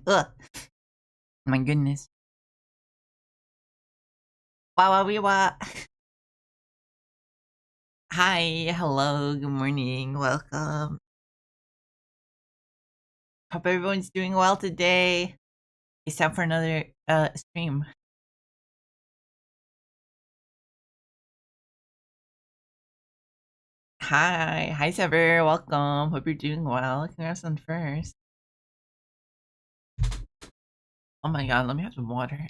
Ugh. My goodness. Wow. Hi, hello, good morning, welcome. Hope everyone's doing well today. It's time for another stream. Hi Sever, welcome. Hope you're doing well. Congrats on first. Oh my god, let me have some water.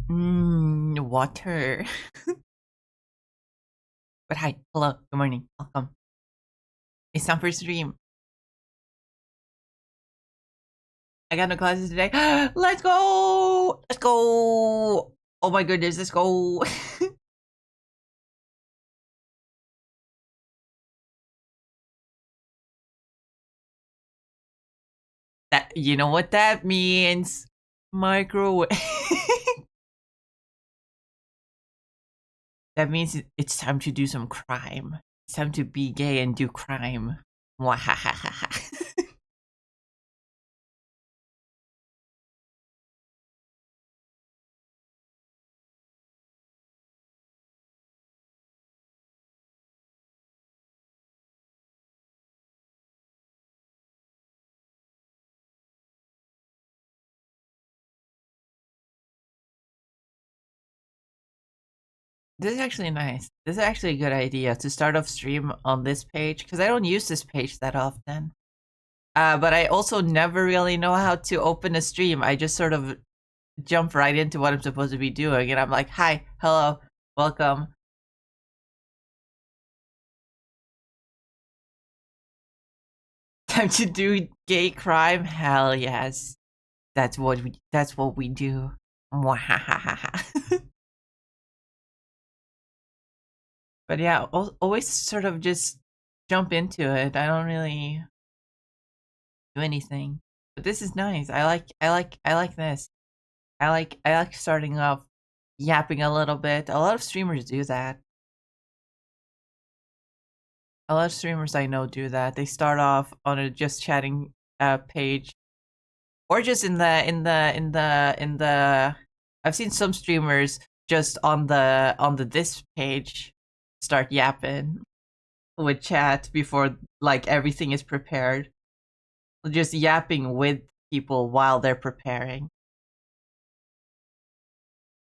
Water. But hi, hello, good morning, welcome. It's time for stream. I got no classes today. Let's go! Let's go! Oh my goodness, let's go! That you know what that means? Microwave. That means it's time to do some crime. It's time to be gay and do crime. Mwahahaha. This is actually nice. This is actually a good idea to start off stream on this page because I don't use this page that often. But I also never really know how to open a stream. I just sort of jump right into what I'm supposed to be doing, and I'm like, "Hi, hello, welcome." Time to do gay crime? Hell yes. That's what we do. Mwahahaha. But yeah, always sort of just jump into it. I don't really do anything. But this is nice. I like this. I like starting off yapping a little bit. A lot of streamers do that. A lot of streamers I know do that. They start off on a just chatting page, or just in the. I've seen some streamers just on the this page start yapping with chat before like everything is prepared. Just yapping with people while they're preparing.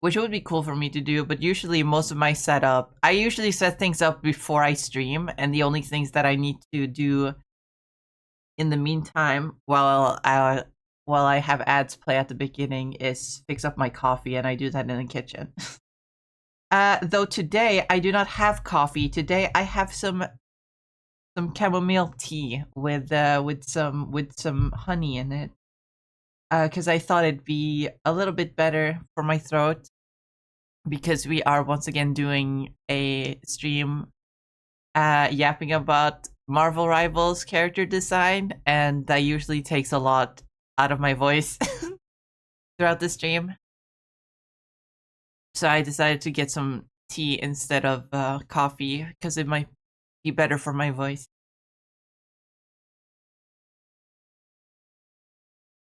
Which would be cool for me to do, but usually most of my setup, I usually set things up before I stream, and the only things that I need to do in the meantime while I have ads play at the beginning is fix up my coffee, and I do that in the kitchen. Though today I do not have coffee. Today I have some chamomile tea with some honey in it. Because I thought it'd be a little bit better for my throat, because we are once again doing a stream yapping about Marvel Rivals character design, and that usually takes a lot out of my voice throughout the stream. So I decided to get some tea instead of coffee, because it might be better for my voice.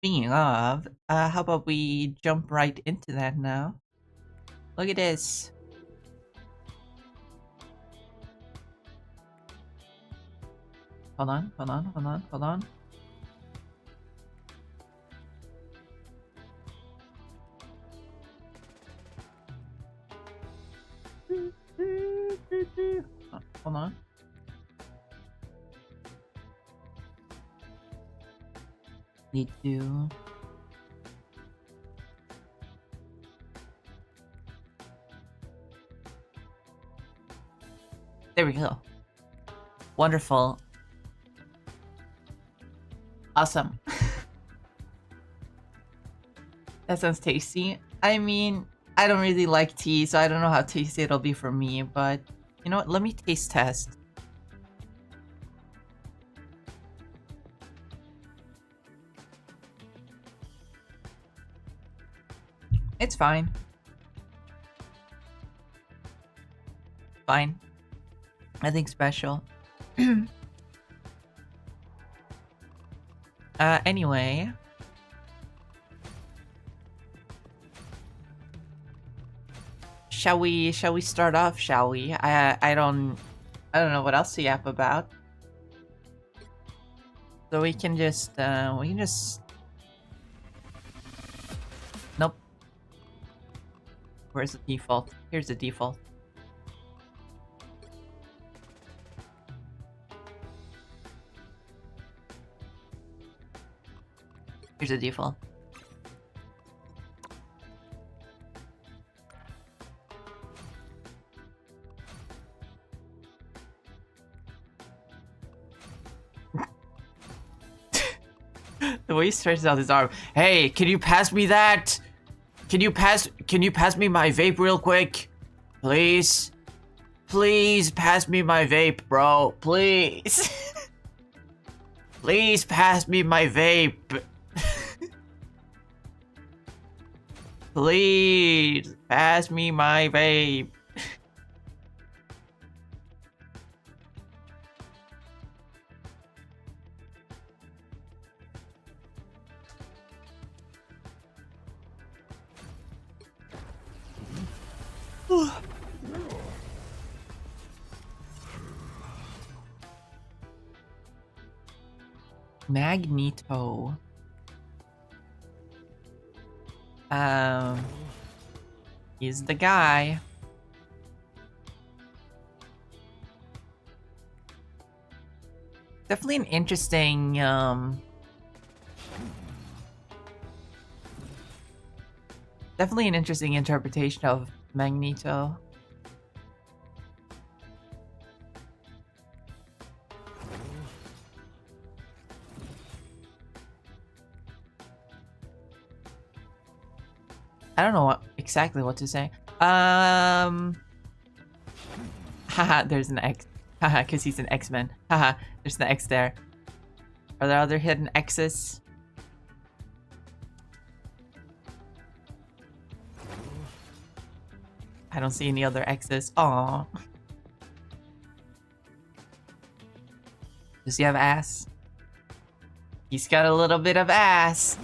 Speaking of, how about we jump right into that now? Look at this. Hold on. Hold on. Need to. There we go. Wonderful. Awesome. That sounds tasty. I mean, I don't really like tea, so I don't know how tasty it'll be for me, but you know what? Let me taste test. It's fine. Fine. Nothing special. Anyway. Shall we start off, shall we? I don't know what else to yap about. So we can just Nope. Where's the default? Here's the default. Here's the default. The way he stretches out his arm. Hey, can you pass me that? Can you pass me my vape real quick? Please? Please pass me my vape, bro. Please. Please pass me my vape. Please pass me my vape. Magneto. He's the guy. Definitely an interesting, definitely an interesting interpretation of Magneto. I don't know exactly what to say. Haha, there's an X. Haha, because he's an X-Men. Haha, there's an X there. Are there other hidden X's? I don't see any other X's. Aww. Does he have ass? He's got a little bit of ass.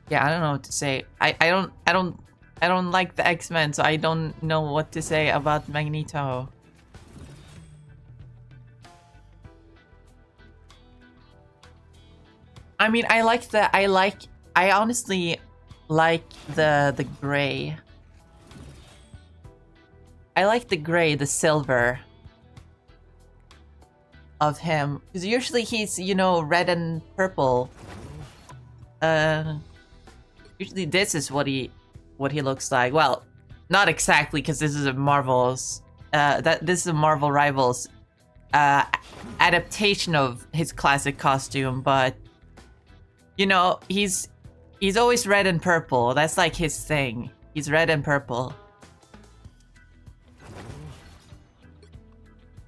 Yeah, I don't know what to say. I don't like the X-Men, so I don't know what to say about Magneto. I mean, I honestly like the gray. I like the gray, the silver of him, because usually he's, you know, red and purple. Usually this is what he looks like. Well, not exactly, because this is a Marvel's this is a Marvel Rivals adaptation of his classic costume, but you know, he's always red and purple. That's like his thing. He's red and purple.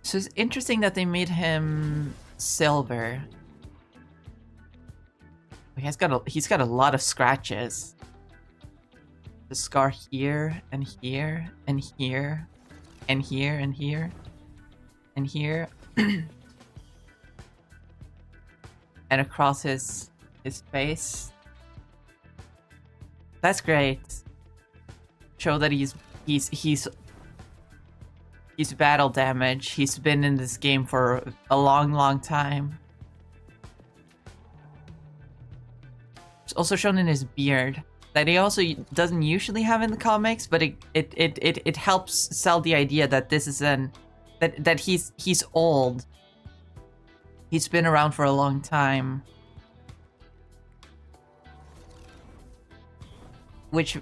So it's interesting that they made him silver. He's got a lot of scratches. The scar here and here and here and here and here and here and across his face. That's great. Show that he's battle damage. He's been in this game for a long time. It's also shown in his beard that he also doesn't usually have in the comics, but it helps sell the idea that this is that he's old. He's been around for a long time, which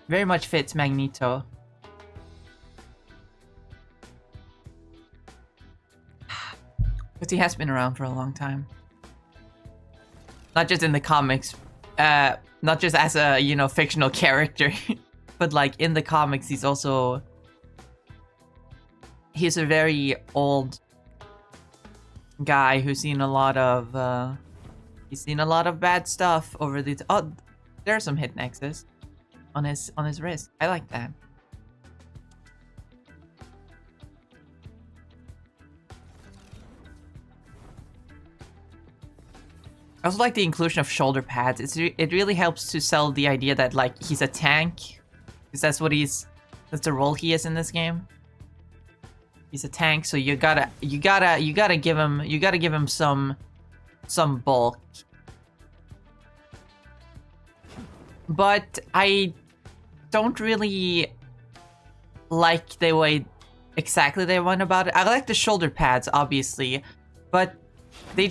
very much fits Magneto. Because he has been around for a long time. Not just in the comics, not just as a, you know, fictional character, but like in the comics, he's a very old guy who's seen a lot of bad stuff over the. Oh, there are some hidden X's on his wrist. I like that. I also like the inclusion of shoulder pads. It really helps to sell the idea that like he's a tank, because that's the role he is in this game. He's a tank, so you gotta give him some bulk. But I don't really like the way exactly they went about it. I like the shoulder pads, obviously, but they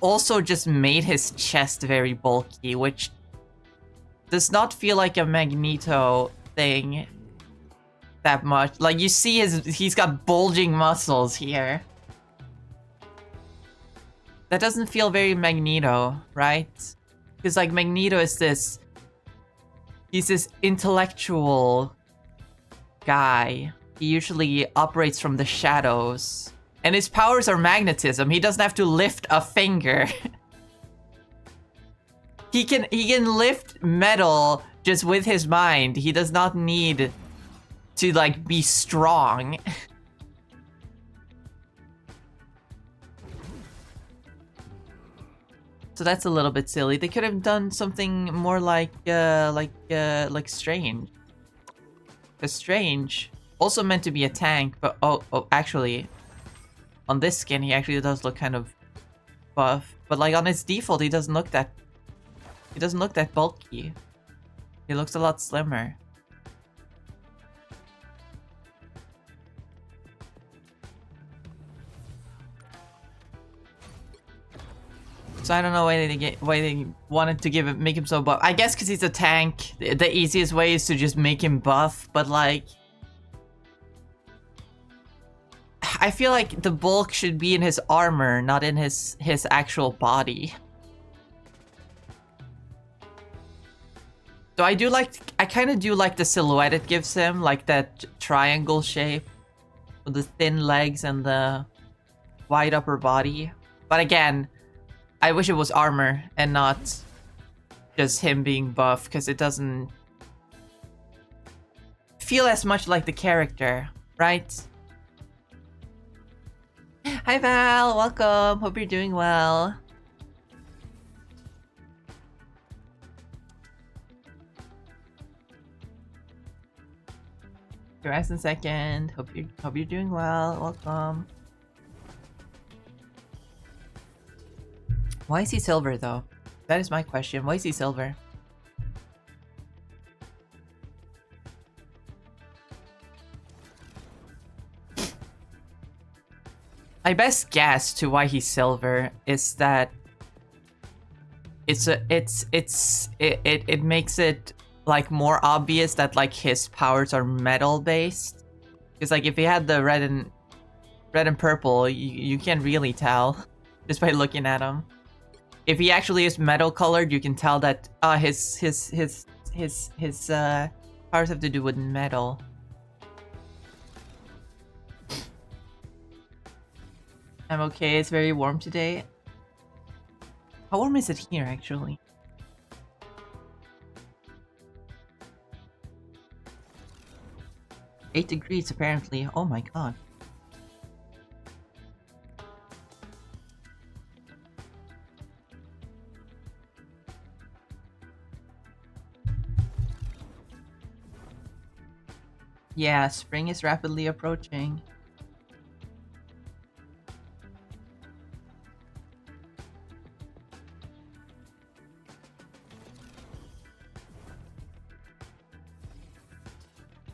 also made his chest very bulky, which does not feel like a Magneto thing that much. Like, you see he's got bulging muscles here. That doesn't feel very Magneto, right? Because like Magneto is he's this intellectual guy. He usually operates from the shadows. And his powers are magnetism. He doesn't have to lift a finger. He can lift metal just with his mind. He does not need to like be strong. So that's a little bit silly. They could have done something more like Strange. Because Strange also meant to be a tank, but oh actually, on this skin he actually does look kind of buff. But like on his default, he doesn't look that bulky. He looks a lot slimmer. So I don't know why they wanted to make him so buff. I guess because he's a tank, the easiest way is to just make him buff. But like, I feel like the bulk should be in his armor, not in his actual body. So I kind of do like the silhouette it gives him, like that triangle shape with the thin legs and the wide upper body. But again, I wish it was armor and not just him being buff, because it doesn't feel as much like the character, right? Hi Val, welcome. Hope you're doing well. Congrats in second. Hope you're doing well. Welcome. Why is he silver though? That is my question. Why is he silver? My best guess to why he's silver is that it makes it like more obvious that like his powers are metal based. Because like if he had the red and purple, you can't really tell just by looking at him. If he actually is metal colored, you can tell that his powers have to do with metal. I'm okay. It's very warm today. How warm is it here, actually? $8 degrees, apparently. Oh my god. Yeah, spring is rapidly approaching.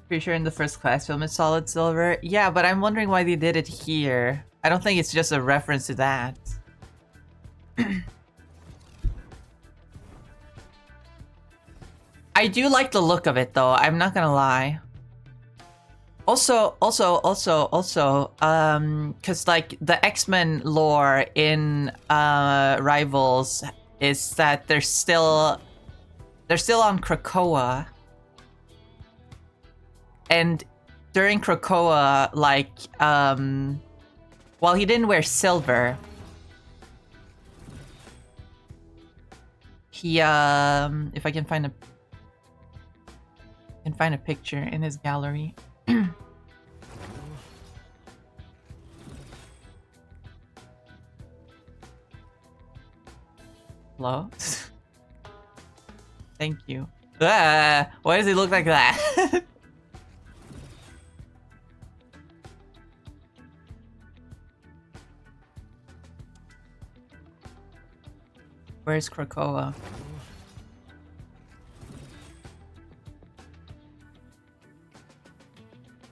Pretty sure in the First Class film it's solid silver. Yeah, but I'm wondering why they did it here. I don't think it's just a reference to that. I do like the look of it though, I'm not gonna lie. Also, cause like the X-Men lore in Rivals is that they're still on Krakoa. And during Krakoa, like, well, he didn't wear silver. He, if I can find a... Can find a picture in his gallery. Hello? Thank you. Ah, why does he look like that? Where's Krakoa?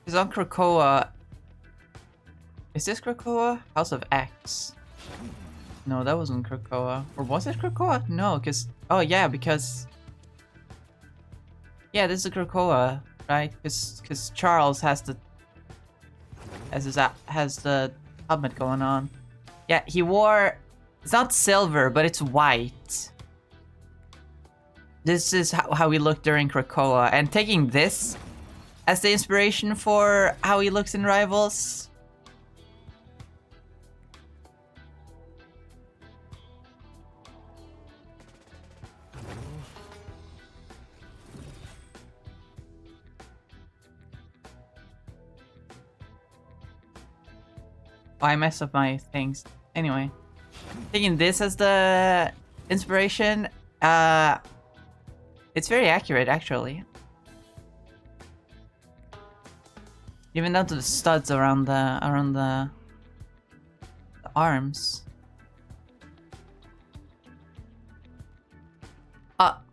He's on Krakoa. Is this Krakoa? House of X. No, that wasn't Krakoa. Or was it Krakoa? No, because... Oh, yeah, because... Yeah, this is Krakoa, right? Because Charles has the... has the helmet going on. Yeah, he wore... It's not silver, but it's white. This is how he looked during Krakoa. And taking this as the inspiration for how he looks in Rivals... Oh, I messed up my things. Anyway. Taking this as the inspiration, it's very accurate, actually. Even down to the studs around the arms.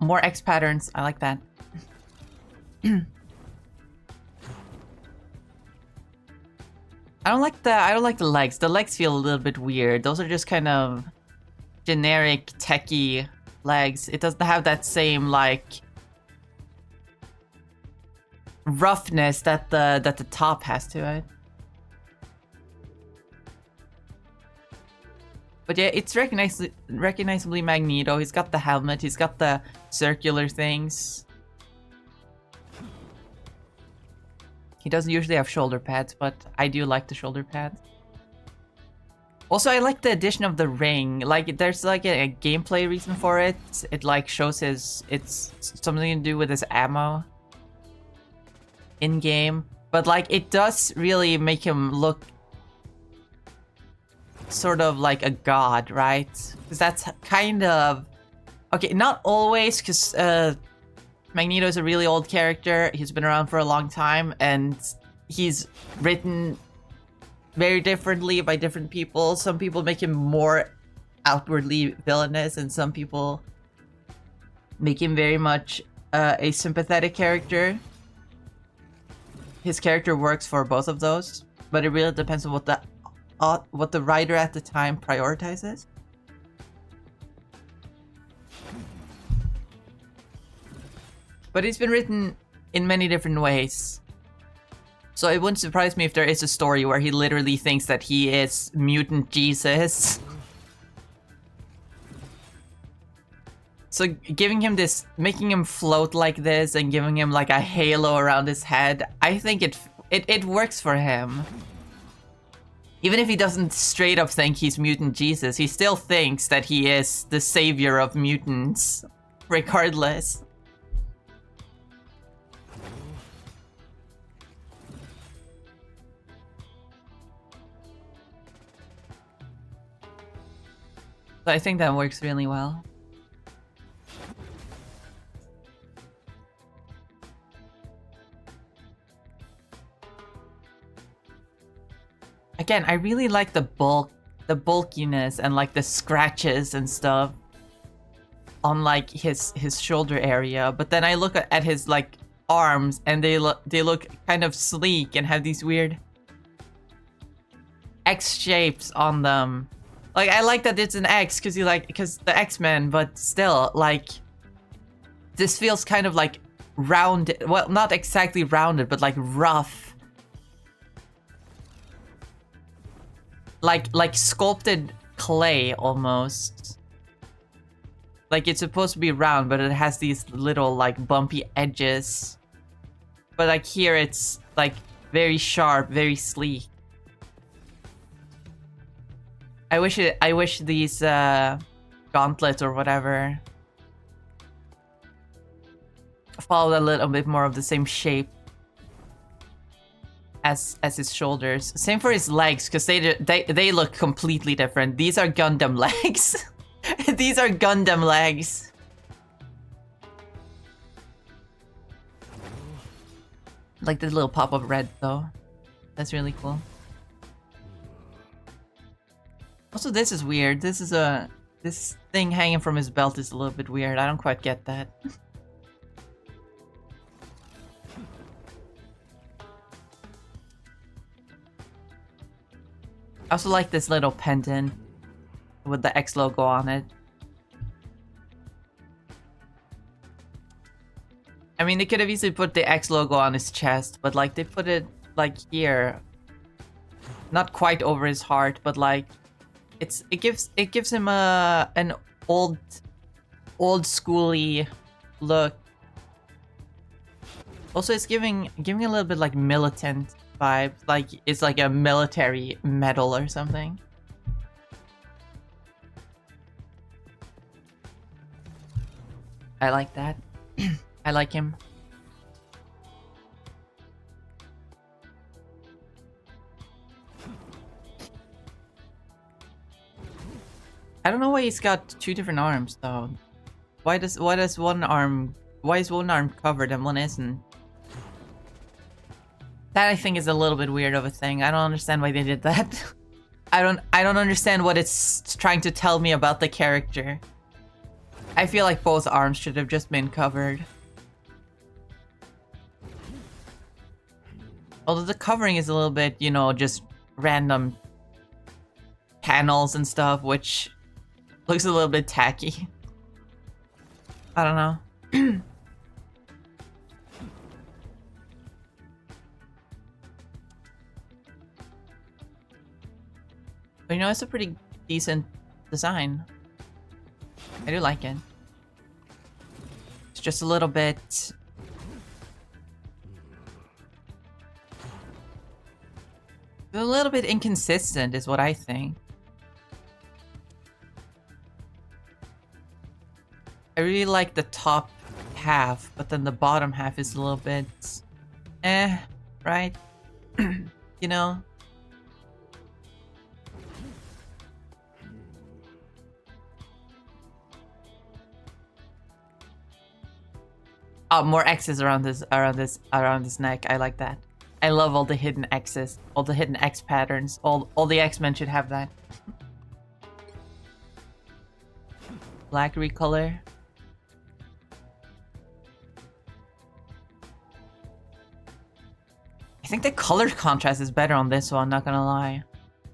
More X patterns. I like that. I don't like the legs. The legs feel a little bit weird. Those are just kind of generic techie legs. It doesn't have that same like roughness that the top has to it. But yeah, it's recognizably Magneto. He's got the helmet. He's got the circular things. He doesn't usually have shoulder pads, but I do like the shoulder pads. Also, I like the addition of the ring. Like, there's like a gameplay reason for it. It like shows it's something to do with his ammo in game. But like, it does really make him look sort of like a god, right? Because that's kind of... Okay, not always, because Magneto is a really old character. He's been around for a long time, and he's written very differently by different people. Some people make him more outwardly villainous, and some people make him very much a sympathetic character. His character works for both of those, but it really depends on what the writer at the time prioritizes. But it's been written in many different ways. So it wouldn't surprise me if there is a story where he literally thinks that he is mutant Jesus. So giving him this, making him float like this and giving him like a halo around his head, I think it works for him. Even if he doesn't straight up think he's mutant Jesus, he still thinks that he is the savior of mutants, regardless. So I think that works really well. Again, I really like the bulkiness and like the scratches and stuff on like his shoulder area. But then I look at his like arms and they look kind of sleek and have these weird X shapes on them. Like, I like that it's an X because the X-Men, but still, like, this feels kind of like rounded. Well, not exactly rounded, but like rough. Like sculpted clay almost. Like, it's supposed to be round, but it has these little like bumpy edges. But like here, it's like very sharp, very sleek. I wish these gauntlets or whatever followed a little bit more of the same shape as his shoulders. Same for his legs, because they look completely different. These are Gundam legs. These are Gundam legs. Like the little pop of red though. That's really cool. Also, this is weird. This thing hanging from his belt is a little bit weird. I don't quite get that. I also like this little pendant with the X logo on it. I mean, they could have easily put the X logo on his chest, but like they put it like here. Not quite over his heart, but like it gives him an old schooly look. Also, it's giving a little bit like militant vibe, like it's like a military medal or something. I like that. I like him. I don't know why he's got two different arms though. Why is one arm covered and one isn't? That I think is a little bit weird of a thing. I don't understand why they did that. I don't understand what it's trying to tell me about the character. I feel like both arms should have just been covered. Although the covering is a little bit, you know, just random panels and stuff, which looks a little bit tacky. I don't know. But you know, it's a pretty decent design. I do like it. It's just a little bit... a little bit inconsistent is what I think. I really like the top half, but then the bottom half is a little bit... right? You know? Oh, more X's around this neck. I like that. I love all the hidden X's, all the hidden X patterns. All the X-Men should have that. Black recolor. I think the color contrast is better on this one, not gonna lie.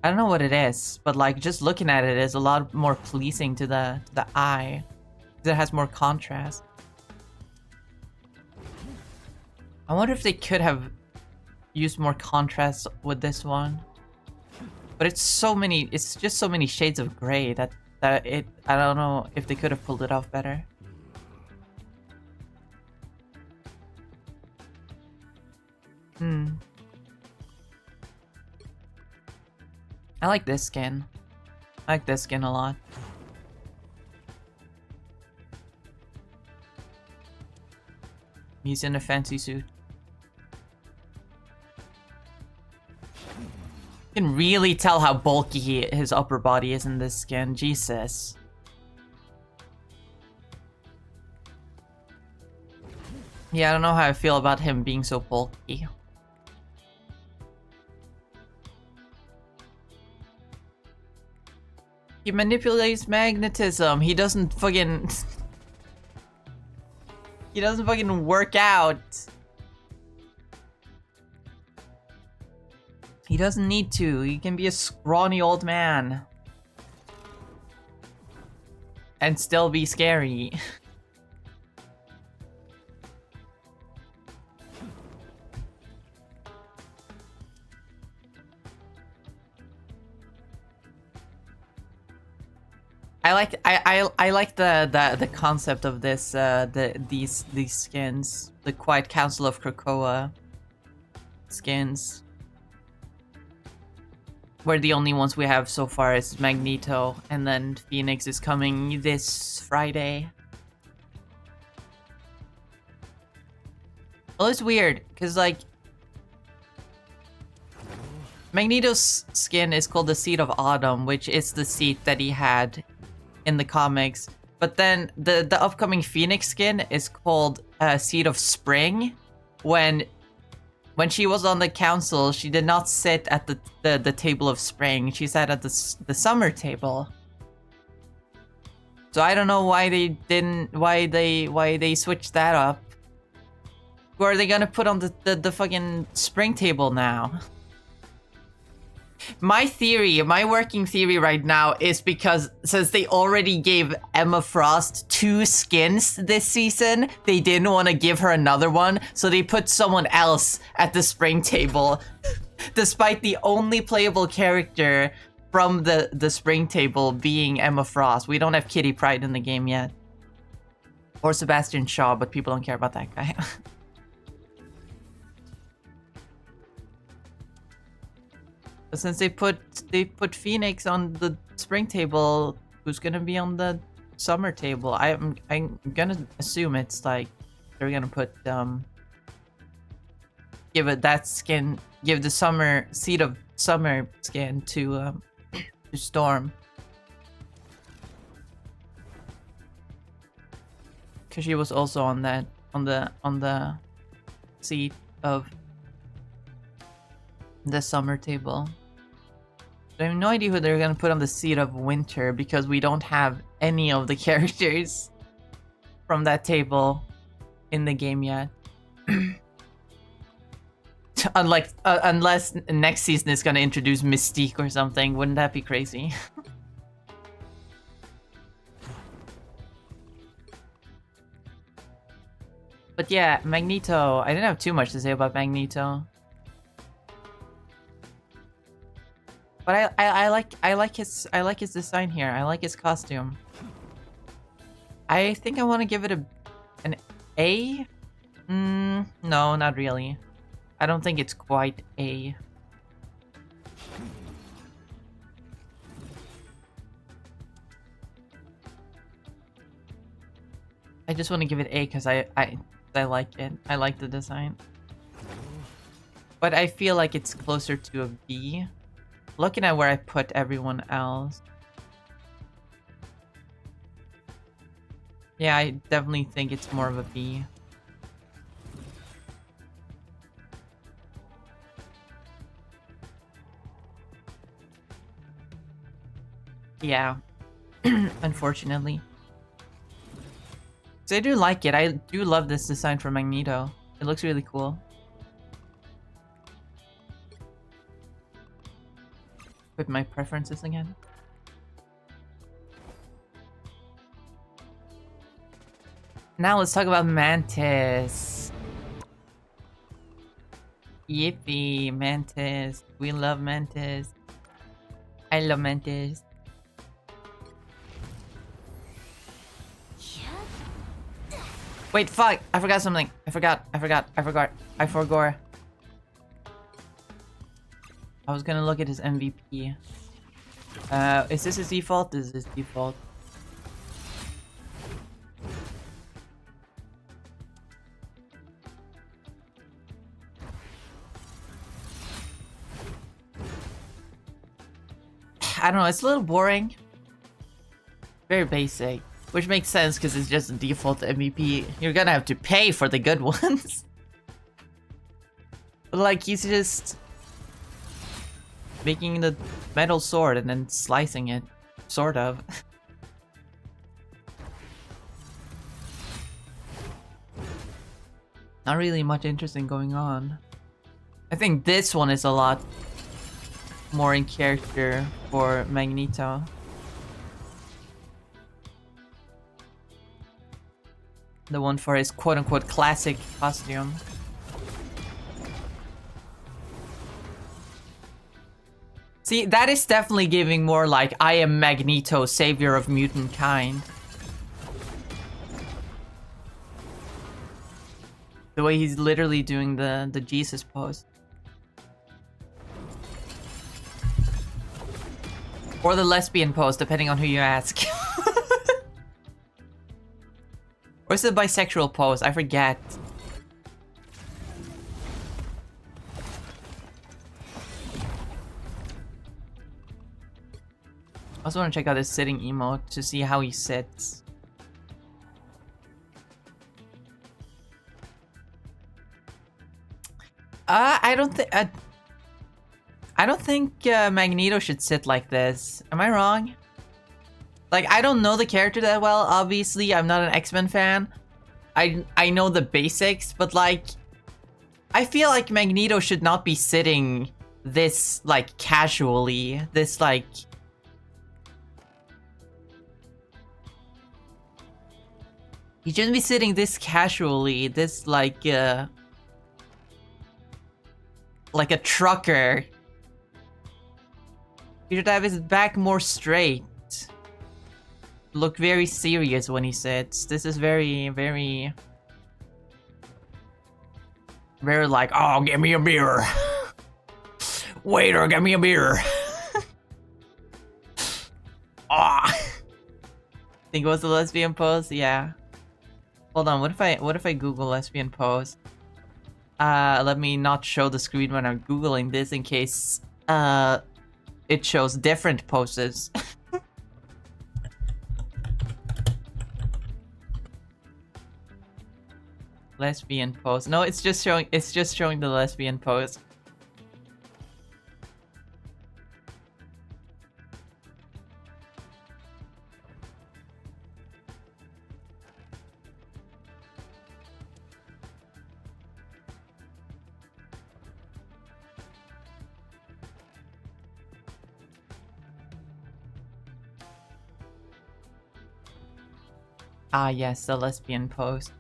I don't know what it is, but like just looking at it is a lot more pleasing to the eye. It has more contrast. I wonder if they could have used more contrast with this one. But it's just so many shades of gray that I don't know if they could have pulled it off better. I like this skin. I like this skin a lot. He's in a fancy suit. You can really tell how bulky his upper body is in this skin. Jesus. Yeah, I don't know how I feel about him being so bulky. He manipulates magnetism. He doesn't fucking... He doesn't fucking work out. He doesn't need to. He can be a scrawny old man. And still be scary. I like the concept of this these skins, the Quiet Council of Krakoa skins, where the only ones we have so far is Magneto, and then Phoenix is coming this Friday. Well, it's weird, because, like, Magneto's skin is called the Seed of Autumn, which is the seed that he had in the comics. But then the upcoming Phoenix skin is called Seed of Spring. When she was on the council, she did not sit at the table of spring. She sat at the summer table. So I don't know why they switched that up. Who are they gonna put on the fucking spring table now? My working theory right now is because since they already gave Emma Frost 2 skins this season, they didn't want to give her another one, so they put someone else at the spring table. Despite the only playable character from the spring table being Emma Frost. We don't have Kitty Pryde in the game yet. Or Sebastian Shaw, but people don't care about that guy. But since they put Phoenix on the spring table, who's gonna be on the summer table? I'm gonna assume it's like they're gonna put give it that skin, give the summer Seed of Summer skin to Storm, because she was also on that on the seat of the summer table. I have no idea who they're gonna put on the seat of winter, because we don't have any of the characters from that table in the game yet. Unless next season is gonna introduce Mystique or something. Wouldn't that be crazy? But yeah, Magneto. I didn't have too much to say about Magneto. But I like his design here. I like his costume. I think I want to give it an A. No, not really. I don't think it's quite A. I just want to give it A because I like it. I like the design. But I feel like it's closer to a B. Looking at where I put everyone else. Yeah, I definitely think it's more of a B. Yeah, unfortunately. So I do like it. I do love this design for Magneto. It looks really cool. Put my preferences again. Now let's talk about Mantis. Yippee, Mantis. We love Mantis. I love Mantis. Wait, fuck! I forgot something. I forgot. I was gonna look at his MVP. Is this his default? This is his default. I don't know, it's a little boring. Very basic. Which makes sense because it's just a default MVP. You're gonna have to pay for the good ones. But like, he's just making the metal sword and then slicing it. Sort of. Not really much interesting going on. I think this one is a lot more in character for Magneto. The one for his quote-unquote classic costume. See, that is definitely giving more like, I am Magneto, savior of mutant kind. The way he's literally doing the Jesus pose. Or the lesbian pose, depending on who you ask. Or is it the bisexual pose? I forget. I also want to check out his sitting emote to see how he sits. I don't think Magneto should sit like this. Am I wrong? Like, I don't know the character that well. Obviously, I'm not an X-Men fan. I know the basics, but like, I feel like Magneto should not be sitting this like casually. This like. He shouldn't be sitting this casually. This like a trucker. He should have his back more straight. Look very serious when he sits. This is very, very... Very like, oh, give me a beer. Waiter, give me a beer. Ah. Think it was a lesbian pose? Yeah. Hold on, what if I Google lesbian pose? Let me not show the screen when I'm Googling this in case it shows different poses. Lesbian pose. No, it's just showing the lesbian pose. Ah, yes, the lesbian pose.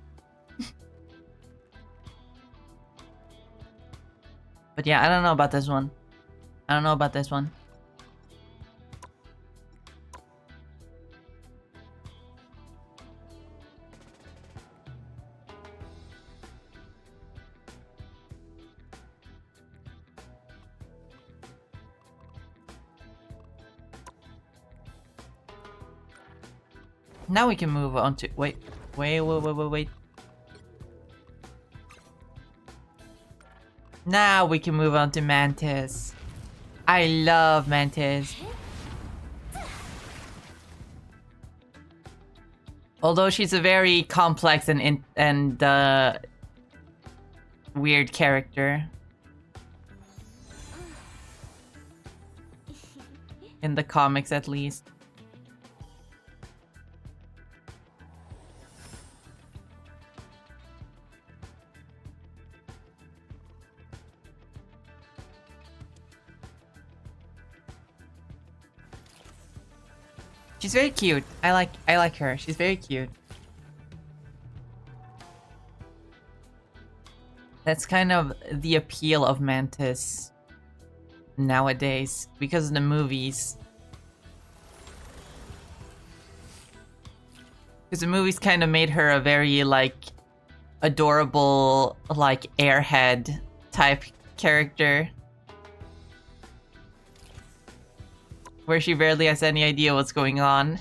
But yeah, I don't know about this one. I don't know about this one. Now we can move on to... Wait. Now we can move on to Mantis. I love Mantis. Although she's a very complex and weird character. In the comics, at least. She's very cute. I like her. She's very cute. That's kind of the appeal of Mantis nowadays because of the movies. Because the movies kind of made her a very like adorable like airhead type character. Where she barely has any idea what's going on.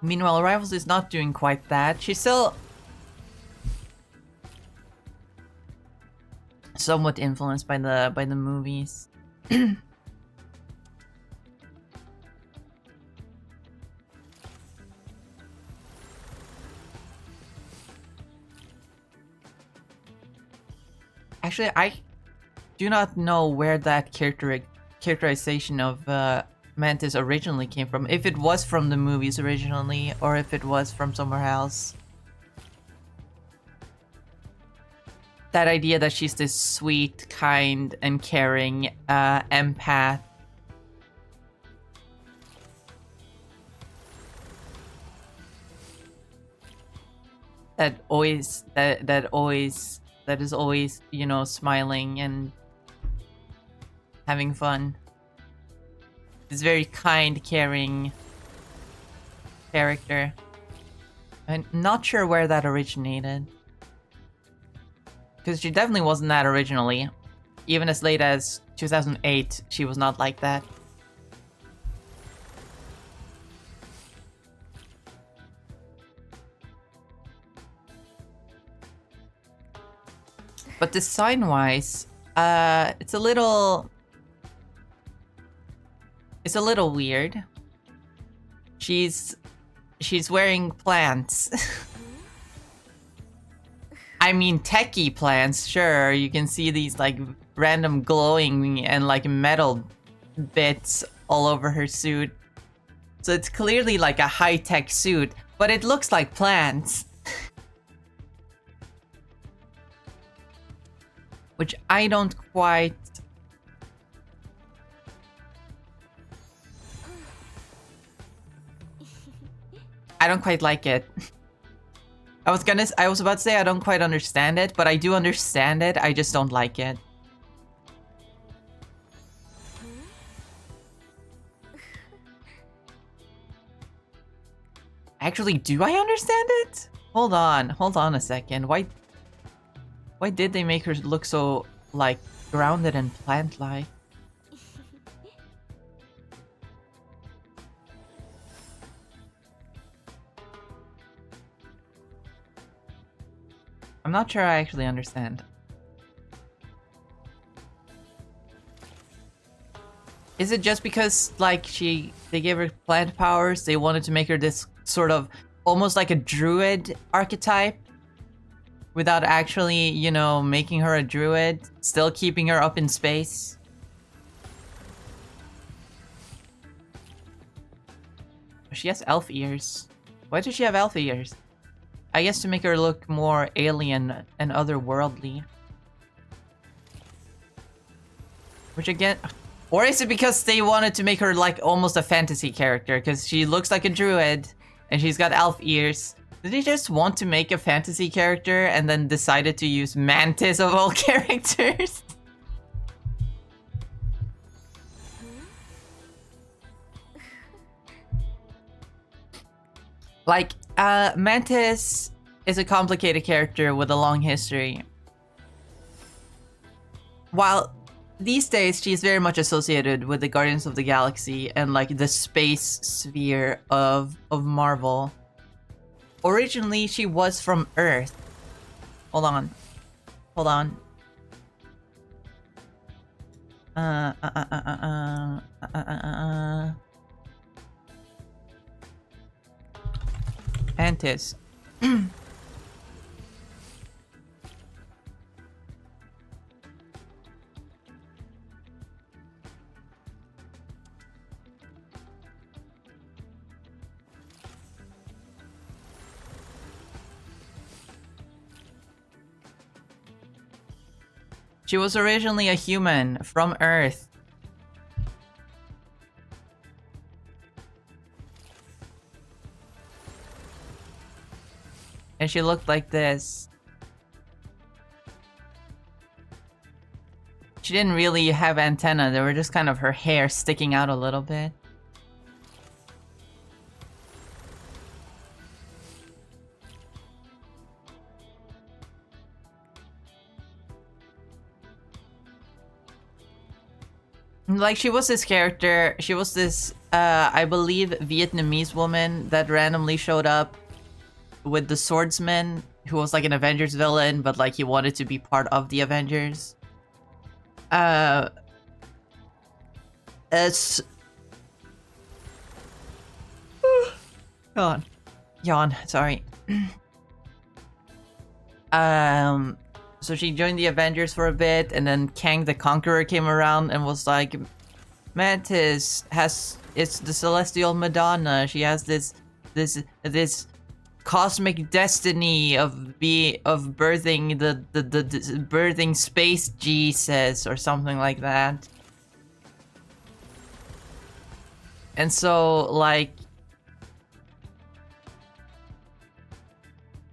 Meanwhile, Rivals is not doing quite that. She's still somewhat influenced by the movies. Actually, I do not know where that characterization of Mantis originally came from. If it was from the movies originally, or if it was from somewhere else. That idea that she's this sweet, kind, and caring empath. That is always, you know, smiling and having fun. This very kind, caring character. I'm not sure where that originated. Because she definitely wasn't that originally. Even as late as 2008, she was not like that. But design-wise, it's a little weird. She's wearing plants. I mean, techie plants, sure. You can see these like random glowing and like metal bits all over her suit. So it's clearly like a high-tech suit, but it looks like plants. Which I don't quite... I don't quite like it. I was about to say I don't quite understand it, but I do understand it, I just don't like it. Actually, do I understand it? Hold on a second. Why did they make her look so, like, grounded and plant-like? I'm not sure I actually understand. Is it just because, like, they gave her plant powers, they wanted to make her this sort of almost like a druid archetype? Without actually, you know, making her a druid, still keeping her up in space? She has elf ears. Why does she have elf ears? I guess to make her look more alien and otherworldly. Which again... Or is it because they wanted to make her like almost a fantasy character? Because she looks like a druid, and she's got elf ears. Did they just want to make a fantasy character and then decided to use Mantis of all characters? Like, Mantis is a complicated character with a long history. While these days she's very much associated with the Guardians of the Galaxy and like the space sphere of Marvel. Originally, she was from Earth. Hold on. Mantis. She was originally a human from Earth. And she looked like this. She didn't really have antennae, they were just kind of her hair sticking out a little bit. Like, she was this character, she was this, I believe, Vietnamese woman that randomly showed up with the swordsman, who was like an Avengers villain, but like he wanted to be part of the Avengers. It's... Yawn, sorry. So she joined the Avengers for a bit, and then Kang the Conqueror came around and was like, Mantis it's the Celestial Madonna. She has this cosmic destiny of birthing the birthing space Jesus or something like that. And so, like,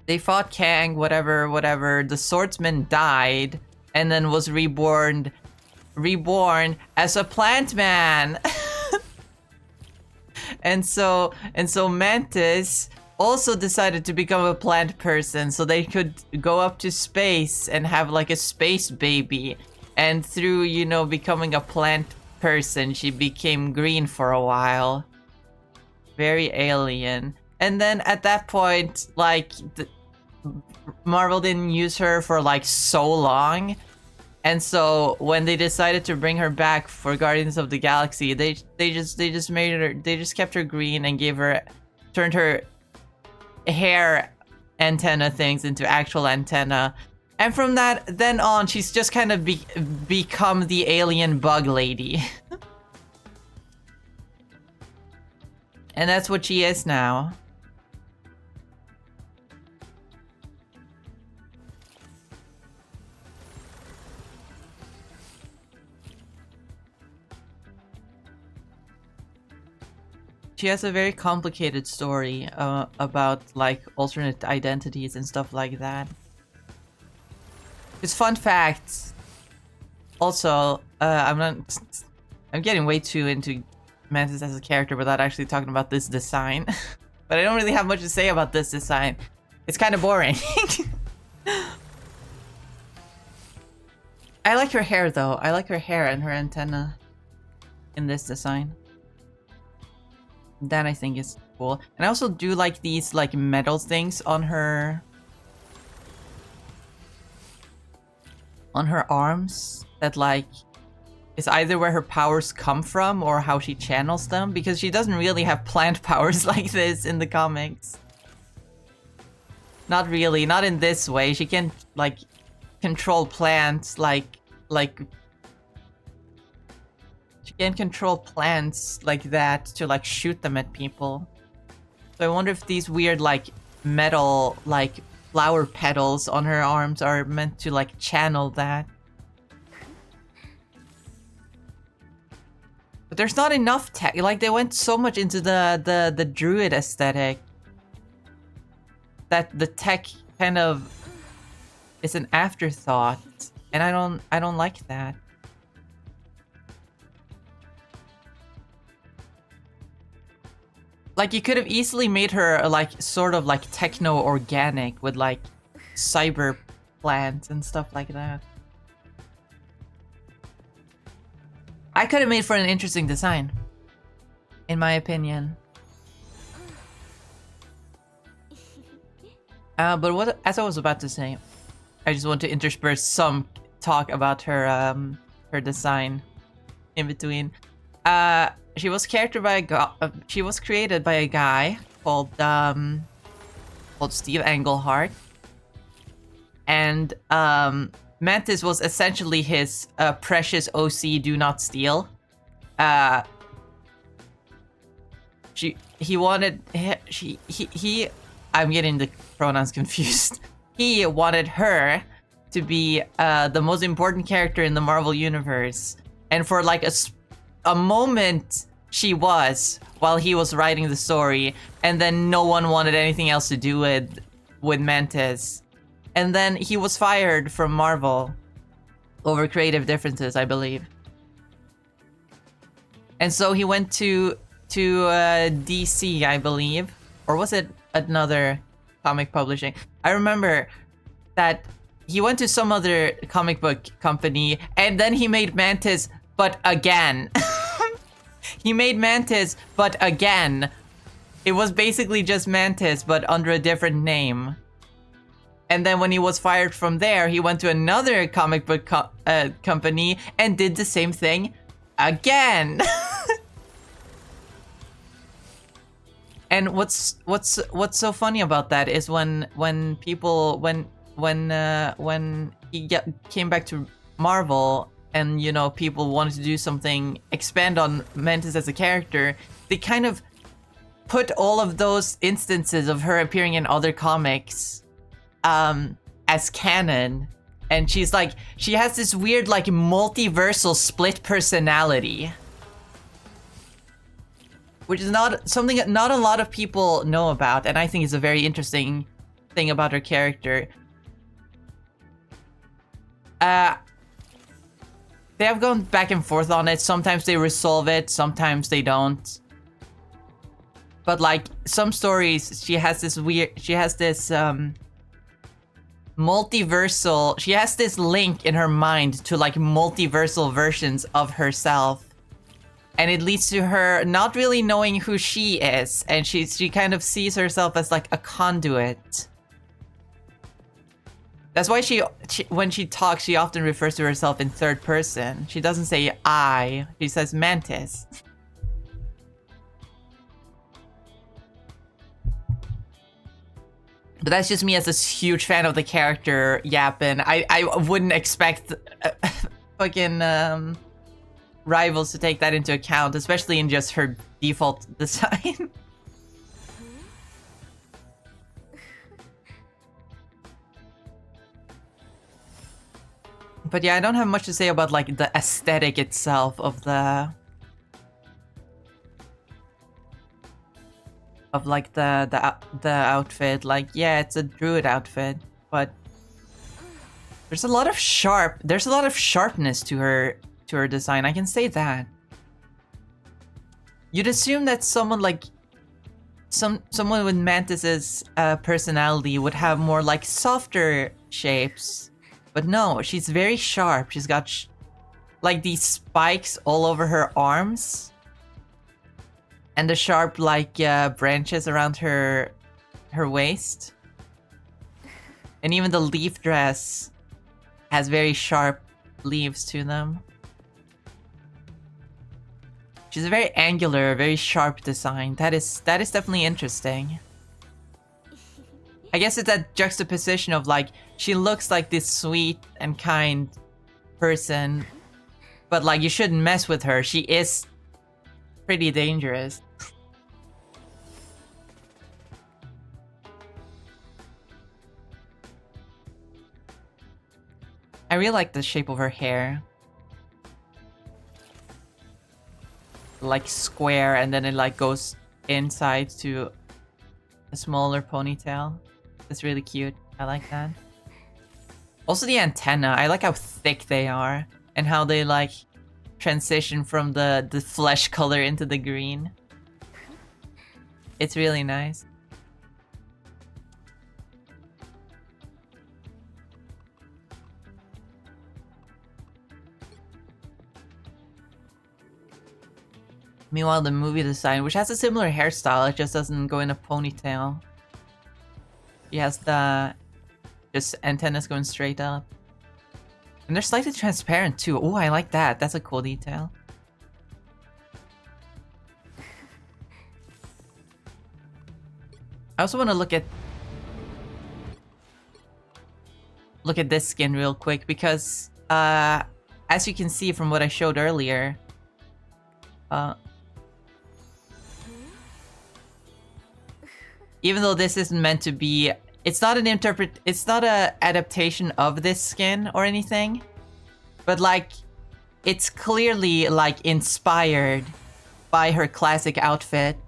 they fought Kang, whatever. The swordsman died and then was reborn as a plant man. and so Mantis also decided to become a plant person so they could go up to space and have like a space baby. And through, you know, becoming a plant person, she became green for a while. Very alien. And then at that point, like, Marvel didn't use her for like so long. And so when they decided to bring her back for Guardians of the Galaxy, they just made her, they just kept her green and turned her hair antenna things into actual antenna. And from then on, she's just kind of become the alien bug lady. And that's what she is now. She has a very complicated story about like alternate identities and stuff like that. It's fun fact. Also, I'm getting way too into Mantis as a character without actually talking about this design. But I don't really have much to say about this design. It's kind of boring. I like her hair though. I like her hair and her antenna in this design. That I think is cool. And I also do like these like metal things on her arms that like is either where her powers come from or how she channels them, because she doesn't really have plant powers like this in the comics. Not really, not in this way. She can like control plants like she can control plants like that to like shoot them at people. So I wonder if these weird like metal like flower petals on her arms are meant to like channel that. But there's not enough tech. Like they went so much into the druid aesthetic that the tech kind of is an afterthought, and I don't like that. Like you could have easily made her like sort of like techno organic with like cyber plants and stuff like that. I could have made for an interesting design, in my opinion. But what, as I was about to say, I just want to intersperse some talk about her her design in between. She was created by a guy called Steve Englehart, and Mantis was essentially his precious OC do not steal. I'm getting the pronouns confused. He wanted her to be the most important character in the Marvel universe, and for like a moment she was while he was writing the story, and then no one wanted anything else to do with Mantis. And then he was fired from Marvel over creative differences, I believe. And so he went to DC, I believe. Or was it another comic publishing? I remember that he went to some other comic book company, and then he made Mantis, but again. He made Mantis, but again. It was basically just Mantis, but under a different name. And then when he was fired from there, he went to another comic book company and did the same thing again. And what's so funny about that is when he came back to Marvel, and you know people wanted to do something, expand on Mantis as a character, they kind of put all of those instances of her appearing in other comics as canon, and she has this weird like multiversal split personality, which is not something that not a lot of people know about, and I think is a very interesting thing about her character. They have gone back and forth on it. Sometimes they resolve it, sometimes they don't. But like some stories, she has this multiversal, she has this link in her mind to like multiversal versions of herself. And it leads to her not really knowing who she is, and she kind of sees herself as like a conduit That's why she when she talks, she often refers to herself in third person. She doesn't say I. She says Mantis. But that's just me as a huge fan of the character Yapping. I wouldn't expect fucking rivals to take that into account, especially in just her default design. But yeah, I don't have much to say about like the aesthetic itself of the outfit. Like, yeah, it's a druid outfit, but there's a lot of sharpness to her design. I can say that. You'd assume that someone like someone with Mantis's personality would have more like softer shapes. But no, she's very sharp. She's got like these spikes all over her arms. And the sharp like branches around her waist. And even the leaf dress has very sharp leaves to them. She's a very angular, very sharp design. That is definitely interesting. I guess it's that juxtaposition of like, she looks like this sweet and kind person, but like you shouldn't mess with her. She is pretty dangerous. I really like the shape of her hair. Like square, and then it like goes inside to a smaller ponytail. It's really cute. I like that. Also the antenna. I like how thick they are and how they like transition from the flesh color into the green. It's really nice. Meanwhile, the movie design, which has a similar hairstyle, it just doesn't go in a ponytail. He has the just antennas going straight up. And they're slightly transparent too. Oh, I like that. That's a cool detail. I also want to look at this skin real quick because as you can see from what I showed earlier, even though this isn't meant to be, it's not a adaptation of this skin or anything, but like it's clearly like inspired by her classic outfit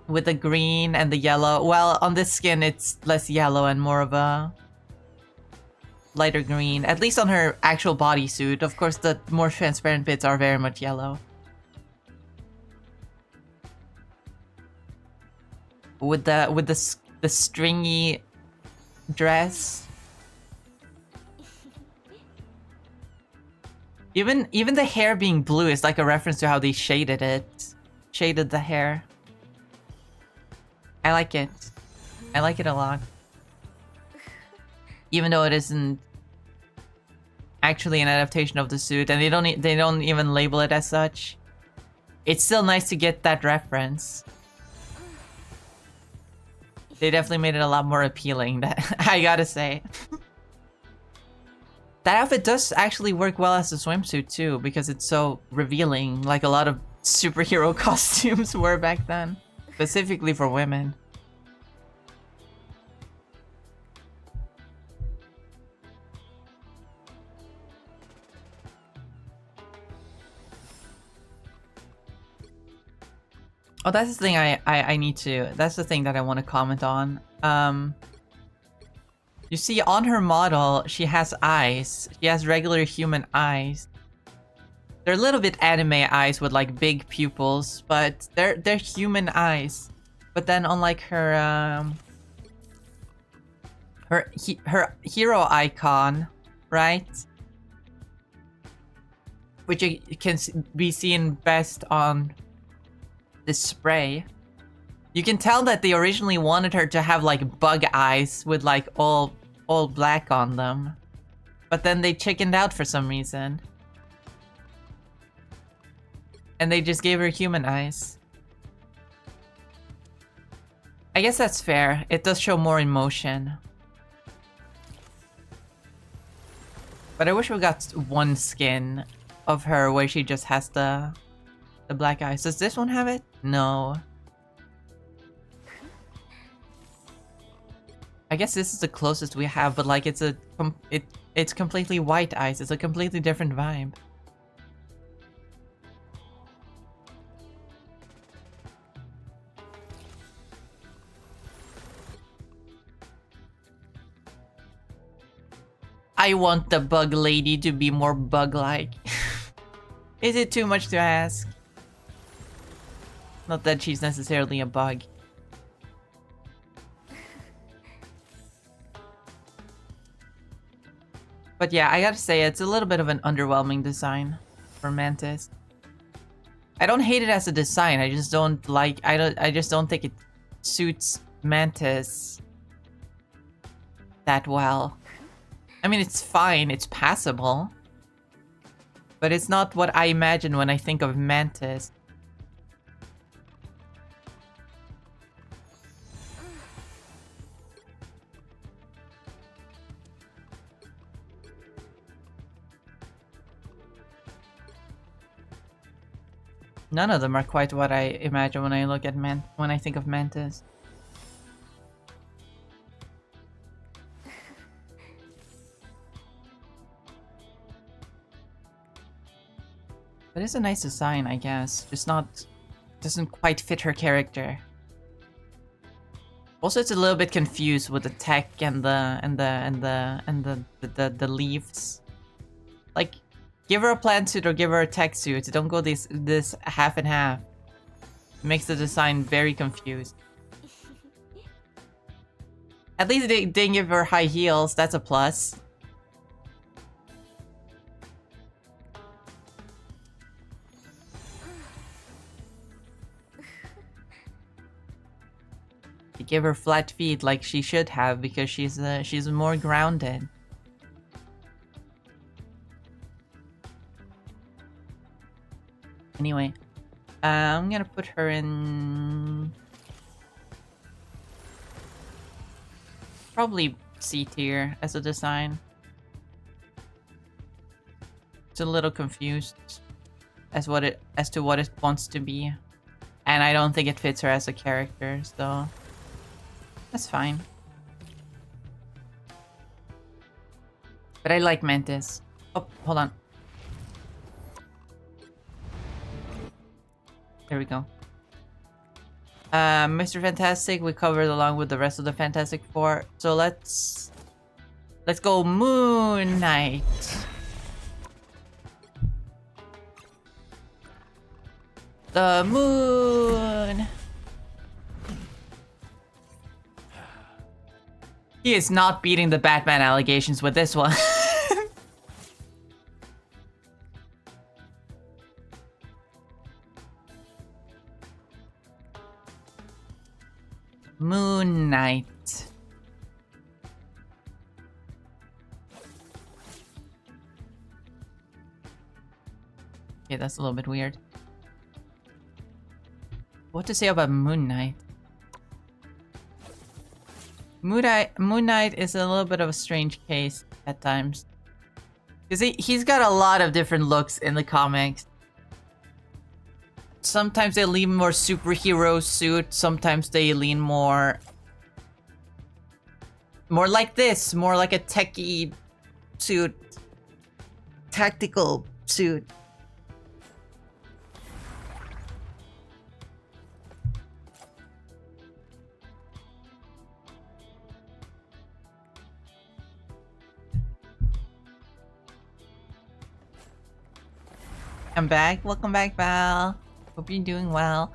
with the green and the yellow. Well, on this skin it's less yellow and more of a lighter green, at least on her actual bodysuit. Of course, the more transparent bits are very much yellow. With the stringy dress. Even the hair being blue is like a reference to how they shaded the hair. I like it. I like it a lot. Even though it isn't actually an adaptation of the suit, and they don't even label it as such. It's still nice to get that reference. They definitely made it a lot more appealing, that I gotta say. That outfit does actually work well as a swimsuit too, because it's so revealing, like a lot of superhero costumes were back then, specifically for women. Oh, that's the thing I need to... That's the thing that I want to comment on. You see, on her model, she has eyes. She has regular human eyes. They're a little bit anime eyes with like big pupils, but they're human eyes. But then on like her her hero icon, right? Which can be seen best on this spray. You can tell that they originally wanted her to have like bug eyes with like all black on them. But then they chickened out for some reason. And they just gave her human eyes. I guess that's fair. It does show more emotion. But I wish we got one skin of her where she just has the black eyes. Does this one have it? No. I guess this is the closest we have, but like it's completely white eyes. It's a completely different vibe. I want the bug lady to be more bug-like. Is it too much to ask? Not that she's necessarily a bug. But yeah, I gotta say, it's a little bit of an underwhelming design for Mantis. I don't hate it as a design, I just don't like, I just don't think it suits Mantis that well. I mean, it's fine, it's passable. But it's not what I imagine when I think of Mantis. None of them are quite what I imagine when I look at when I think of Mantis. But it's a nice design, I guess. Just not, doesn't quite fit her character. Also, it's a little bit confused with the tech and the leaves. Like, give her a plant suit or give her a tech suit. Don't go this half and half. It makes the design very confused. At least they didn't give her high heels. That's a plus. They give her flat feet like she should have because she's more grounded. Anyway, I'm gonna put her in probably C tier as a design. It's a little confused as to what it wants to be, and I don't think it fits her as a character, so that's fine. But I like Mantis. Oh, hold on. There we go. Mr. Fantastic, we covered along with the rest of the Fantastic Four. So let's go Moon Knight. The moon. He is not beating the Batman allegations with this one. Moon Knight. Okay, that's a little bit weird. What to say about Moon Knight? Moon Knight is a little bit of a strange case at times. Because he's got a lot of different looks in the comics. Sometimes they lean more superhero suit, sometimes they lean more like this, more like a techie suit, tactical suit. I'm back. Welcome back, Val. Hope you're doing well.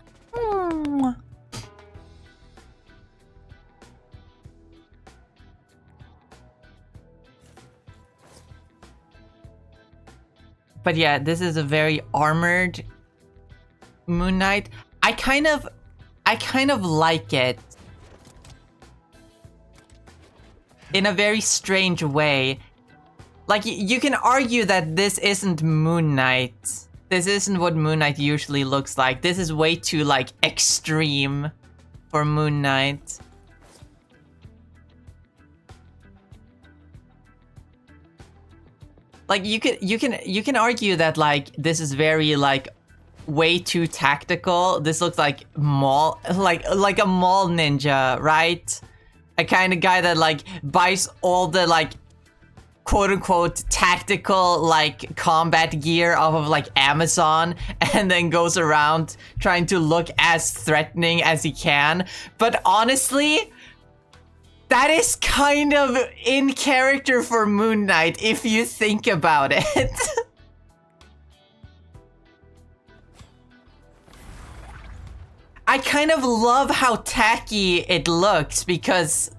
But yeah, this is a very armored Moon Knight. I kind of I kind of like it. In a very strange way. Like, you can argue that this isn't Moon Knight. This isn't what Moon Knight usually looks like. This is way too, like, extreme for Moon Knight. Like, you can argue that, like, this is very, like, way too tactical. This looks like mall, like a mall ninja, right? A kind of guy that, like, buys all the, like, quote-unquote tactical, like, combat gear off of, like, Amazon, and then goes around trying to look as threatening as he can. But honestly, that is kind of in character for Moon Knight, if you think about it. I kind of love how tacky it looks, because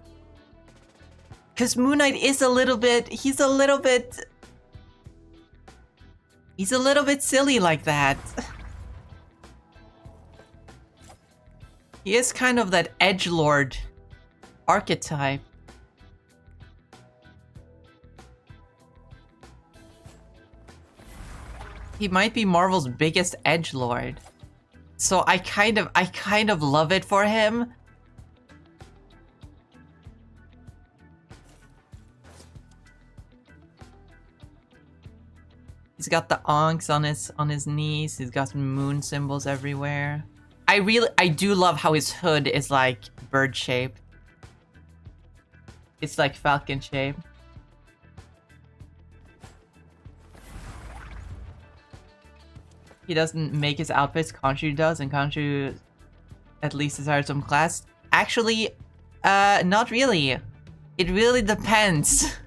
Moon Knight is a little bit, he's a little bit silly like that. He is kind of that edgelord archetype. He might be Marvel's biggest edgelord. So I kind of love it for him. He's got the onks on his knees. He's got some moon symbols everywhere. I do love how his hood is like bird shaped. It's like falcon shaped. He doesn't make his outfits, Khonshu does, and Khonshu at least has some class. Actually, not really. It really depends.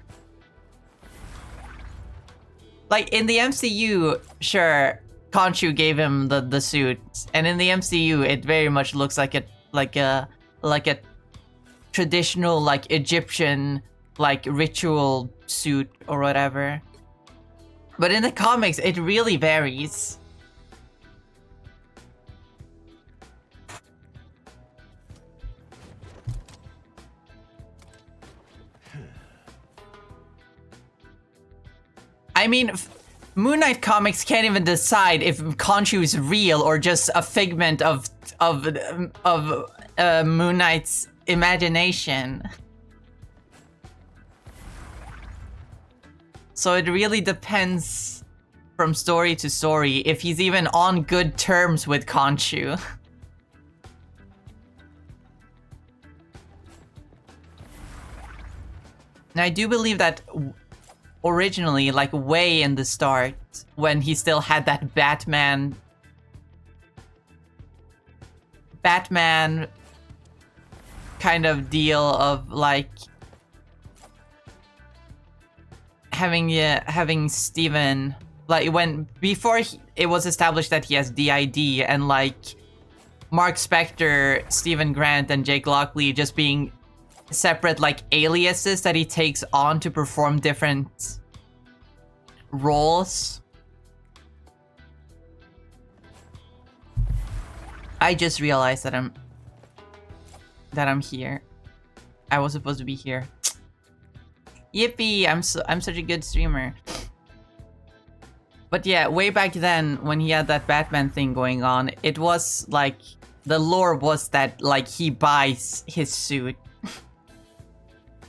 Like, in the MCU, sure, Khonshu gave him the suit, and in the MCU, it very much looks like a traditional, like, Egyptian, like, ritual suit or whatever. But in the comics, it really varies. I mean, Moon Knight comics can't even decide if Khonshu is real or just a figment of Moon Knight's imagination. So it really depends from story to story if he's even on good terms with Khonshu. Now, I do believe that originally, like way in the start, when he still had that Batman kind of deal of like having Steven, like before it was established that he has DID, and like Mark Spector, Stephen Grant, and Jake Lockley just being separate like aliases that he takes on to perform different roles. I just realized that I'm here. I was supposed to be here. Yippee! I'm such a good streamer. But yeah, way back then when he had that Batman thing going on, it was like the lore was that like he buys his suit.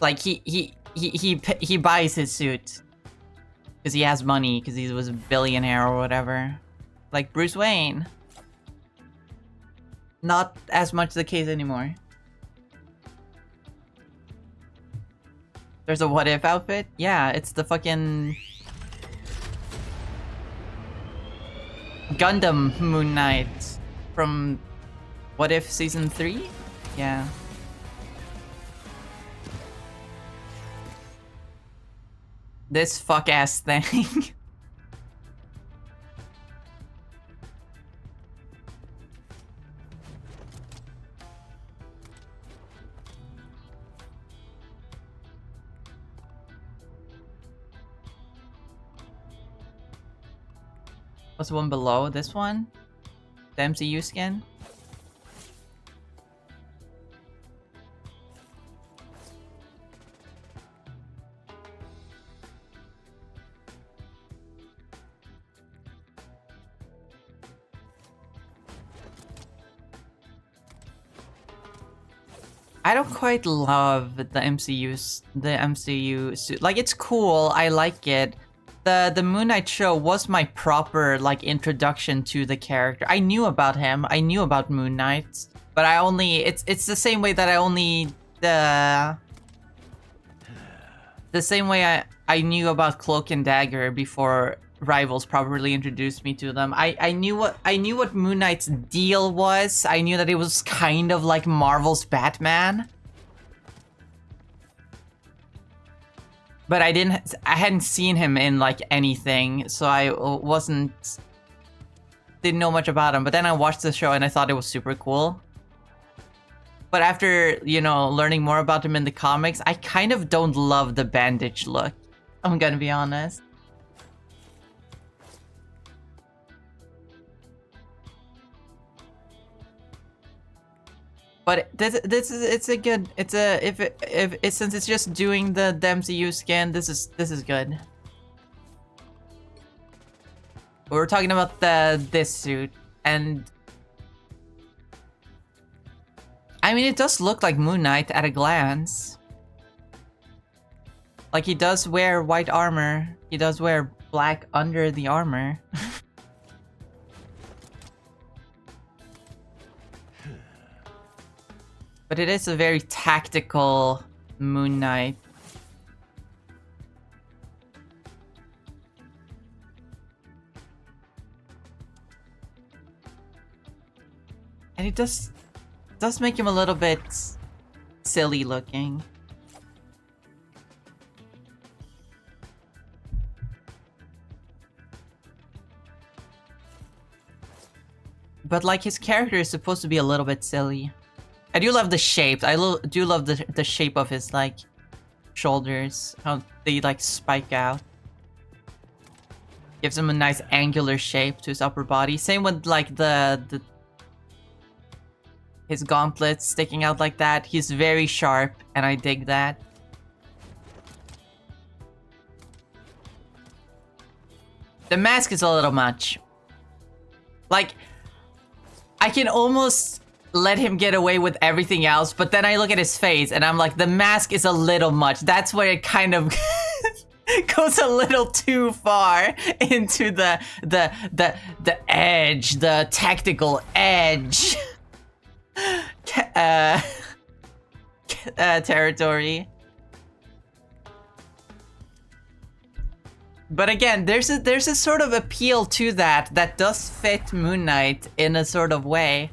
Like he buys his suit because he has money, because he was a billionaire or whatever, like Bruce Wayne. Not as much the case anymore. There's a what if outfit? Yeah, it's the fucking Gundam Moon Knight from What If Season 3? Yeah. This fuck-ass thing. What's the one below? This one? The MCU skin? I don't quite love the MCU suit. Like, it's cool. I like it. The Moon Knight show was my proper like introduction to the character. I knew about him. I knew about Moon Knight, but I only it's the same way that I only the same way I knew about Cloak and Dagger before Rivals properly introduced me to them. I knew what Moon Knight's deal was. I knew that it was kind of like Marvel's Batman. But I hadn't seen him in like anything, so I didn't know much about him. But then I watched the show and I thought it was super cool. But after, you know, learning more about him in the comics, I kind of don't love the bandage look. I'm gonna be honest. But it's a good, since it's just doing the MCU skin, this is good. But we're talking about this suit, and I mean, it does look like Moon Knight at a glance. Like, he does wear white armor. He does wear black under the armor. But it is a very tactical Moon Knight. And it does make him a little bit silly looking. But like, his character is supposed to be a little bit silly. I do love the shape. I do love the shape of his like shoulders. How they like spike out. Gives him a nice angular shape to his upper body. Same with like his gauntlets sticking out like that. He's very sharp, and I dig that. The mask is a little much. Like, I can almost let him get away with everything else, but then I look at his face and I'm like, the mask is a little much. That's where it kind of goes a little too far into the edge, the tactical edge territory. But again, there's a sort of appeal to that does fit Moon Knight in a sort of way.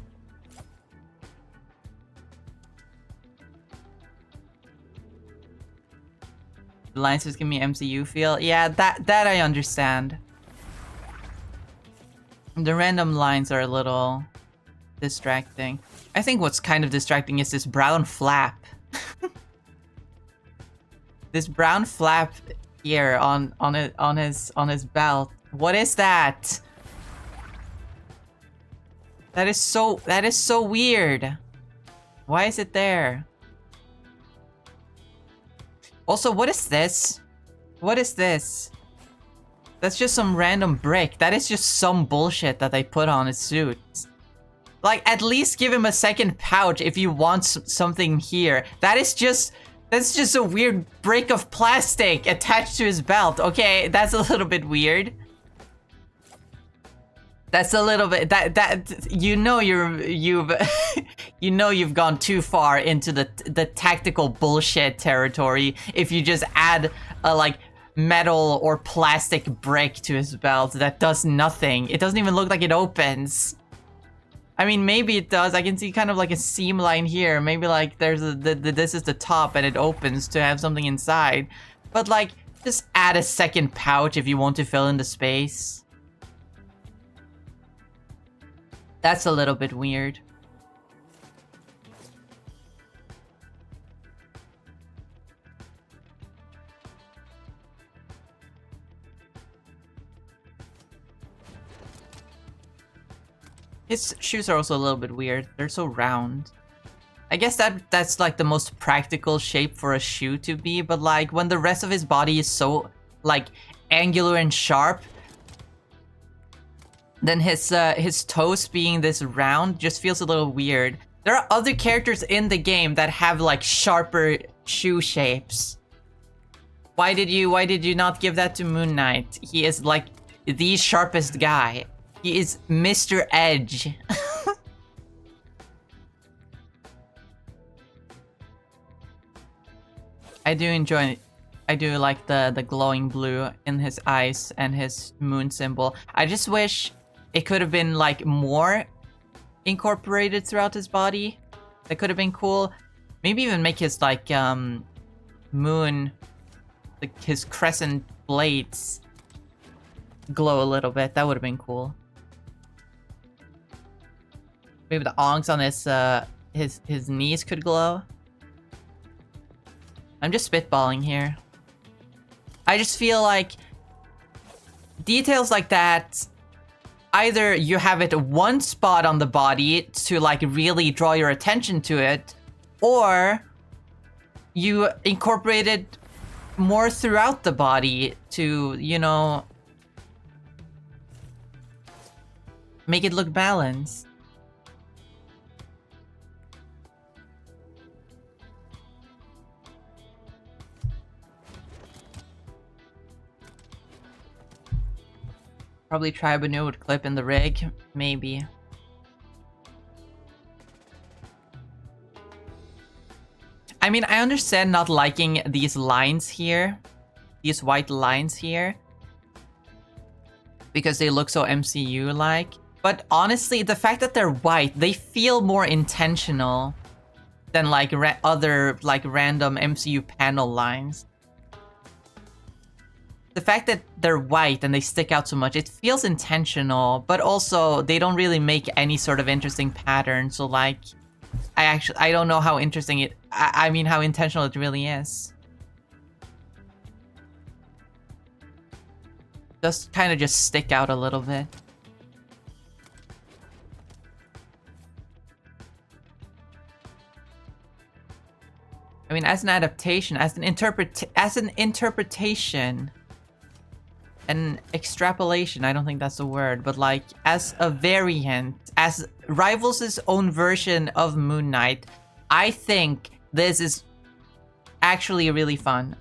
The lines just give me MCU feel. Yeah, that I understand. The random lines are a little distracting. I think what's kind of distracting is this brown flap. This brown flap here on his belt. What is that? That is so weird. Why is it there? Also, what is this? What is this? That's just some random brick. That is just some bullshit that they put on his suit. Like, at least give him a second pouch if you want something here. That's just a weird brick of plastic attached to his belt. Okay, that's a little bit weird. That's a little bit you know you've gone too far into the tactical bullshit territory if you just add a like metal or plastic brick to his belt that does nothing. It doesn't even look like it opens. I mean, maybe it does. I can see kind of like a seam line here. Maybe like there's this is the top and it opens to have something inside. But like, just add a second pouch if you want to fill in the space. That's a little bit weird. His shoes are also a little bit weird. They're so round. I guess that's like the most practical shape for a shoe to be, but like when the rest of his body is so like angular and sharp, then his toes being this round just feels a little weird. There are other characters in the game that have like sharper shoe shapes. Why did you not give that to Moon Knight? He is like the sharpest guy. He is Mr. Edge. I do enjoy it. I do like the glowing blue in his eyes and his moon symbol. I just wish it could have been like more incorporated throughout his body. That could have been cool. Maybe even make his like moon, like his crescent blades glow a little bit. That would have been cool. Maybe the ongs on his knees could glow. I'm just spitballing here. I just feel like details like that, either you have it one spot on the body to like really draw your attention to it, or you incorporate it more throughout the body to, you know, make it look balanced. Probably try a new would clip in the rig, maybe. I mean, I understand not liking these lines here. These white lines here. Because they look so MCU-like. But honestly, the fact that they're white, they feel more intentional than like other like random MCU panel lines. The fact that they're white and they stick out so much, it feels intentional, but also they don't really make any sort of interesting pattern. So like, I don't know how interesting it, I mean how intentional it really is. Just kind of just stick out a little bit. I mean, as an adaptation, as an interpretation, an extrapolation, I don't think that's the word, but like as a variant, as Rivals' own version of Moon Knight, I think this is actually really fun.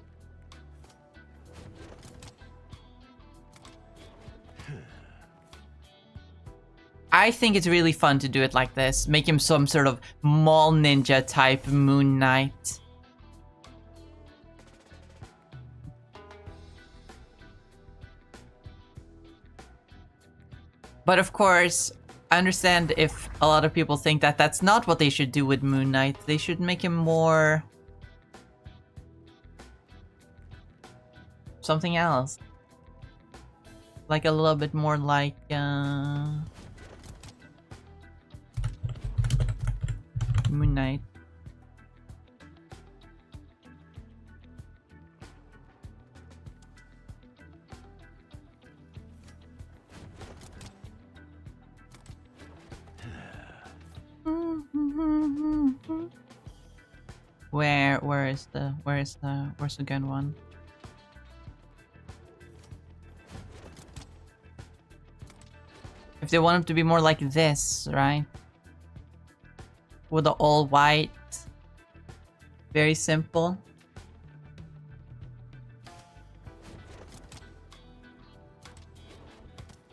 I think it's really fun to do it like this. Make him some sort of mall ninja type Moon Knight. But of course, I understand if a lot of people think that that's not what they should do with Moon Knight. They should make him more something else. Like a little bit more like Moon Knight. Where's the good one? If they want him to be more like this, right? With the all white. Very simple.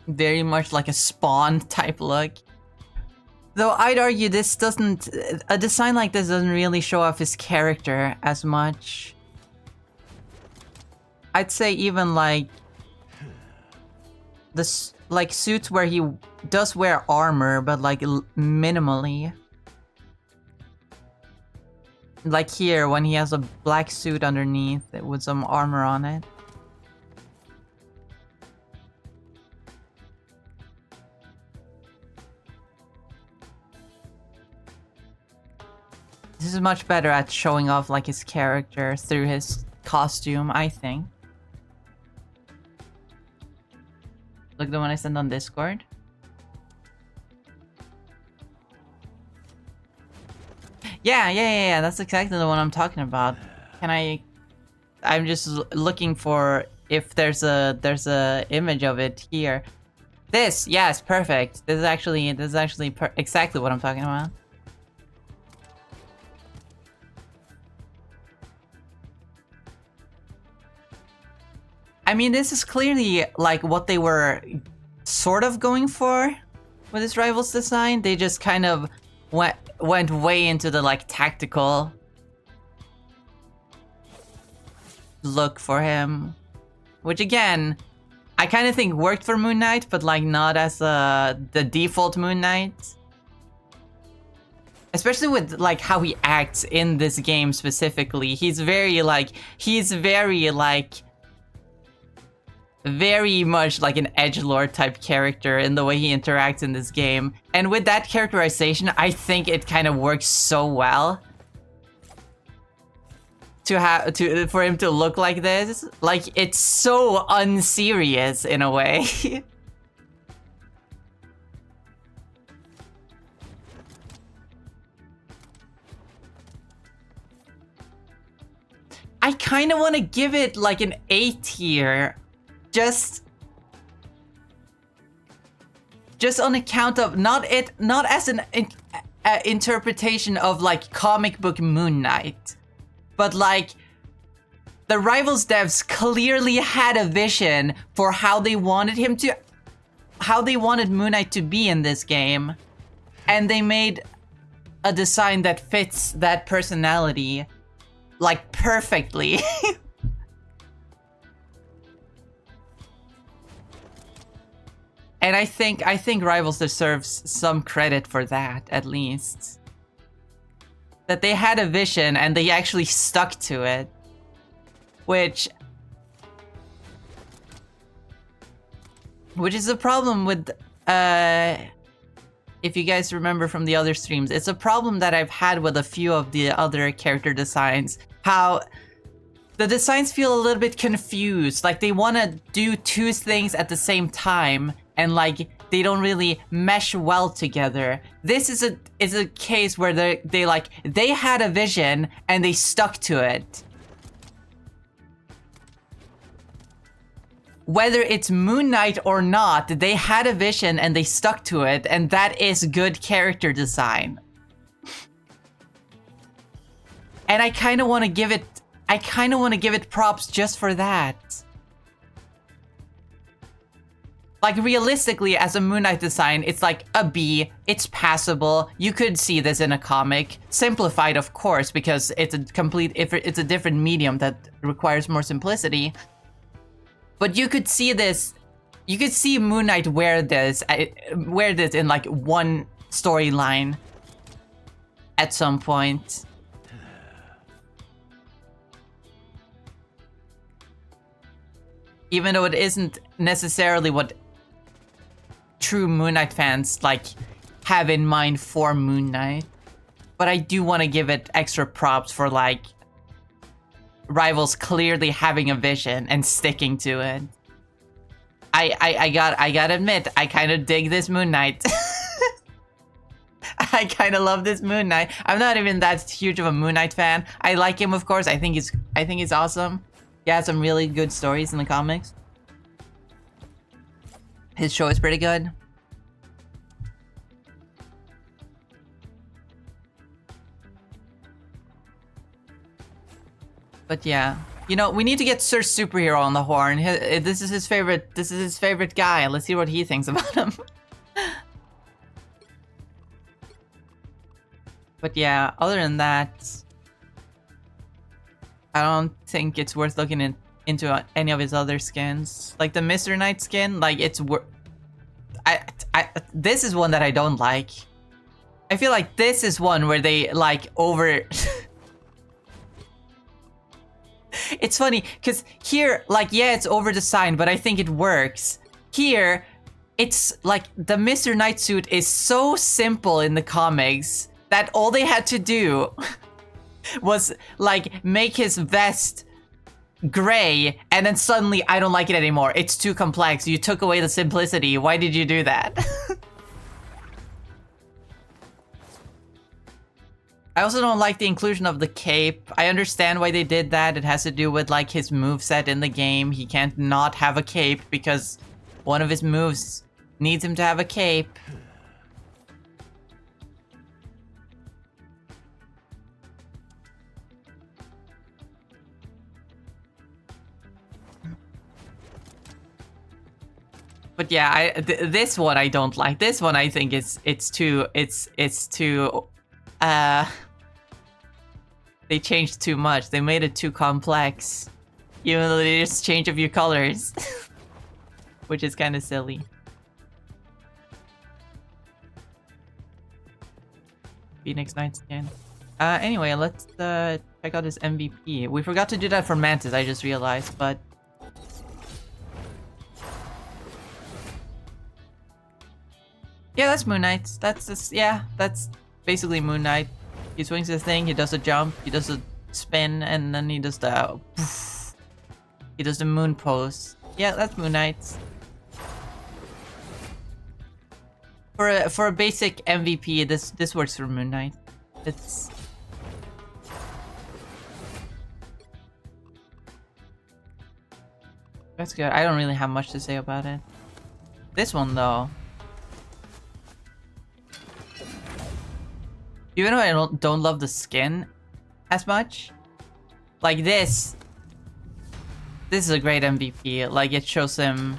Very much like a Spawn type look. Though I'd argue this doesn't... A design like this doesn't really show off his character as much. I'd say even like... This, like suits where he does wear armor, but like minimally. Like here, when he has a black suit underneath with some armor on it. This is much better at showing off like his character through his costume, I think. Look, the one I sent on Discord. Yeah, that's exactly the one I'm talking about. I'm just looking for if there's a image of it here. This, yes, perfect. This is actually exactly what I'm talking about. I mean, this is clearly like what they were sort of going for with this Rivals design. They just kind of went way into the like tactical look for him, which again, I kind of think worked for Moon Knight, but like not as the default Moon Knight. Especially with like how he acts in this game specifically. He's very very much like an edgelord type character in the way he interacts in this game. And with that characterization, I think it kind of works so well for him to look like this. Like, it's so unserious in a way. I kind of want to give it like an A tier. Just on account of not as an interpretation of like comic book Moon Knight, but like the Rivals devs clearly had a vision for how they wanted Moon Knight to be in this game, and they made a design that fits that personality like perfectly. And I think Rivals deserves some credit for that, at least. That they had a vision and they actually stuck to it. Which is a problem with, if you guys remember from the other streams, it's a problem that I've had with a few of the other character designs. How the designs feel a little bit confused, like they want to do two things at the same time, and like they don't really mesh well together. This is a case where they had a vision and they stuck to it. Whether it's Moon Knight or not, they had a vision and they stuck to it, and that is good character design. And I kind of want to give it props just for that. Like, realistically, as a Moon Knight design, it's like a B. It's passable. You could see this in a comic. Simplified, of course, because it's a different medium that requires more simplicity. But you could see this. You could see Moon Knight wear this in like one storyline at some point. Even though it isn't necessarily what true Moon Knight fans like have in mind for Moon Knight, but I do want to give it extra props for like Rivals clearly having a vision and sticking to it. I gotta admit, I kind of dig this Moon Knight. I kind of love this Moon Knight. I'm not even that huge of a Moon Knight fan. I like him, of course. I think he's awesome. He has some really good stories in the comics. His show is pretty good. But yeah, you know, we need to get Sir Superhero on the horn. This is his favorite guy. Let's see what he thinks about him. But yeah, other than that, I don't think it's worth looking into any of his other skins. Like the Mr. Knight skin, like it's this is one that I don't like. I feel like this is one where they like over. It's funny because here, like, yeah, it's over designed, but I think it works. Here, it's like the Mr. Knight suit is so simple in the comics that all they had to do was like make his vest gray, and then suddenly I don't like it anymore. It's too complex. You took away the simplicity. Why did you do that? I also don't like the inclusion of the cape. I understand why they did that. It has to do with like his moveset in the game. He can't not have a cape because one of his moves needs him to have a cape. But yeah, this one I don't like. This one I think it's too they changed too much. They made it too complex. Even though they just change a few colors. Which is kind of silly. Phoenix Knights again. Anyway, let's check out his MVP. We forgot to do that for Mantis, I just realized, but... Yeah, that's Moon Knight. That's just, yeah, that's basically Moon Knight. He swings his thing, he does a jump, he does a spin, and then he does the... Poof. He does the moon pose. Yeah, that's Moon Knight. For a basic MVP, this works for Moon Knight. It's... That's good. I don't really have much to say about it. This one, though... Even though I don't love the skin as much, like this is a great MVP. Like, it shows him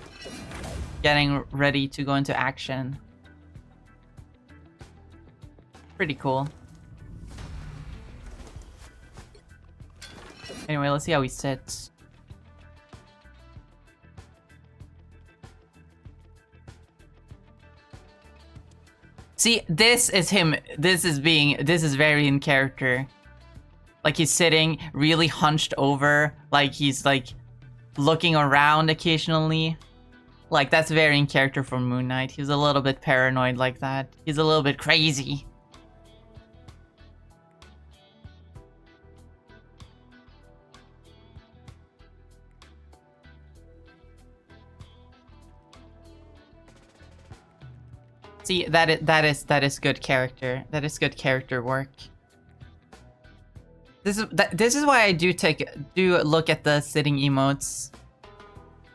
getting ready to go into action. Pretty cool. Anyway, let's see how he sits. See, this is him. This is very in character. Like, he's sitting really hunched over. Like, he's like looking around occasionally. Like, that's very in character for Moon Knight. He's a little bit paranoid like that. He's a little bit crazy. See, that is good character. That is good character work. This is why I do look at the sitting emotes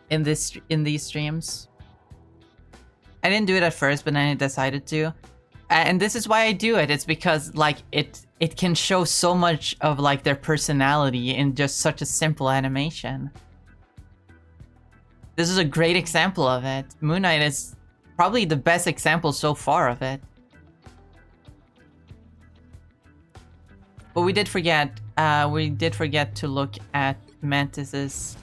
in these streams. I didn't do it at first, but then I decided to. And this is why I do it. It's because like it can show so much of like their personality in just such a simple animation. This is a great example of it. Moon Knight is probably the best example so far of it. But we did forget to look at Mantis's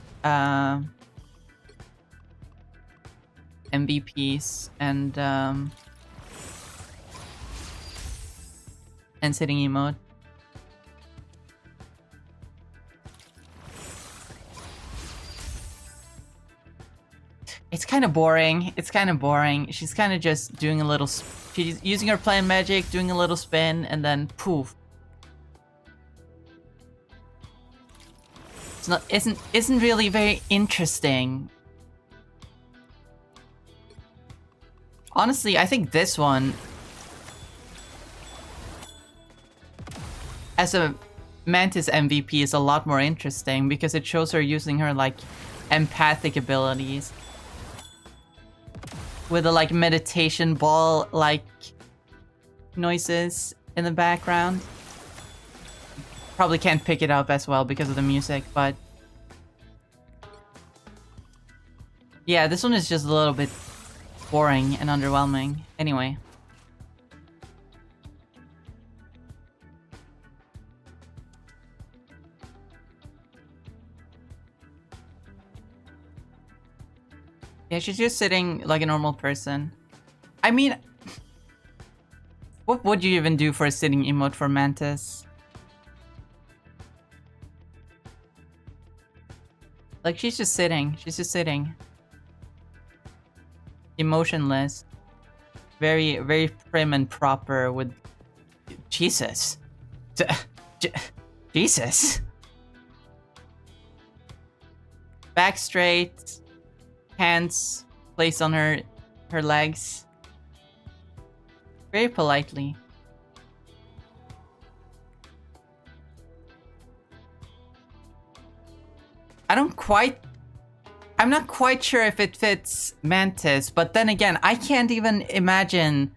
MVPs and sitting emote. It's kind of boring. It's kind of boring. She's kind of just doing a little... She's using her plant magic, doing a little spin, and then poof. It's not... Isn't really very interesting. Honestly, I think this one... as a Mantis MVP is a lot more interesting because it shows her using her, like, empathic abilities. With the like meditation ball like noises in the background. Probably can't pick it up as well because of the music, but yeah, this one is just a little bit boring and underwhelming. Anyway. Yeah, she's just sitting like a normal person. I mean, what would you even do for a sitting emote for Mantis? Like, she's just sitting. She's just sitting. Emotionless. Very, very prim and proper with... Jesus. Jesus. Back straight. Hands placed on her legs. Very politely. I'm not quite sure if it fits Mantis, but then again, I can't even imagine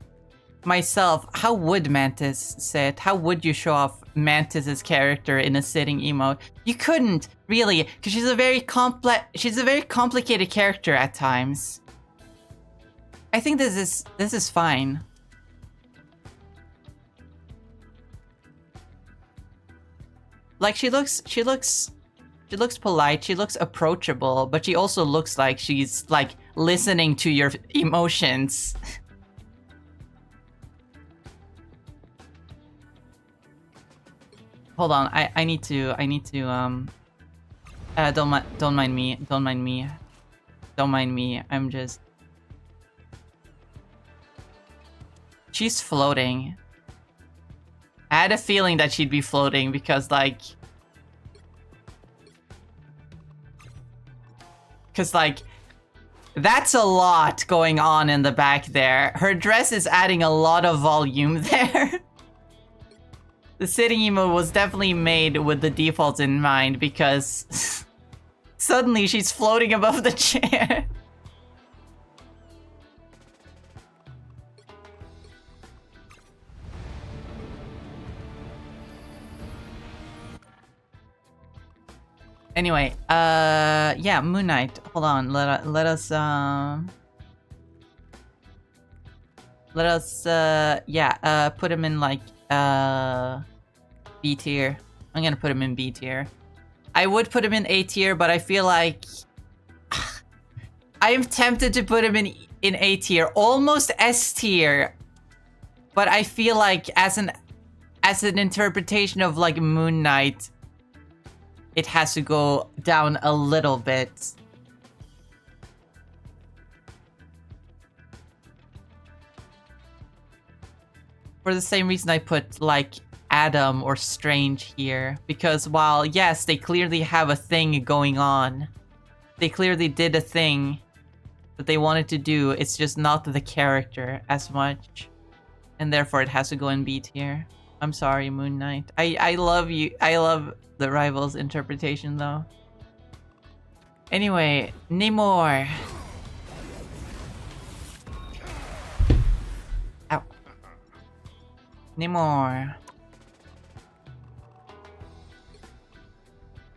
myself, how would Mantis sit? How would you show off Mantis's character in a sitting emote? You couldn't, really, because she's a very complicated character at times. I think this is fine. Like she looks polite, she looks approachable, but she also looks like she's like listening to your emotions. Hold on, I need to don't mind me. I'm just she's floating. I had a feeling that she'd be floating because like that's a lot going on in the back there. Her dress is adding a lot of volume there. The sitting emote was definitely made with the defaults in mind because suddenly she's floating above the chair. Anyway, yeah, Moon Knight. Hold on, let us put him in like B tier. I'm gonna put him in B tier. I would put him in A tier, but I feel like I am tempted to put him in A tier, almost S tier. But I feel like as an interpretation of like Moon Knight, it has to go down a little bit. For the same reason I put like Adam or Strange here, because while yes, they clearly have a thing going on, they clearly did a thing that they wanted to do, it's just not the character as much, and therefore it has to go in B tier. I'm sorry, Moon Knight. I love you. I love the Rivals interpretation though. Anyway, Namor. Ow. Namor.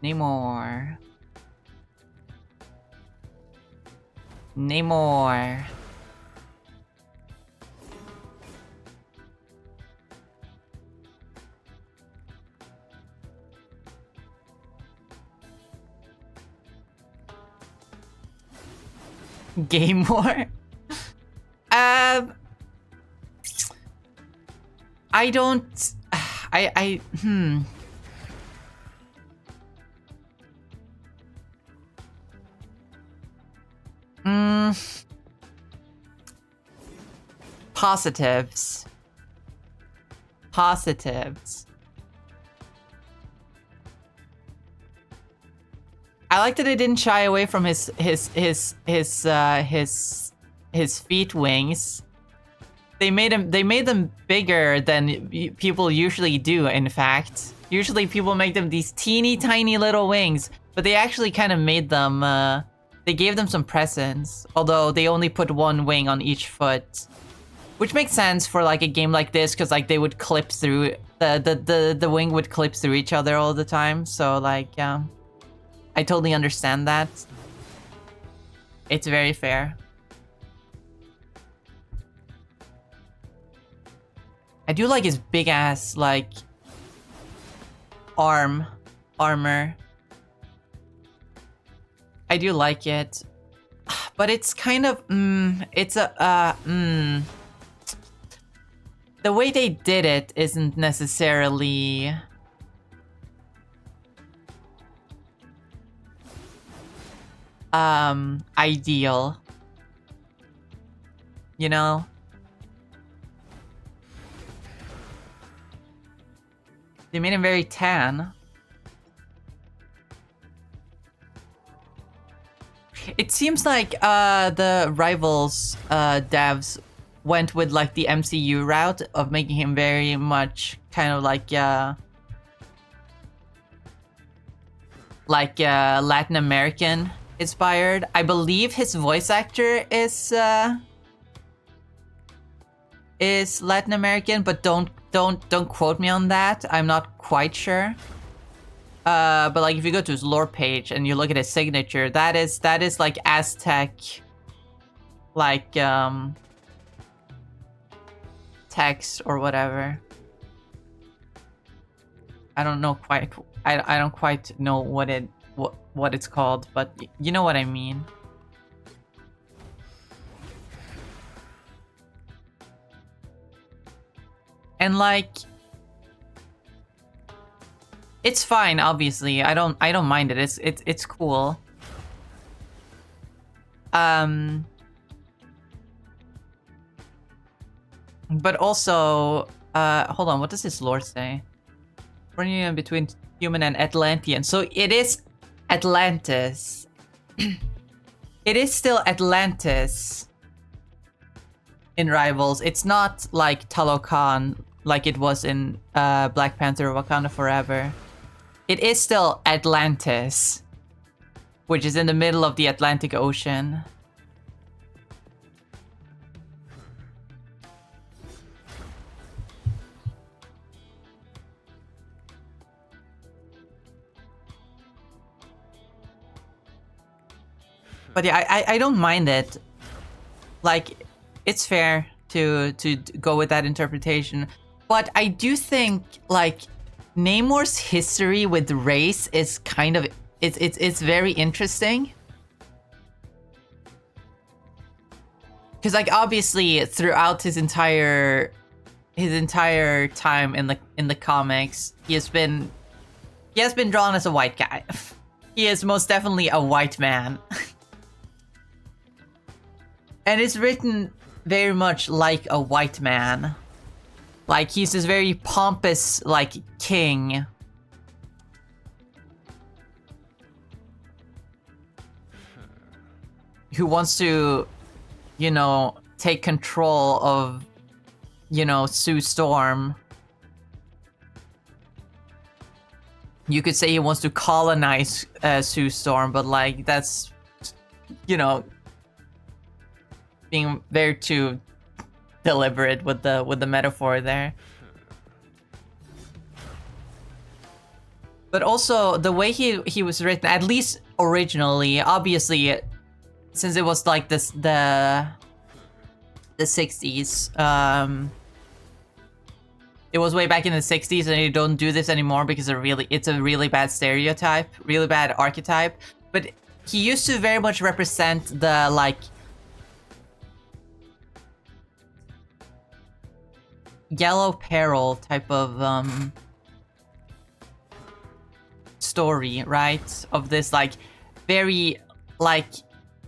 Namor. Namor. Game War? I don't... Positives. Positives. I like that it didn't shy away from his feet wings. They made them bigger than people usually do, in fact. Usually people make them these teeny tiny little wings, but they actually kind of made them, they gave them some presence, although they only put one wing on each foot. Which makes sense for like a game like this, because like they would clip through, the wing would clip through each other all the time, so like, I totally understand that. It's very fair. I do like his big ass, like, armor. I do like it. But it's kind of, it's a, the way they did it isn't necessarily... ideal. You know? They made him very tan. It seems like the Rivals devs went with like the MCU route of making him very much kind of like Latin American inspired. I believe his voice actor is Latin American, but don't quote me on that. I'm not quite sure. But like if you go to his lore page and you look at his signature, that is like Aztec, like text or whatever. I don't know quite. I don't quite know what it's called, but you know what I mean. And like, it's fine. Obviously, I don't mind it. It's cool. But also, hold on. What does this lore say? Union between human and Atlantean. So it is Atlantis. It is still Atlantis in Rivals. It's not like Talokan like it was in Black Panther Wakanda Forever. It is still Atlantis, which is in the middle of the Atlantic Ocean. But yeah, I don't mind it. Like, it's fair to go with that interpretation. But I do think, like, Namor's history with race is kind of... It's very interesting. Because, like, obviously, throughout his entire time in the comics, he has been drawn as a white guy. He is most definitely a white man. And it's written very much like a white man. Like, he's this very pompous, like, king. Who wants to, you know, take control of, you know, Sue Storm. You could say he wants to colonize Sue Storm, but, like, that's, you know... being very too deliberate with the metaphor there. But also the way he was written, at least originally, obviously, since it was like this the 60s, it was way back in the 60s, and you don't do this anymore because it's a really bad stereotype, really bad archetype. But he used to very much represent the, like, Yellow Peril type of story, right? Of this, like, very, like,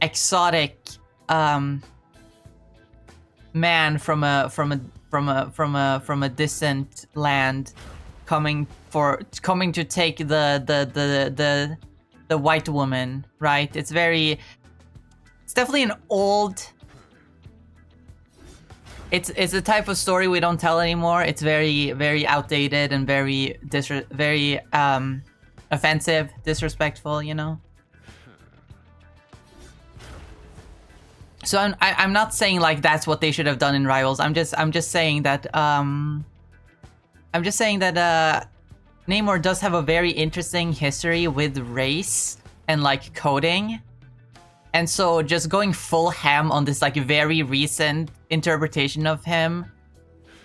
exotic man from a distant land coming to take the white woman, right? It's definitely an old... It's a type of story we don't tell anymore. It's very, very outdated and very offensive, disrespectful, you know. So I'm not saying like that's what they should have done in Rivals. I'm just saying that Namor does have a very interesting history with race and like coding. And so just going full ham on this like very recent interpretation of him,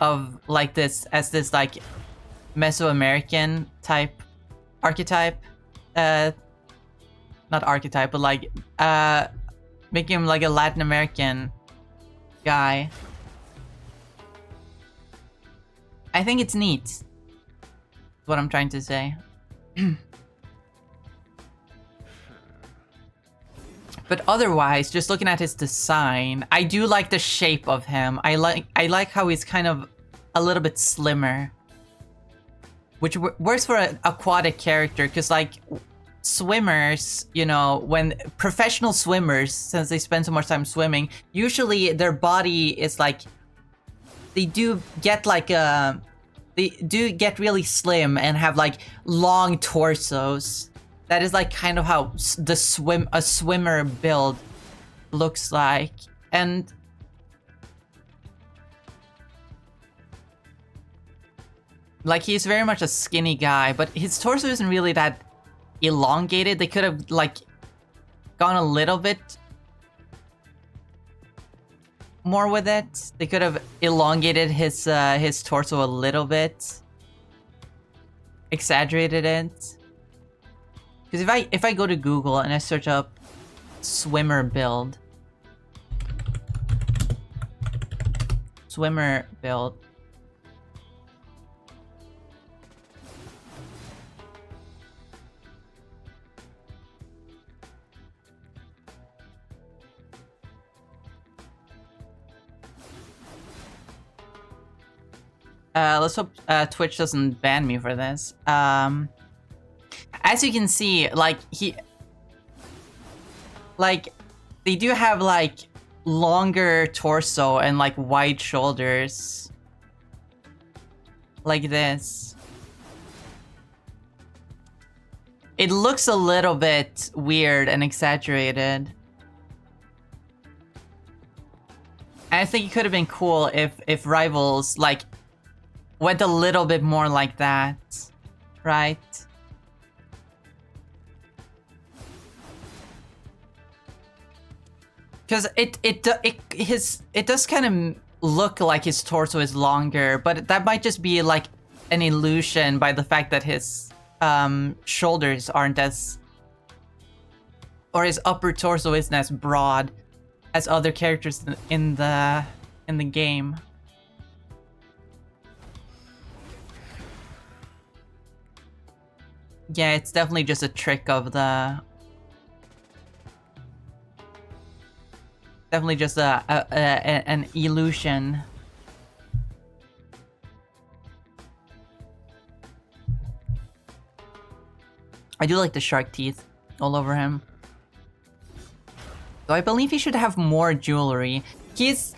of like this as this like Mesoamerican type archetype, not archetype, but like making him like a Latin American guy. I think it's neat. Is what I'm trying to say. But otherwise, just looking at his design, I do like the shape of him. I like how he's kind of a little bit slimmer, which works for an aquatic character, because like swimmers, you know, when professional swimmers, since they spend so much time swimming, usually their body is like, they do get really slim and have like long torsos. That is like kind of how a swimmer build looks like. And like he's very much a skinny guy, but his torso isn't really that elongated. They could have like gone a little bit more with it. They could have elongated his torso a little bit, exaggerated it. Because if I go to Google and I search up swimmer build, let's hope Twitch doesn't ban me for this. As you can see, like they do have like longer torso and like wide shoulders, like this. It looks a little bit weird and exaggerated. And I think it could have been cool if Rivals like went a little bit more like that, right? Because it does kind of look like his torso is longer, but that might just be like an illusion by the fact that his shoulders aren't as, or his upper torso isn't as broad as other characters in the game. Yeah, it's definitely just a trick of the. Definitely just an illusion. I do like the shark teeth all over him. So I believe he should have more jewelry. He's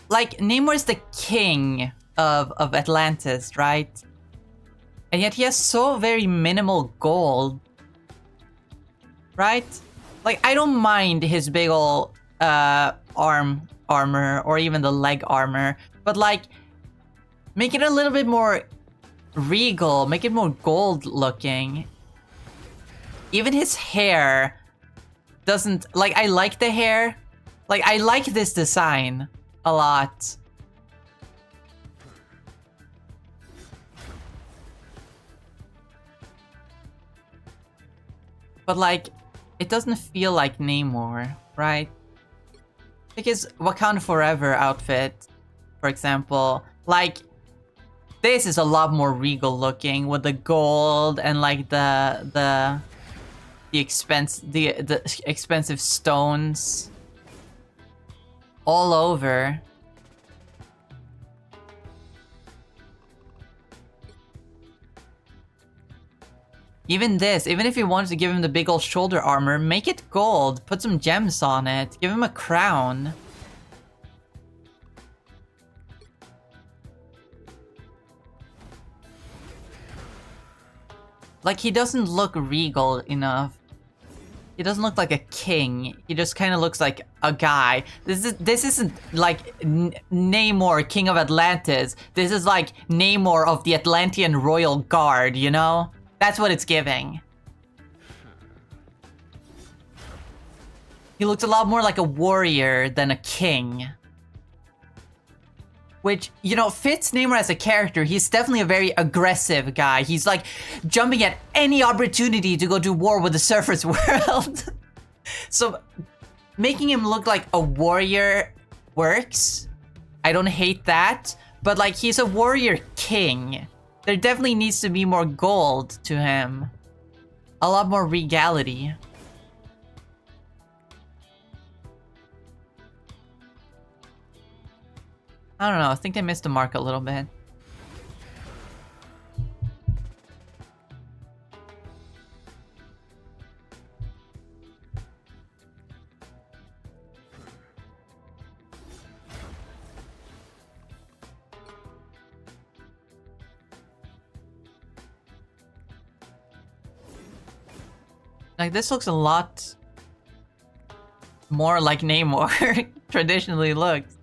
like, Namor's the king of Atlantis, right? And yet he has so very minimal gold, right? Like, I don't mind his big ol' arm armor or even the leg armor, but like, make it a little bit more regal, make it more gold looking. Even his hair doesn't, like, I like the hair. Like, I like this design a lot. But like, it doesn't feel like Namor, right? Like his Wakanda Forever outfit, for example, like, this is a lot more regal looking with the gold and like the expensive stones all over. Even this, even if you wanted to give him the big old shoulder armor, make it gold, put some gems on it, give him a crown. Like, he doesn't look regal enough. He doesn't look like a king. He just kind of looks like a guy. This isn't like Namor, King of Atlantis. This is like Namor of the Atlantean Royal Guard, you know? That's what it's giving. He looks a lot more like a warrior than a king. Which, you know, fits Namor as a character. He's definitely a very aggressive guy. He's like jumping at any opportunity to go to war with the surface world. So making him look like a warrior works. I don't hate that. But like, he's a warrior king. There definitely needs to be more gold to him. A lot more regality. I don't know, I think they missed the mark a little bit. Like, this looks a lot more like Namor traditionally looks.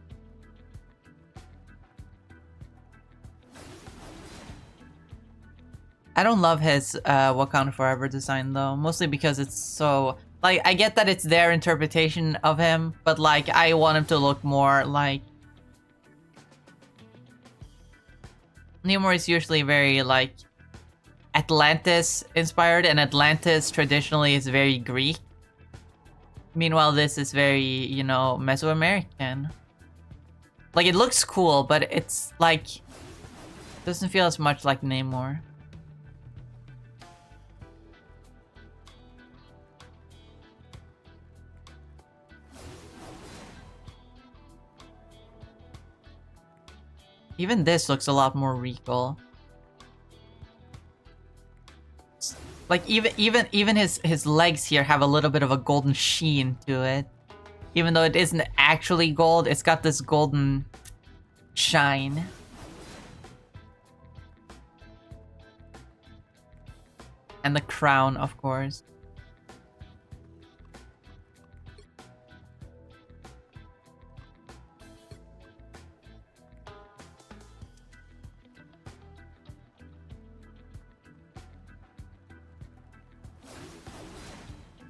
I don't love his Wakanda Forever design though, mostly because it's so Like, I get that it's their interpretation of him, but like, I want him to look more like... Namor is usually very, like, Atlantis-inspired, and Atlantis traditionally is very Greek. Meanwhile, this is very, you know, Mesoamerican. Like, it looks cool, but it's, like... doesn't feel as much like Namor. Even this looks a lot more regal. Like even his legs here have a little bit of a golden sheen to it. Even though it isn't actually gold, it's got this golden shine. And the crown, of course.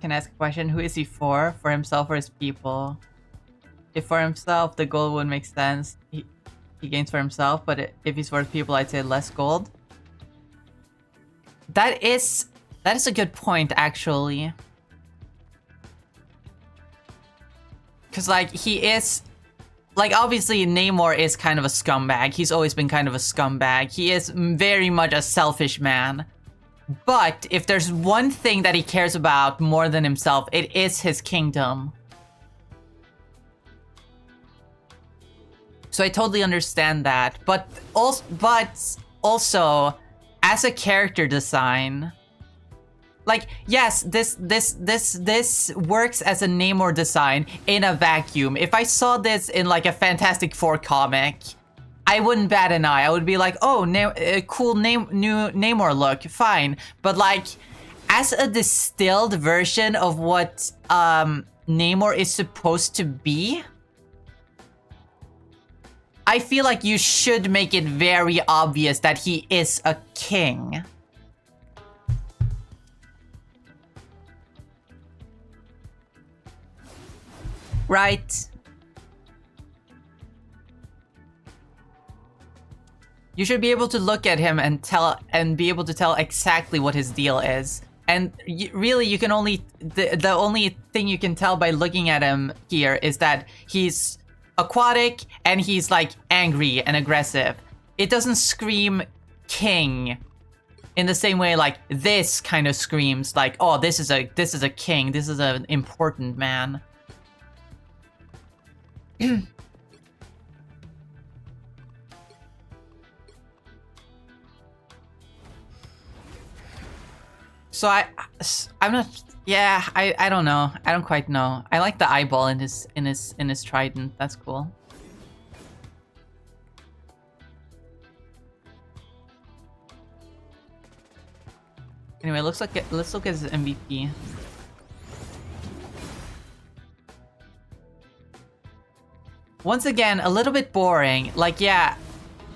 Can I ask a question? Who is he for? For himself or his people? If for himself, the gold would make sense. He gains for himself, but if he's for his people, I'd say less gold. That is a good point, actually. Cause like he is, like obviously Namor is kind of a scumbag. He's always been kind of a scumbag. He is very much a selfish man. But if there's one thing that he cares about more than himself, it is his kingdom. So I totally understand that. But also, as a character design, like, yes, this works as a Namor design in a vacuum. If I saw this in like a Fantastic Four comic, I wouldn't bat an eye. I would be like, oh, cool new Namor look, fine. But like, as a distilled version of what Namor is supposed to be, I feel like you should make it very obvious that he is a king. Right? You should be able to look at him and be able to tell exactly what his deal is. And really, you can only the only thing you can tell by looking at him here is that he's aquatic and he's like angry and aggressive. It doesn't scream king in the same way like this kind of screams like, oh, this is a king, this is an important man. So I'm not. Yeah, I don't know. I don't quite know. I like the eyeball in his trident. That's cool. Anyway, let's look at his MVP. Once again, a little bit boring. Like, yeah,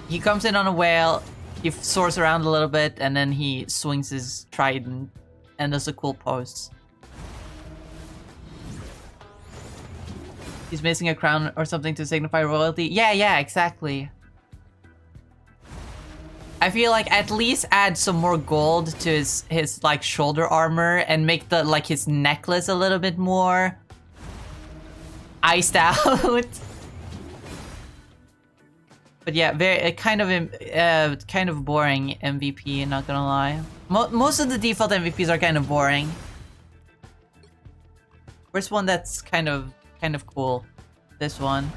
he comes in on a whale. He soars around a little bit, and then he swings his trident, and does a cool pose. He's missing a crown or something to signify royalty. Yeah, exactly. I feel like at least add some more gold to his like shoulder armor and make the like his necklace a little bit more iced out. But yeah, very kind of boring MVP. Not gonna lie. Most of the default MVPs are kind of boring. Where's one that's kind of cool? This one.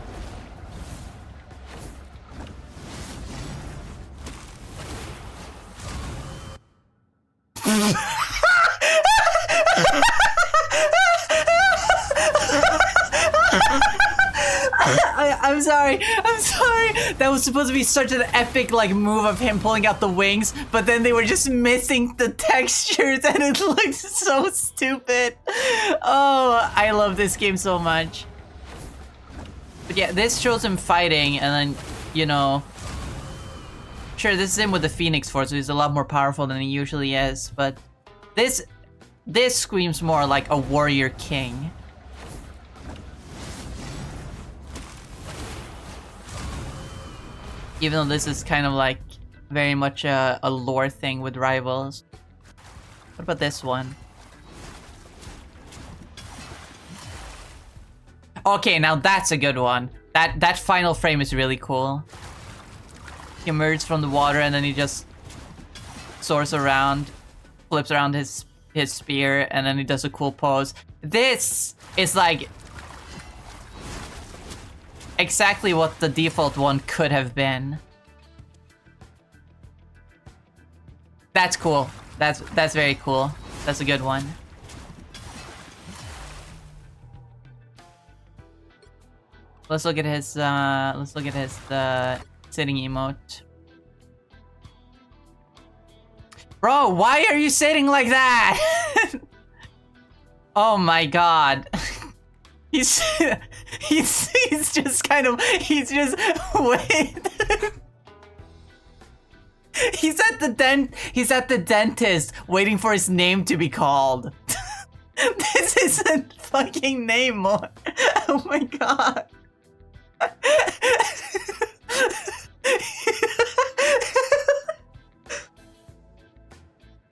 I'm sorry. That was supposed to be such an epic like move of him pulling out the wings, but then they were just missing the textures and it looked so stupid. Oh, I love this game so much. But yeah, this shows him fighting, and then, you know, sure, this is him with the Phoenix Force, so he's a lot more powerful than he usually is, but this This screams more like a warrior king. Even though this is kind of like very much a lore thing with rivals. What about this one? Okay, now that's a good one. That final frame is really cool. He emerges from the water and then he just soars around, flips around his spear, and then he does a cool pose. This is like exactly what the default one could have been. That's cool. That's very cool. That's a good one. Let's look at his sitting emote. Bro, why are you sitting like that? Oh my god. He's just kind of, wait. He's at the dentist waiting for his name to be called. This isn't fucking Namor. Oh my god.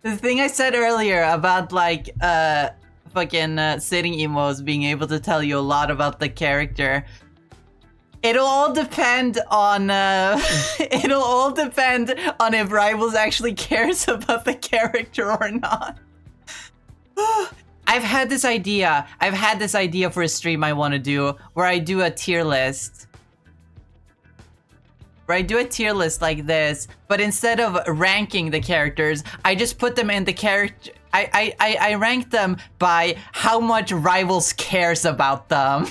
The thing I said earlier about like fucking sitting emos being able to tell you a lot about the character. It'll all depend on it'll all depend on if Rivals actually cares about the character or not. I've had this idea for a stream I want to do where I do a tier list. Where I do a tier list like this, but instead of ranking the characters, I just put them in the character. I rank them by how much Rivals cares about them.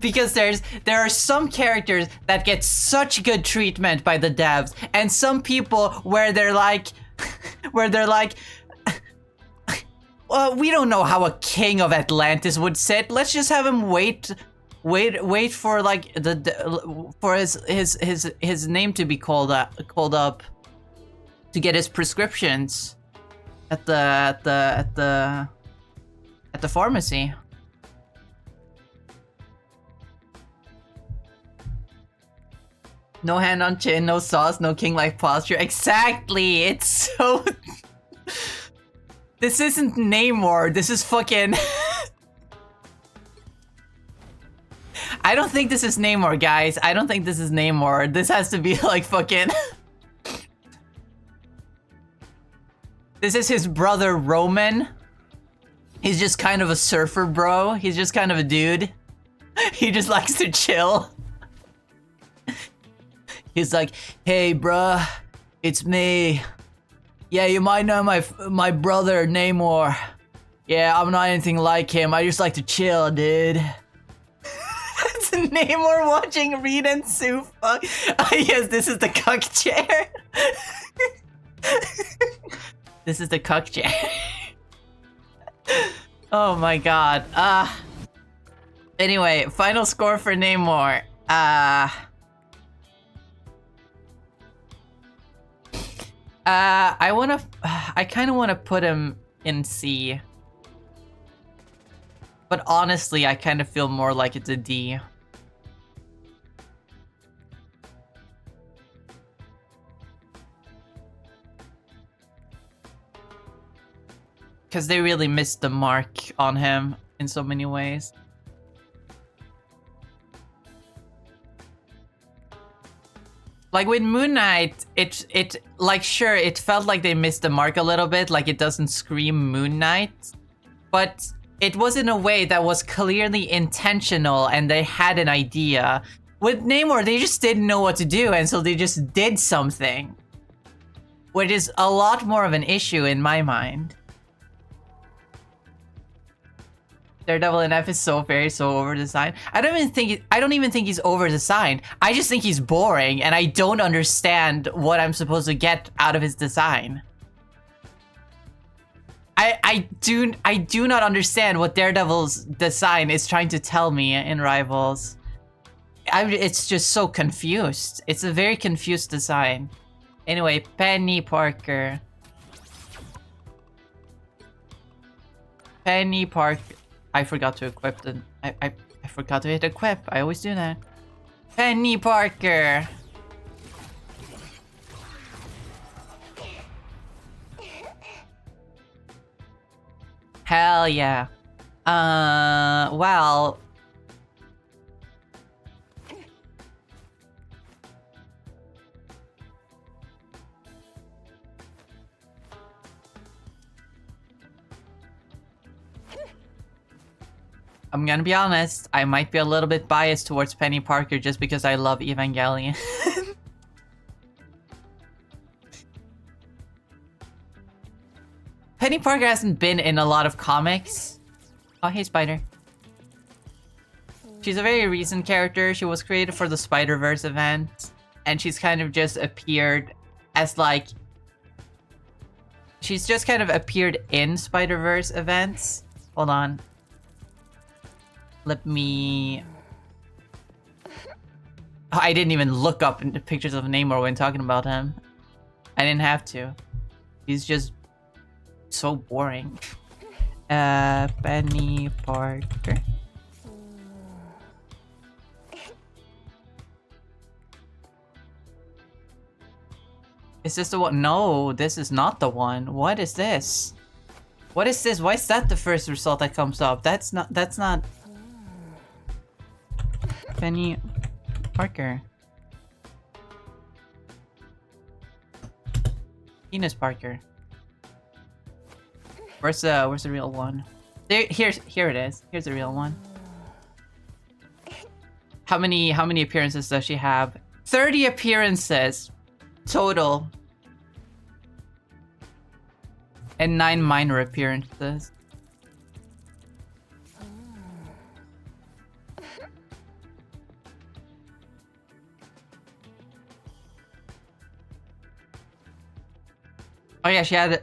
Because there are some characters that get such good treatment by the devs, and some people where they're like, well, we don't know how a king of Atlantis would sit. Let's just have him wait for like for his name to be called up to get his prescriptions at the pharmacy. No hand on chin, no sauce, no king-like posture. Exactly. It's so. This isn't Namor. This is fucking. I don't think this is Namor, guys. I don't think this is Namor. This has to be like fucking. This is his brother Roman. He's just kind of a surfer bro. He's just kind of a dude. He just likes to chill. He's like, hey bruh, it's me. Yeah, you might know my brother Namor. Yeah, I'm not anything like him. I just like to chill, dude. It's Namor watching Reed and Sue fuck. Oh, yes, this is the cuck chair. This is the cuck chair. Oh my god. Anyway, final score for Namor. I kind of want to put him in C. But honestly, I kind of feel more like it's a D. Because they really missed the mark on him in so many ways. Like with Moon Knight, it like sure it felt like they missed the mark a little bit, like it doesn't scream Moon Knight, but it was in a way that was clearly intentional and they had an idea. With Namor, they just didn't know what to do, and so they just did something, which is a lot more of an issue in my mind. Daredevil and F is so over-designed. I don't even think he's over-designed. I just think he's boring, and I don't understand what I'm supposed to get out of his design. I do not understand what Daredevil's design is trying to tell me in Rivals. It's just so confused. It's a very confused design. Anyway, Penny Parker. Penny Park. I forgot to equip the. I forgot to hit equip. I always do that. Penny Parker. Hell yeah. Well. I'm gonna be honest, I might be a little bit biased towards Penny Parker just because I love Evangelion. Penny Parker hasn't been in a lot of comics. Oh, hey, Spider. She's a very recent character. She was created for the Spider-Verse event. And she's kind of just appeared as like... She's just kind of appeared in Spider-Verse events. Hold on. Let me... Oh, I didn't even look up into pictures of Namor when talking about him. I didn't have to. He's just so boring. Penny Parker. Is this the one? No, this is not the one. What is this? What is this? Why is that the first result that comes up? That's not... Penny Parker. Enos Parker. Where's the real one? Here it is. Here's the real one. How many appearances does she have? 30 appearances total. And 9 minor appearances. Oh yeah, she had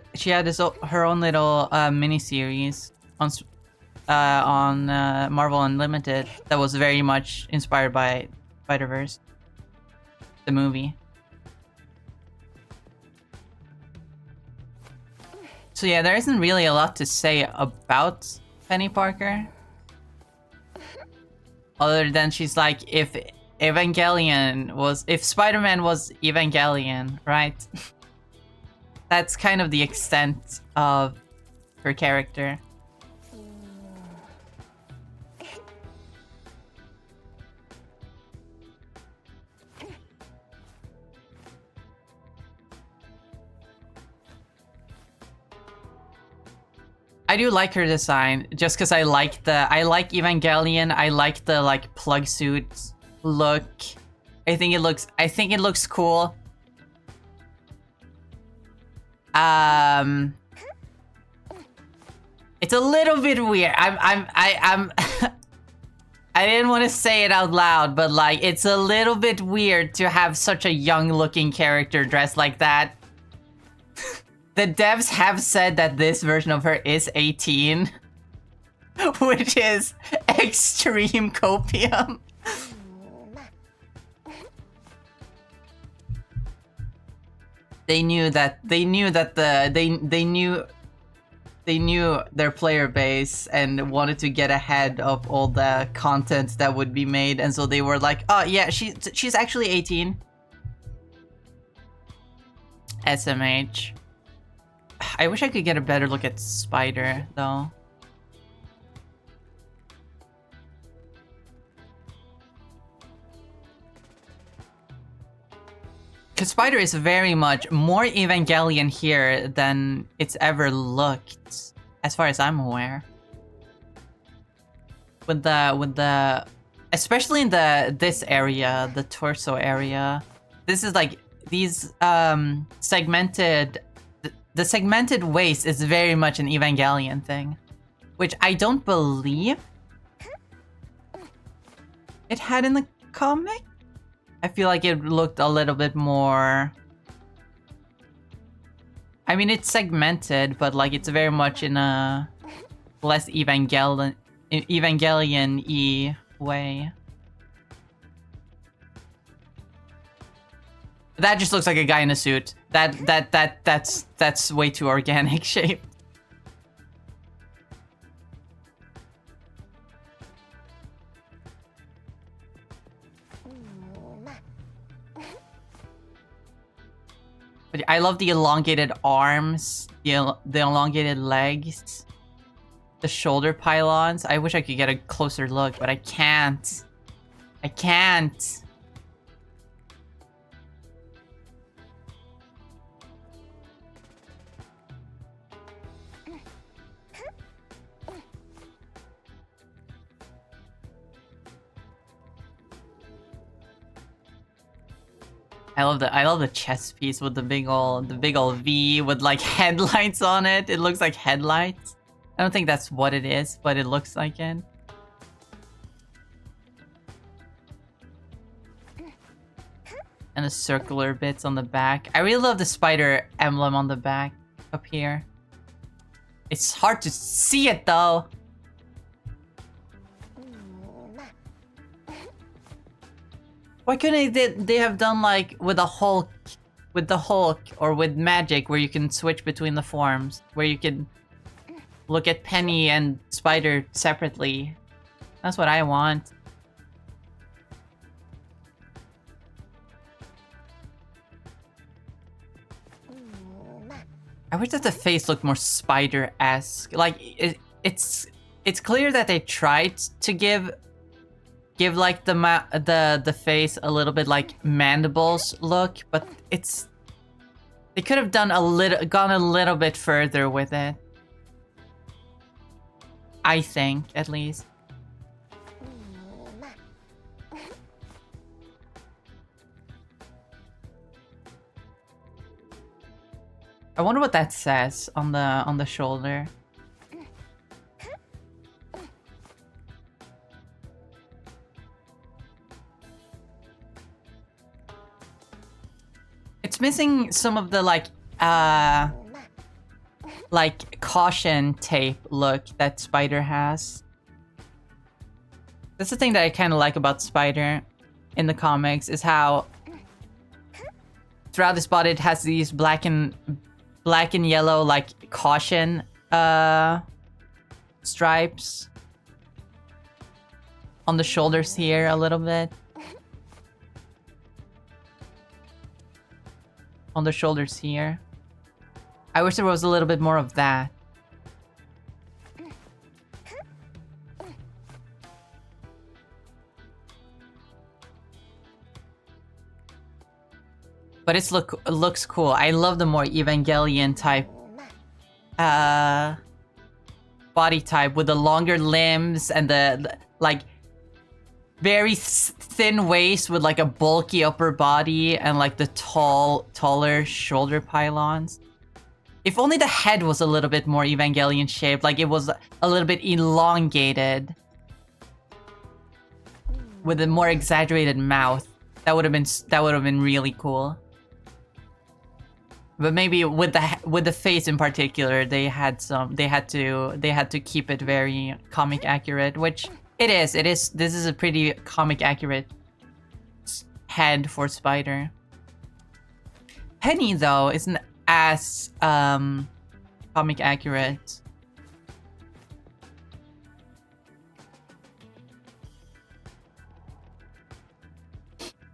her own little mini series on Marvel Unlimited that was very much inspired by Spider-Verse, the movie. So yeah, there isn't really a lot to say about Penny Parker, other than she's like if Spider-Man was Evangelion, right? That's kind of the extent of her character. I do like her design, just because I like Evangelion. I like the like plug suit look. I think it looks cool. It's a little bit weird. I didn't want to say it out loud, but like it's a little bit weird to have such a young-looking character dressed like that. The devs have said that this version of her is 18, which is extreme copium. They knew their player base and wanted to get ahead of all the content that would be made, and so they were like, "Oh yeah, she's actually 18." SMH. I wish I could get a better look at Spider though. Because Spider is very much more Evangelion here than it's ever looked, as far as I'm aware. With the, especially in this area, the torso area, this is like these segmented. The segmented waist is very much an Evangelion thing, which I don't believe it had in the comic. I feel like it looked a little bit more... I mean, it's segmented, but like it's very much in a less Evangelion-y way. That just looks like a guy in a suit. That's way too organic shape. But I love the elongated arms, the elongated legs, the shoulder pylons. I wish I could get a closer look, but I can't. I can't. I love the chest piece with the big old V with like headlights on it. It looks like headlights. I don't think that's what it is, but it looks like it. And the circular bits on the back. I really love the spider emblem on the back up here. It's hard to see it though. Why couldn't they have done like with the Hulk or with Magic, where you can switch between the forms, where you can look at Penny and Spider separately? That's what I want. I wish that the face looked more Spider-esque. Like it's clear that they tried to give like the face a little bit like Mandibles look, but they could have gone a little bit further with it. I think, at least. I wonder what that says on the shoulder. It's missing some of the like caution tape look that Spider has. That's the thing that I kind of like about Spider in the comics, is how throughout this body it has these black and yellow like caution stripes on the shoulders here a little bit. On the shoulders here. I wish there was a little bit more of that. But it looks cool. I love the more Evangelion type body type with the longer limbs and the like very thin waist with like a bulky upper body and like the taller shoulder pylons. If only the head was a little bit more Evangelion shaped, like it was a little bit elongated with a more exaggerated mouth. That would have been really cool. But maybe with the face in particular, they had to keep it very comic accurate, which it is. This is a pretty comic accurate head for Spider. Penny though isn't as comic accurate.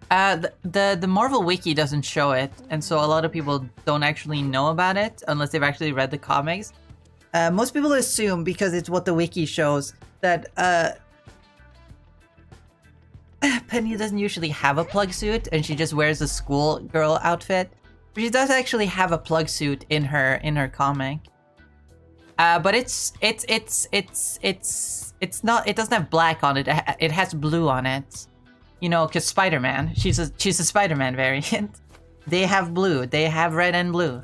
The Marvel Wiki doesn't show it, and so a lot of people don't actually know about it unless they've actually read the comics. Most people assume, because it's what the wiki shows, that Penny doesn't usually have a plug suit, and she just wears a schoolgirl outfit. But she does actually have a plug suit in her comic. But it's not. It doesn't have black on it. It has blue on it. You know, because Spider-Man, she's a Spider-Man variant. They have blue. They have red and blue.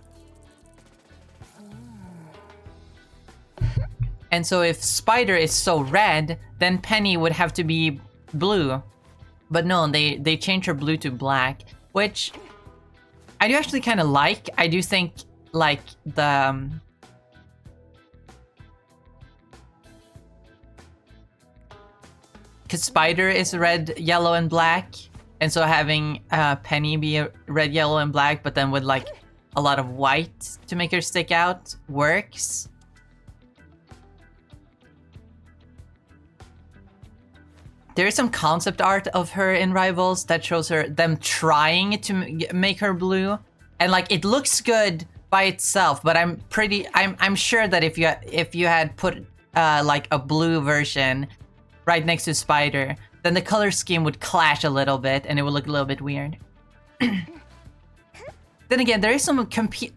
And so if Spider is so red, then Penny would have to be blue. But no, they change her blue to black, which I do actually kind of like. I do think like the because Spider is red, yellow, and black, and so having Penny be a red, yellow, and black, but then with like a lot of white to make her stick out works. There is some concept art of her in Rivals that shows them trying to make her blue, and like it looks good by itself, but I'm sure that if you had put like a blue version right next to Spider, then the color scheme would clash a little bit and it would look a little bit weird. Then again, there is some appeal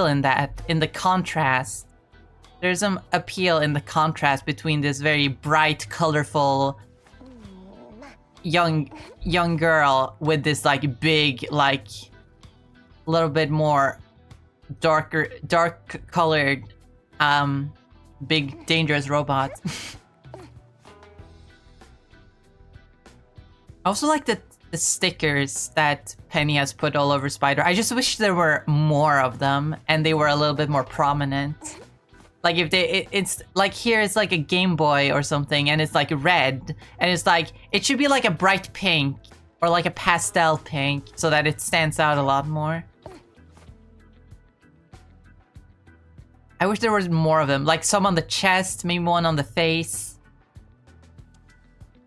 in that, in the contrast. There's some appeal in the contrast between this very bright, colorful young girl with this like big, like little bit more dark colored big dangerous robot. I also like the stickers that Penny has put all over Spider. I just wish there were more of them and they were a little bit more prominent. Like if it's like here it's like a Game Boy or something and it's like red and it's like, it should be like a bright pink or like a pastel pink so that it stands out a lot more. I wish there was more of them, like some on the chest, maybe one on the face.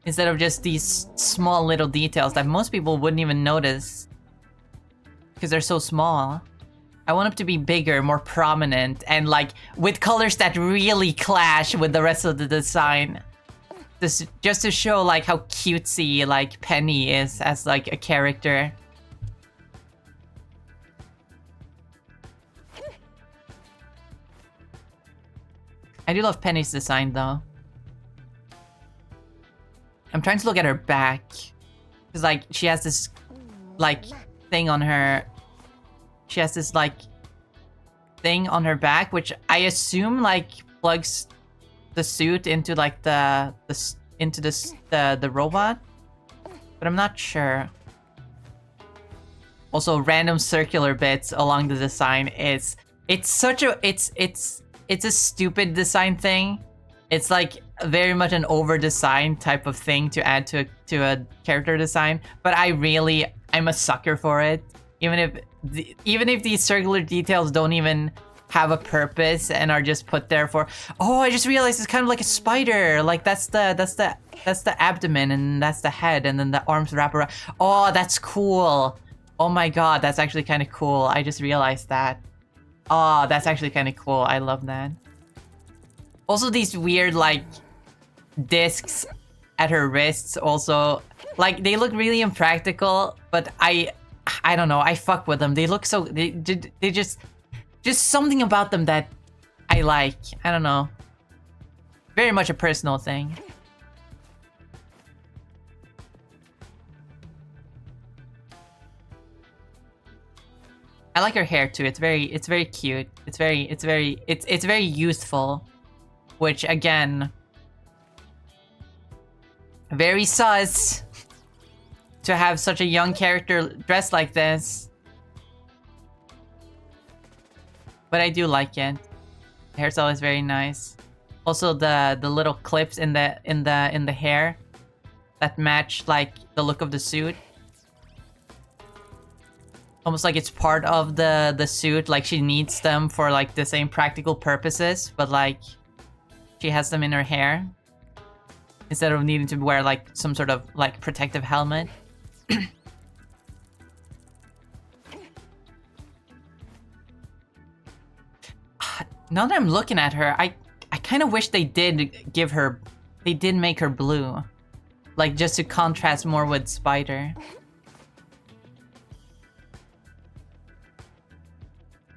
Instead of just these small little details that most people wouldn't even notice because they're so small. I want them to be bigger, more prominent, and like with colors that really clash with the rest of the design. This just to show like how cutesy like Penny is as like a character. I do love Penny's design though. I'm trying to look at her back. Cause like she has this like thing on her. She has this like thing on her back, which I assume like plugs the suit into like the robot. But I'm not sure. Also random circular bits along the design is it's a stupid design thing. It's like very much an over design type of thing to add to a character design, but I'm a sucker for it. Even if these circular details don't even have a purpose and are just put there for, oh, I just realized it's kind of like a spider. Like that's the abdomen and that's the head and then the arms wrap around. Oh, that's cool. Oh my god, that's actually kind of cool. I just realized that. Oh, that's actually kind of cool. I love that. Also, these weird, like, discs at her wrists also, like, they look really impractical, but I don't know, I fuck with them. They look so, they just something about them that I like. I don't know. Very much a personal thing. I like her hair too. It's very cute. It's very youthful, which again, very sus to have such a young character dressed like this. But I do like it. The hairstyle is very nice. Also the little clips in the hair that match like the look of the suit. Almost like it's part of the suit, like she needs them for like the same practical purposes, but like she has them in her hair instead of needing to wear like some sort of like protective helmet. Now that I'm looking at her, I kind of wish they did make her blue, like just to contrast more with Spider.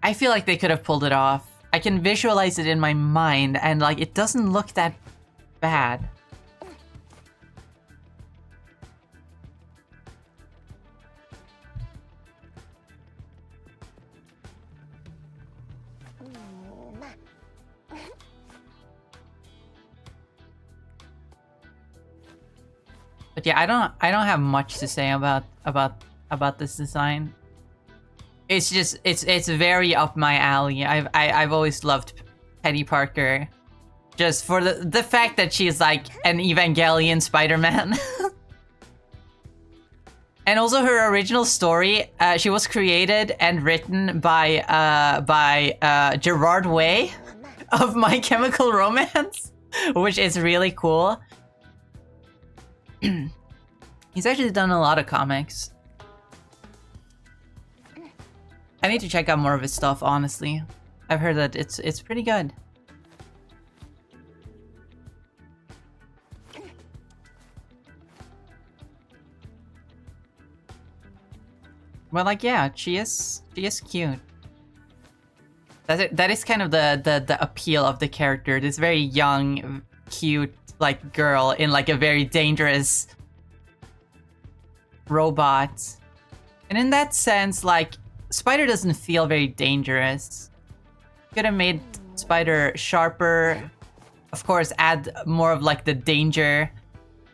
I feel like they could have pulled it off. I can visualize it in my mind and like it doesn't look that bad. But yeah, I don't have much to say about this design. It's just it's very up my alley. I've always loved Penny Parker, just for the fact that she's like an Evangelion Spider-Man. And also her original story, she was created and written by Gerard Way of My Chemical Romance, which is really cool. He's actually done a lot of comics. I need to check out more of his stuff, honestly. I've heard that it's pretty good. Well, like, yeah, she is cute. That is kind of the appeal of the character. This very young, cute, like, girl in like a very dangerous robot. And in that sense, like, Spider doesn't feel very dangerous. Could have made Spider sharper. Of course, add more of like the danger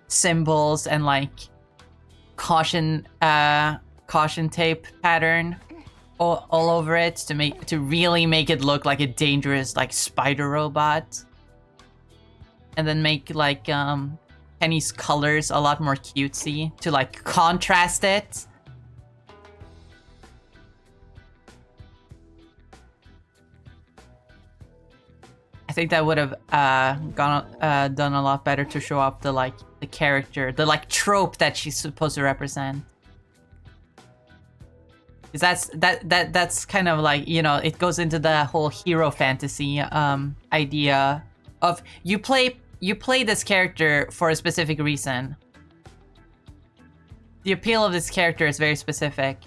symbols and like caution tape pattern all over it to really make it look like a dangerous like spider robot. And then make like Penny's colors a lot more cutesy to like contrast it. I think that would have done a lot better to show off the like the character, the like trope that she's supposed to represent. Because that's kind of like, you know, it goes into the whole hero fantasy idea of you play this character for a specific reason. The appeal of this character is very specific.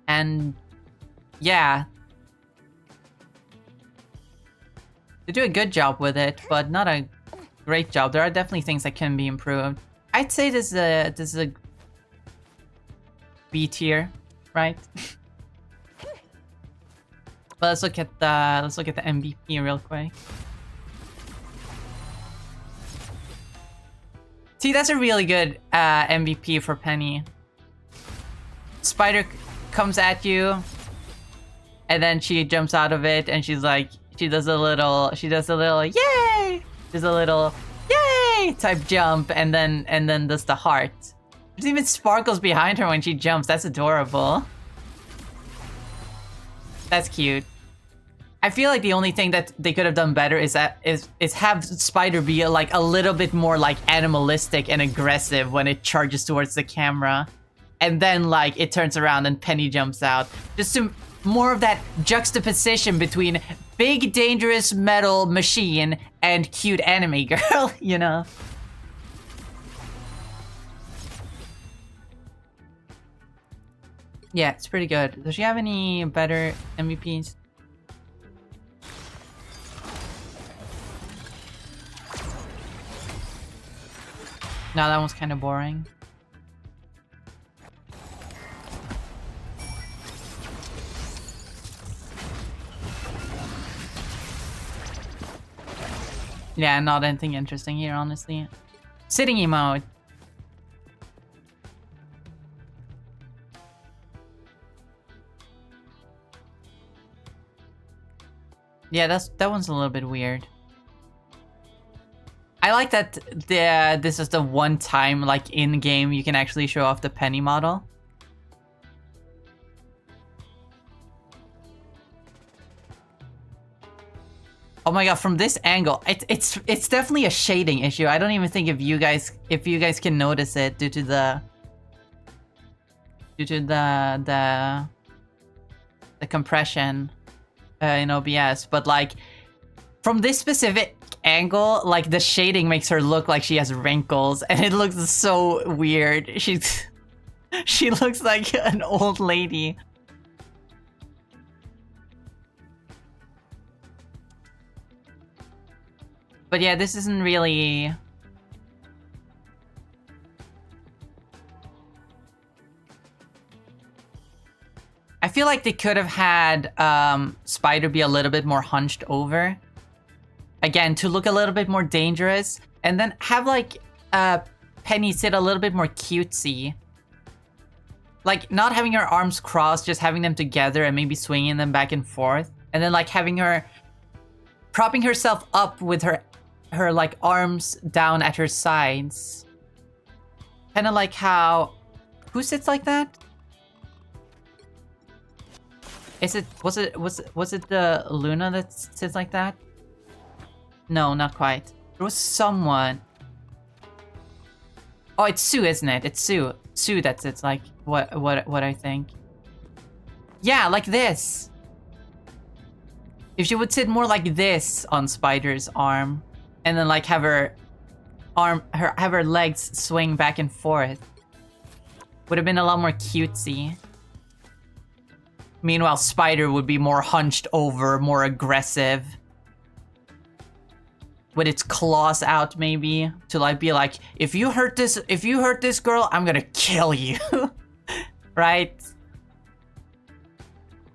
And yeah, they do a good job with it, but not a great job. There are definitely things that can be improved. I'd say this is a B tier, right? But let's look at the MVP real quick. See, that's a really good MVP for Penny. Spider comes at you, and then she jumps out of it, and she's like, she does a little yay, there's a little yay type jump, and then does the heart. There's even sparkles behind her when she jumps. That's adorable. That's cute. I feel like the only thing that they could have done better is have Spider be like a little bit more like animalistic and aggressive when it charges towards the camera. And then, like, it turns around and Penny jumps out. Just to more of that juxtaposition between big, dangerous metal machine and cute anime girl, you know? Yeah, it's pretty good. Does she have any better MVPs? No, that one's kind of boring. Yeah, not anything interesting here, honestly. Sitting emote. Yeah, that one's a little bit weird. I like that this is the one time, like, in-game you can actually show off the Penny model. Oh my god, from this angle, it's definitely a shading issue. I don't even think if you guys can notice it due to the compression in OBS, but like from this specific angle, like the shading makes her look like she has wrinkles, and it looks so weird. She looks like an old lady. But yeah, this isn't really... I feel like they could have had Spider be a little bit more hunched over. Again, to look a little bit more dangerous. And then have like Penny sit a little bit more cutesy. Like not having her arms crossed, just having them together and maybe swinging them back and forth. And then like having her propping herself up with her like arms down at her sides. Kind of like how... Who sits like that? Was it the Luna that sits like that? No, not quite. There was someone. Oh, it's Sue, isn't it? It's Sue. Sue, that's it's like what I think. Yeah, like this. If she would sit more like this on Spider's arm, and then like have her legs swing back and forth, would have been a lot more cutesy. Meanwhile, Spider would be more hunched over, more aggressive. With its claws out, maybe, to like be like, if you hurt this girl, I'm gonna kill you. Right?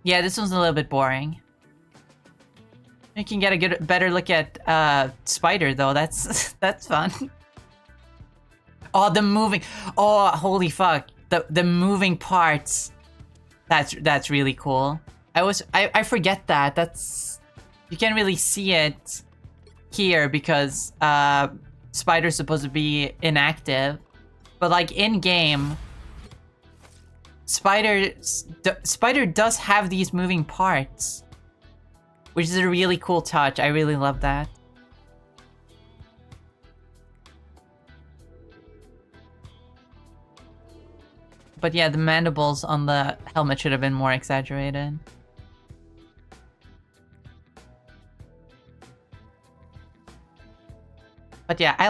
Yeah, this one's a little bit boring. You can get a better look at Spider though. That's that's fun. Oh, the moving. Oh, holy fuck. The moving parts. That's really cool. I forget that. That's, you can't really see it here because Spider's supposed to be inactive, but like in game, Spider does have these moving parts, which is a really cool touch. I really love that. But yeah, the mandibles on the helmet should have been more exaggerated. But yeah, I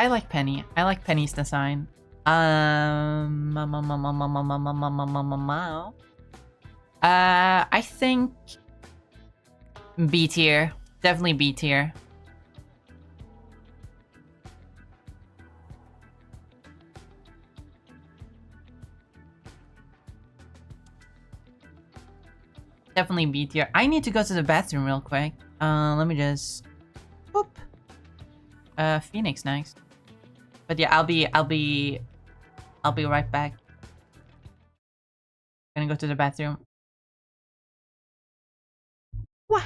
like Penny. I like Penny's design. I think B tier. Definitely B tier. Definitely B tier. I need to go to the bathroom real quick. Let me just boop. Phoenix next. But yeah, I'll be right back. Gonna go to the bathroom. What?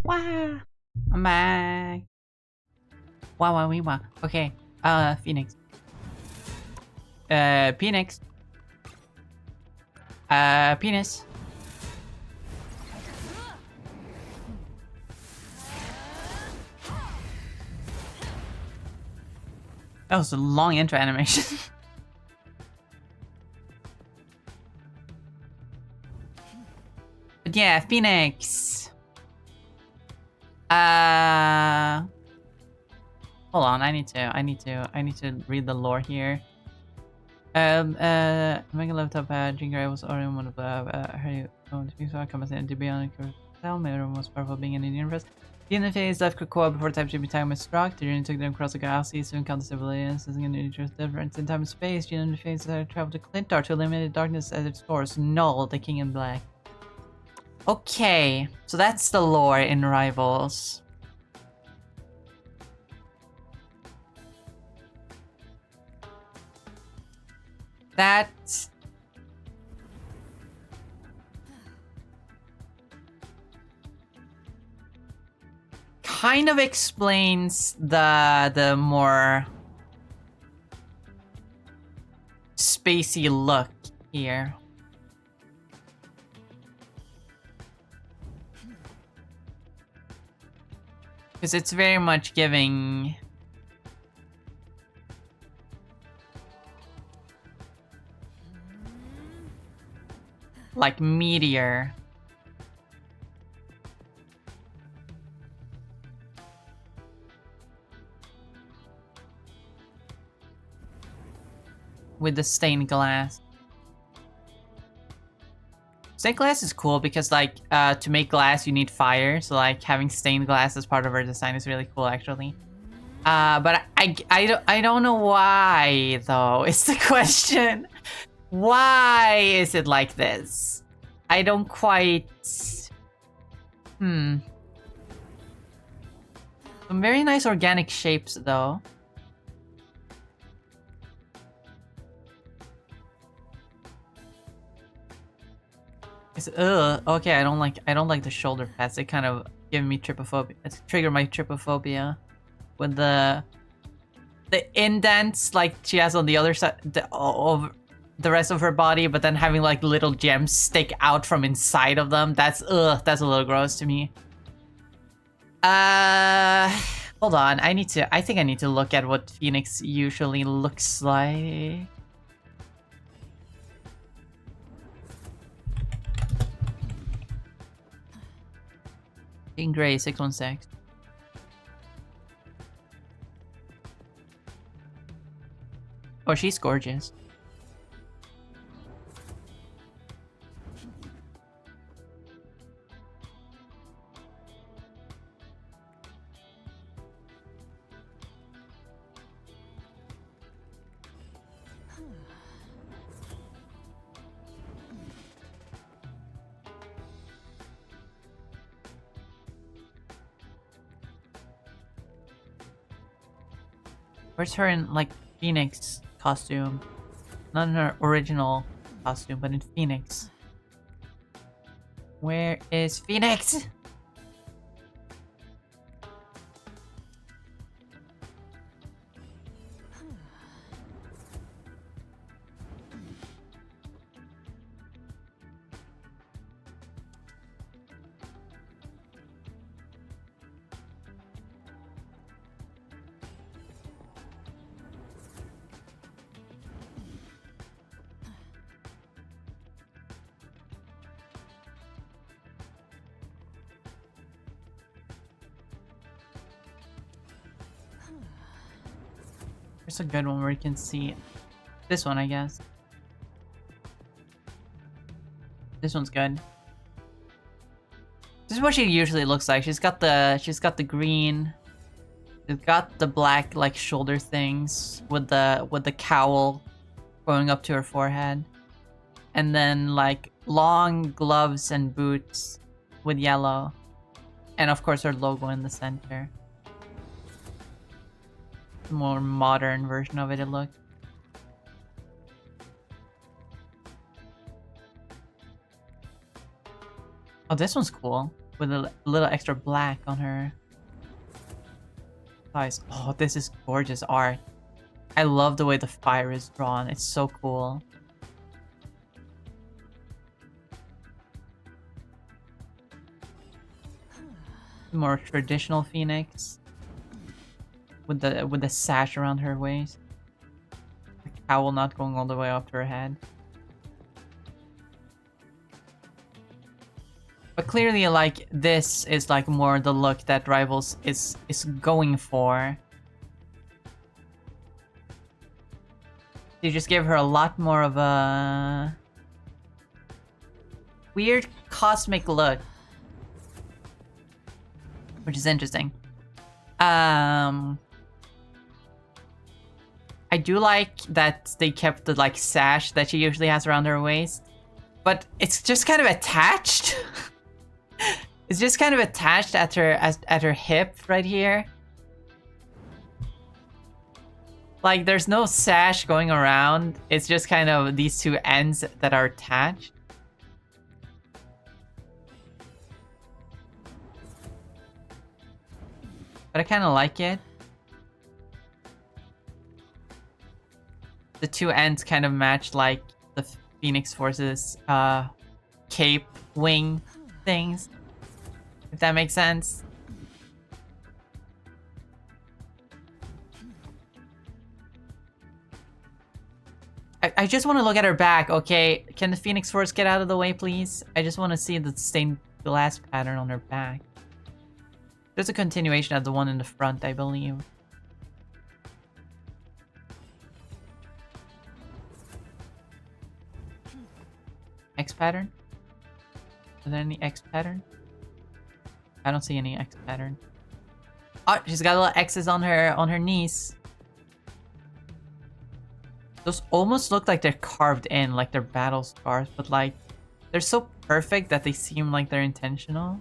Wow. I'm back. Wow, wow, wee, wow. Okay. Phoenix. Phoenix. Penis. That was a long intro animation. But yeah, Phoenix. Hold on, I need to read the lore here. Mega laptop drinker. I was already one of her you own to saw come in to be on a tell me the most powerful being in the universe. The interface left Krakoa before time to be time was struck. The journey took them across the galaxy to encounter civilians, using an interest difference in time and space. The interface traveled to Clintar to eliminate darkness at its source. Null, the king in black. Okay, so that's the lore in Rivals. That kind of explains the more spacey look here. Because it's very much giving like meteor. With the stained glass. Stained glass is cool because like to make glass you need fire, so like having stained glass as part of our design is really cool actually. But I don't know why though. It's the question. Why is it like this? I don't quite... Some very nice organic shapes though. Okay, I don't like the shoulder pads. They kind of give me trypophobia. It's trigger my trypophobia with the indents like she has on the other side of the rest of her body, but then having like little gems stick out from inside of them. That's a little gross to me. Hold on. I think I need to look at what Phoenix usually looks like. In gray 616. Oh, she's gorgeous. Where's her in like Phoenix costume? Not in her original costume, but in Phoenix. Where is Phoenix? There's a good one where you can see this one, I guess. This one's good. This is what she usually looks like. She's got the green. She's got the black like shoulder things with the cowl going up to her forehead. And then like long gloves and boots with yellow. And of course her logo in the center. More modern version of it looked. Oh, this one's cool. With a little extra black on her thighs. Oh, this is gorgeous art. I love the way the fire is drawn. It's so cool. More traditional Phoenix. With the sash around her waist. The cowl not going all the way up to her head. But clearly, like, this is like more the look that Rivals is going for. You just give her a lot more of a weird cosmic look, which is interesting. I do like that they kept the like sash that she usually has around her waist, but it's just kind of attached. It's just kind of attached at her hip right here. Like, there's no sash going around. It's just kind of these two ends that are attached. But I kind of like it. The two ends kind of match, like, the Phoenix Force's cape wing things. If that makes sense. I just want to look at her back, okay? Can the Phoenix Force get out of the way, please? I just want to see the stained glass pattern on her back. There's a continuation of the one in the front, I believe. X pattern? Is there any X pattern? I don't see any X pattern. Oh, she's got little X's on her knees. Those almost look like they're carved in, like they're battle scars, but like they're so perfect that they seem like they're intentional.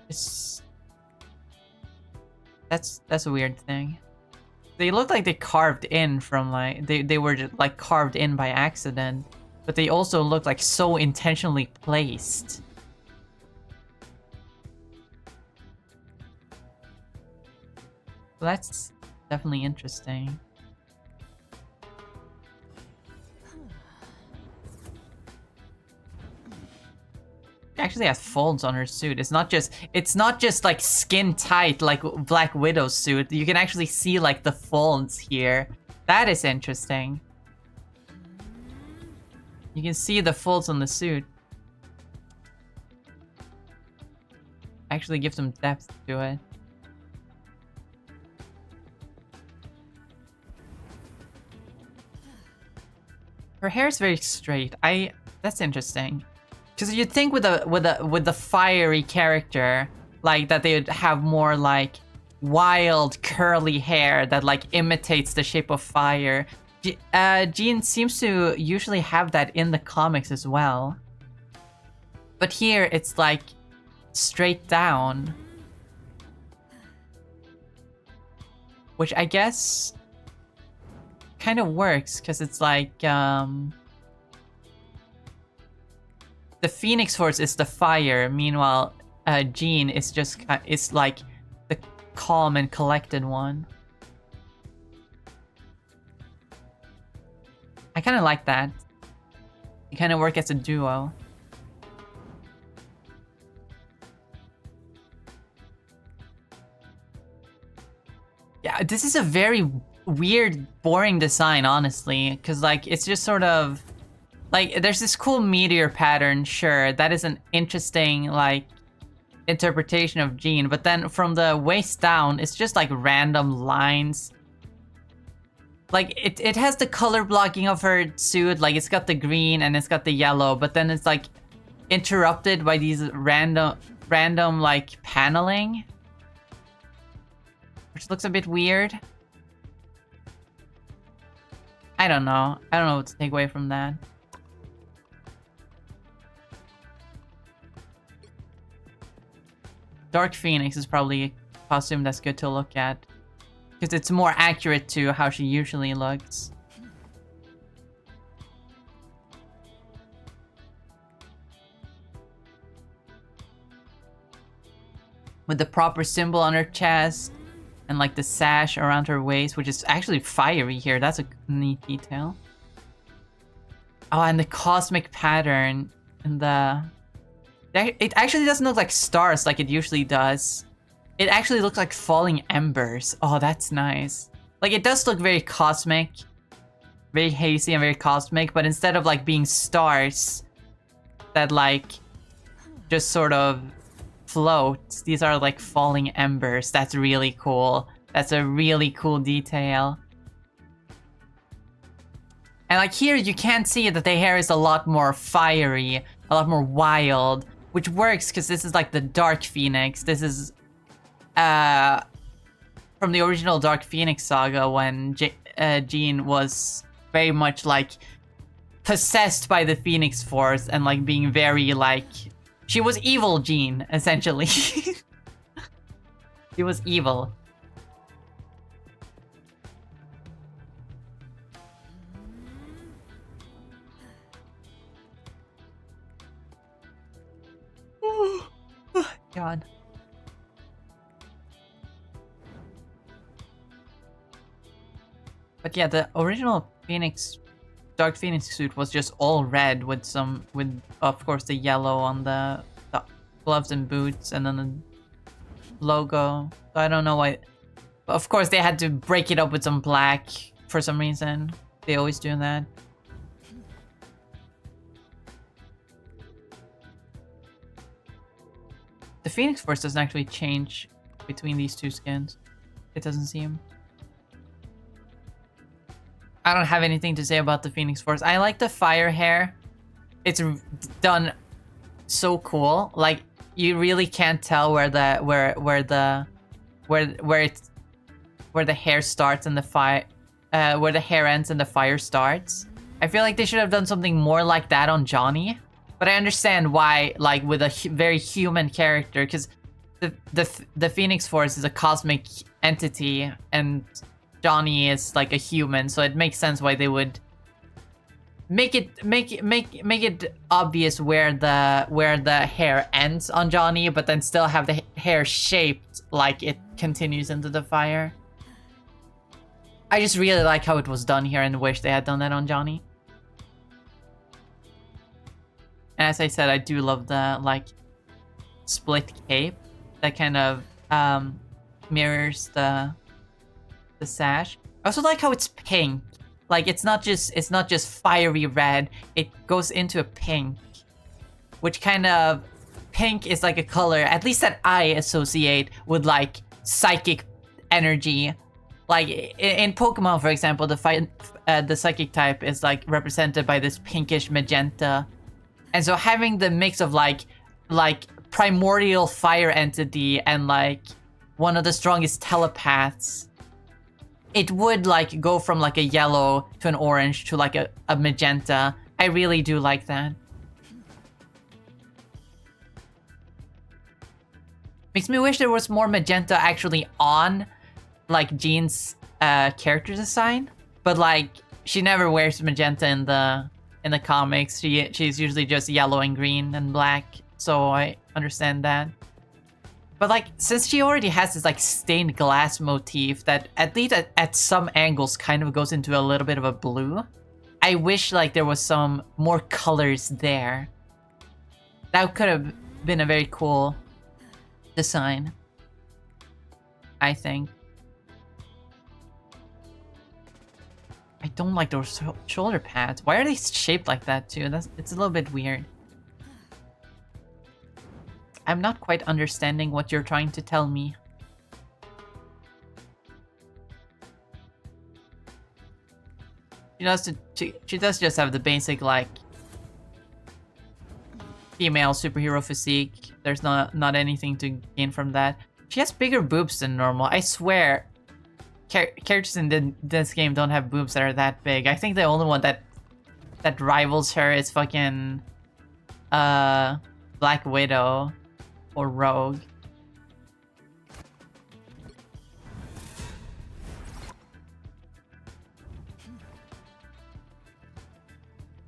That's a weird thing. They look like they carved in from like they were just like carved in by accident, but they also look like so intentionally placed. Well, that's definitely interesting. She actually has folds on her suit. It's not just like skin tight like Black Widow's suit. You can actually see like the folds here. That is interesting. You can see the folds on the suit. Actually give some depth to it. Her hair is very straight. That's interesting. Because you'd think with the fiery character, like that they'd have more like wild curly hair that like imitates the shape of fire. Jean seems to usually have that in the comics as well. But here it's like straight down. Which I guess kind of works because it's like the Phoenix Force is the fire, meanwhile Jean is just is like the calm and collected one. I kind of like that. They kind of work as a duo. Yeah, this is a very weird, boring design, honestly, because like it's just sort of like there's this cool meteor pattern. Sure, that is an interesting like interpretation of Jean, but then from the waist down, it's just like random lines. Like it has the color blocking of her suit, like it's got the green and it's got the yellow, but then it's like interrupted by these random like paneling, which looks a bit weird. I don't know what to take away from that. Dark Phoenix is probably a costume that's good to look at, because it's more accurate to how she usually looks. With the proper symbol on her chest, and like the sash around her waist, which is actually fiery here. That's a neat detail. Oh, and the cosmic pattern in the... It actually doesn't look like stars like it usually does. It actually looks like falling embers. Oh, that's nice. Like, it does look very cosmic. Very hazy and very cosmic, but instead of like being stars that like just sort of float. These are like falling embers. That's really cool. That's a really cool detail. And like here, you can see that the hair is a lot more fiery, a lot more wild, which works because this is like the Dark Phoenix. This is from the original Dark Phoenix saga when Jean was very much like possessed by the Phoenix Force and like being very like, she was evil Jean, essentially. She was evil. God. But yeah, the original Phoenix, Dark Phoenix suit was just all red with some, with of course the yellow on the gloves and boots, and then the logo. So I don't know why. But of course they had to break it up with some black for some reason. They always do that. The Phoenix Force doesn't actually change between these two skins. It doesn't seem. I don't have anything to say about the Phoenix Force. I like the fire hair. It's done so cool. Like you really can't tell where the hair starts and the fire, where the hair ends and the fire starts. I feel like they should have done something more like that on Johnny. But I understand why, like with a very human character, because the Phoenix Force is a cosmic entity and Johnny is like a human, so it makes sense why they would make it obvious where the hair ends on Johnny, but then still have the hair shaped like it continues into the fire. I just really like how it was done here and wish they had done that on Johnny. And as I said, I do love the like split cape that kind of mirrors the sash. I also like how it's pink. Like it's not just fiery red. It goes into a pink, which kind of pink is like a color, at least that I associate with like psychic energy. Like in Pokemon, for example, the psychic type is like represented by this pinkish magenta. And so having the mix of like primordial fire entity and like one of the strongest telepaths, it would like go from like a yellow to an orange to like a magenta. I really do like that. Makes me wish there was more magenta actually on like Jean's character design, but like she never wears magenta in the comics. She's usually just yellow and green and black, so I understand that. But like, since she already has this like stained glass motif that at least at some angles kind of goes into a little bit of a blue, I wish like there was some more colors there. That could have been a very cool design, I think. I don't like those shoulder pads. Why are they shaped like that too? It's a little bit weird. I'm not quite understanding what you're trying to tell me. She does just have the basic like female superhero physique. There's not anything to gain from that. She has bigger boobs than normal. I swear, characters in this game don't have boobs that are that big. I think the only one that rivals her is fucking Black Widow or Rogue.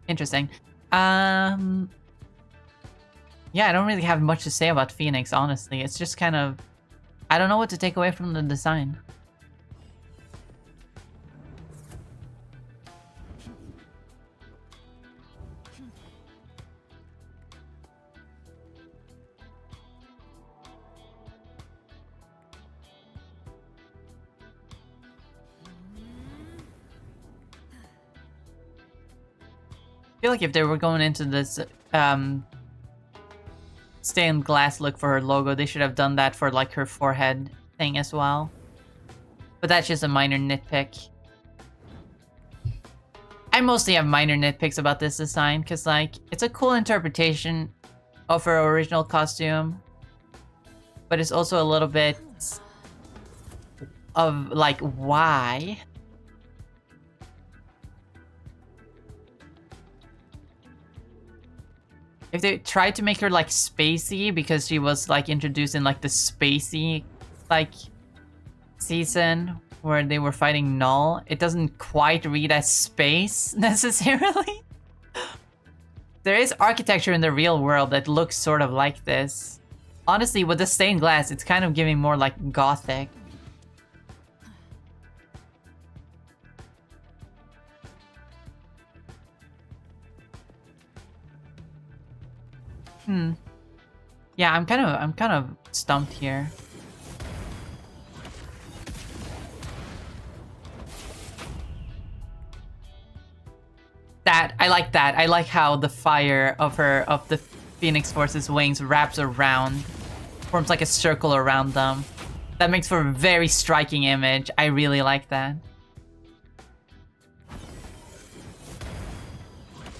Interesting. Yeah, I don't really have much to say about Phoenix, honestly. It's just kind of, I don't know what to take away from the design. I feel like if they were going into this stained glass look for her logo. They should have done that for like her forehead thing as well. But that's just a minor nitpick. I mostly have minor nitpicks about this design because like it's a cool interpretation of her original costume, but it's also a little bit of like why. If they tried to make her like spacey because she was like introduced in like the spacey like season where they were fighting Null, it doesn't quite read as space necessarily. There is architecture in the real world that looks sort of like this. Honestly, with the stained glass, it's kind of giving more like gothic. Yeah, I'm kind of stumped here. I like that. I like how the fire of the Phoenix Force's wings wraps around, forms like a circle around them. That makes for a very striking image. I really like that.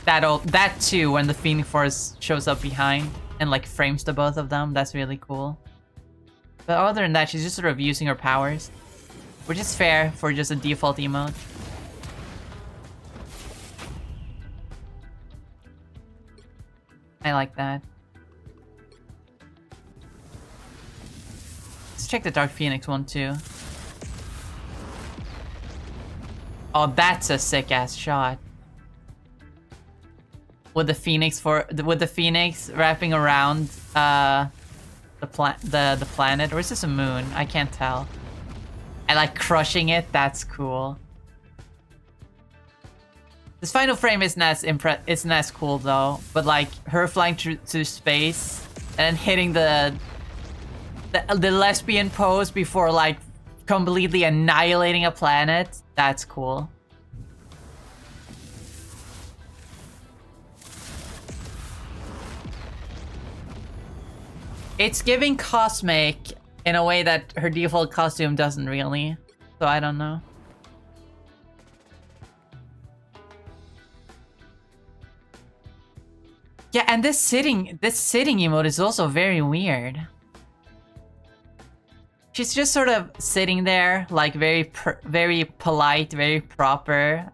That too, when the Phoenix Force shows up behind and like frames the both of them, that's really cool. But other than that, she's just sort of using her powers, which is fair for just a default emote. I like that. Let's check the Dark Phoenix one too. Oh, that's a sick ass shot. With the Phoenix wrapping around the planet, or is this a moon? I can't tell. And like crushing it, that's cool. This final frame isn't as cool though, but like her flying to space and hitting the lesbian pose before like completely annihilating a planet, that's cool. It's giving cosmic in a way that her default costume doesn't really, so I don't know. Yeah, and this sitting emote is also very weird. She's just sort of sitting there, like very polite, very proper.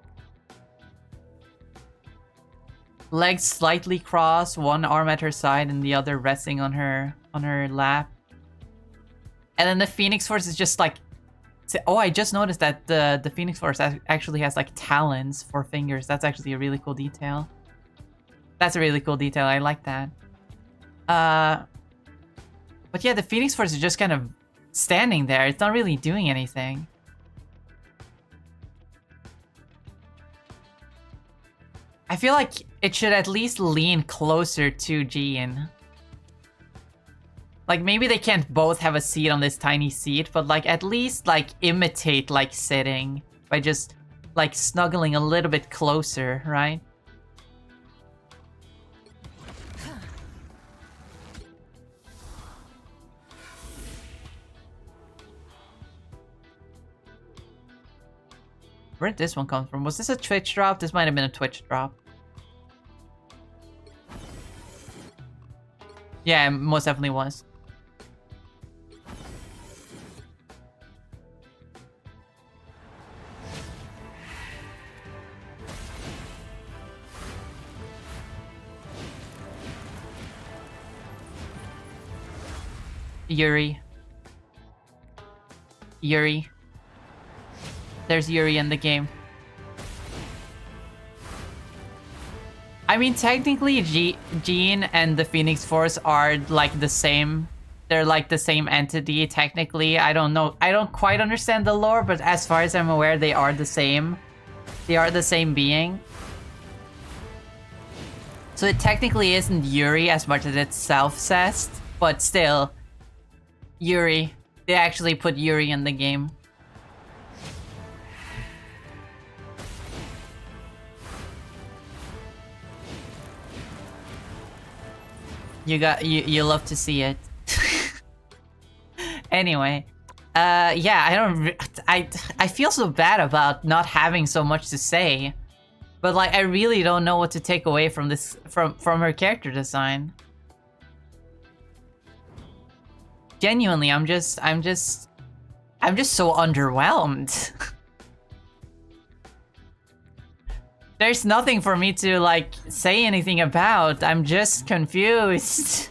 Legs slightly crossed, one arm at her side and the other resting on her lap. And then the Phoenix Force is just like, oh, I just noticed that the Phoenix Force actually has like talons for fingers. That's actually a really cool detail. That's a really cool detail. I like that. But yeah, the Phoenix Force is just kind of standing there. It's not really doing anything. I feel like it should at least lean closer to Jean. Like, maybe they can't both have a seat on this tiny seat, but like at least like imitate like sitting by just like snuggling a little bit closer, right? Where did this one come from? Was this a Twitch drop? This might have been a Twitch drop. Yeah, it most definitely was. Yuri. There's Yuri in the game. I mean, technically, Jean and the Phoenix Force are like the same. They're like the same entity, technically. I don't know. I don't quite understand the lore, but as far as I'm aware, they are the same. They are the same being. So it technically isn't Yuri as much as it's self-cessed, but still, Yuri. They actually put Yuri in the game. You love to see it. Anyway, yeah, I feel so bad about not having so much to say, but like I really don't know what to take away from this from her character design. Genuinely, I'm just so underwhelmed. There's nothing for me to like say anything about. I'm just confused.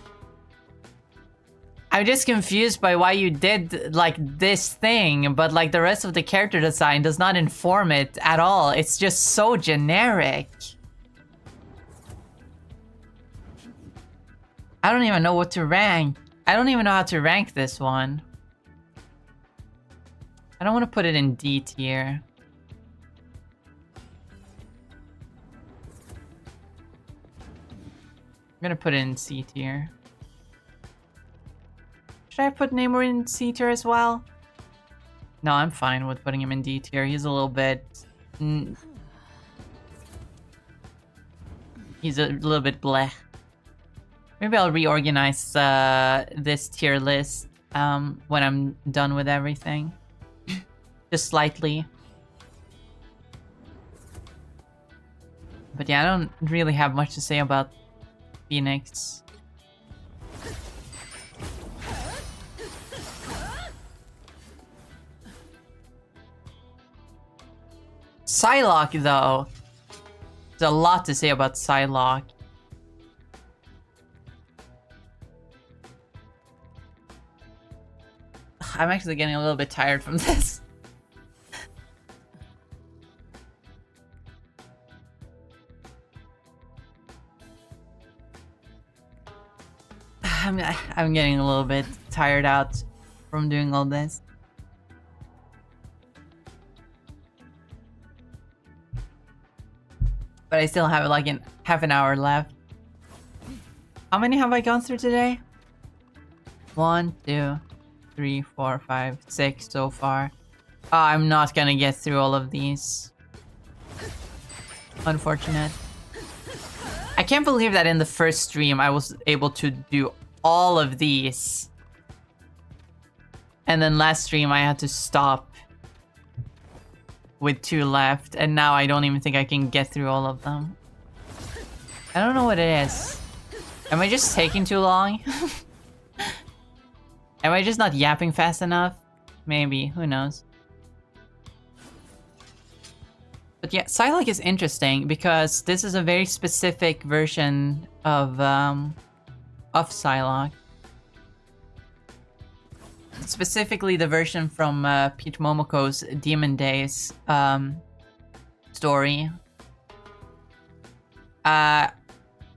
I'm just confused by why you did like this thing, but like the rest of the character design does not inform it at all. It's just so generic. I don't even know what to rank. I don't even know how to rank this one. I don't want to put it in D tier. I'm gonna put it in C tier. Should I put Namor in C tier as well? No, I'm fine with putting him in D tier. He's a little bit... he's a little bit bleh. Maybe I'll reorganize this tier list when I'm done with everything. Just slightly. But yeah, I don't really have much to say about Phoenix. Psylocke, though. There's a lot to say about Psylocke. I'm actually getting a little bit tired from this. I'm getting a little bit tired out from doing all this. But I still have like half an hour left. How many have I gone through today? 1, 2, 3, 4, 5, 6 so far. Oh, I'm not gonna get through all of these. Unfortunate. I can't believe that in the first stream I was able to do all of these. And then last stream I had to stop with 2 left, and now I don't even think I can get through all of them. I don't know what it is. Am I just taking too long? Am I just not yapping fast enough? Maybe, who knows. But yeah, Psylocke is interesting because this is a very specific version of Psylocke. Specifically the version from Peach Momoko's Demon Days story. And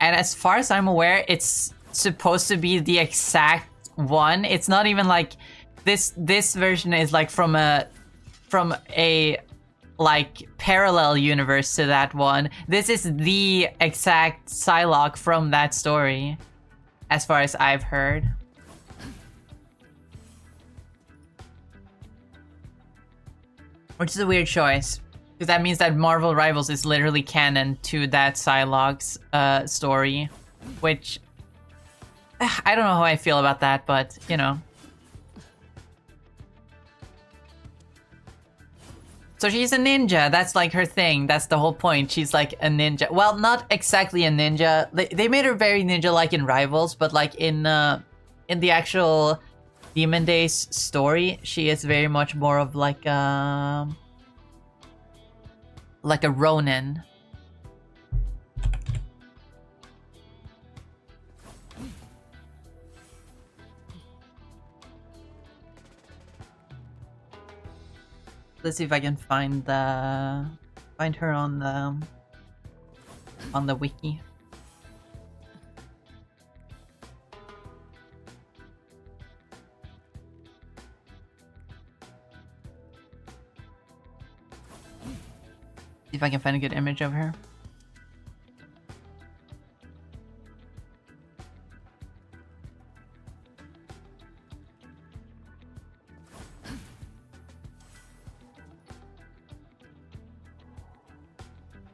as far as I'm aware, it's supposed to be the exact one. It's not even like this version is like from a like parallel universe to that one. This is the exact Psylocke from that story, as far as I've heard. Which is a weird choice, because that means that Marvel Rivals is literally canon to that Psylocke's story, which I don't know how I feel about that, but you know. So she's a ninja. That's like her thing. That's the whole point. She's like a ninja. Well, not exactly a ninja. They made her very ninja-like in Rivals, but like in the actual Demon Days story, she is very much more of like a Ronin. Let's see if I can find her on the wiki. See if I can find a good image of her.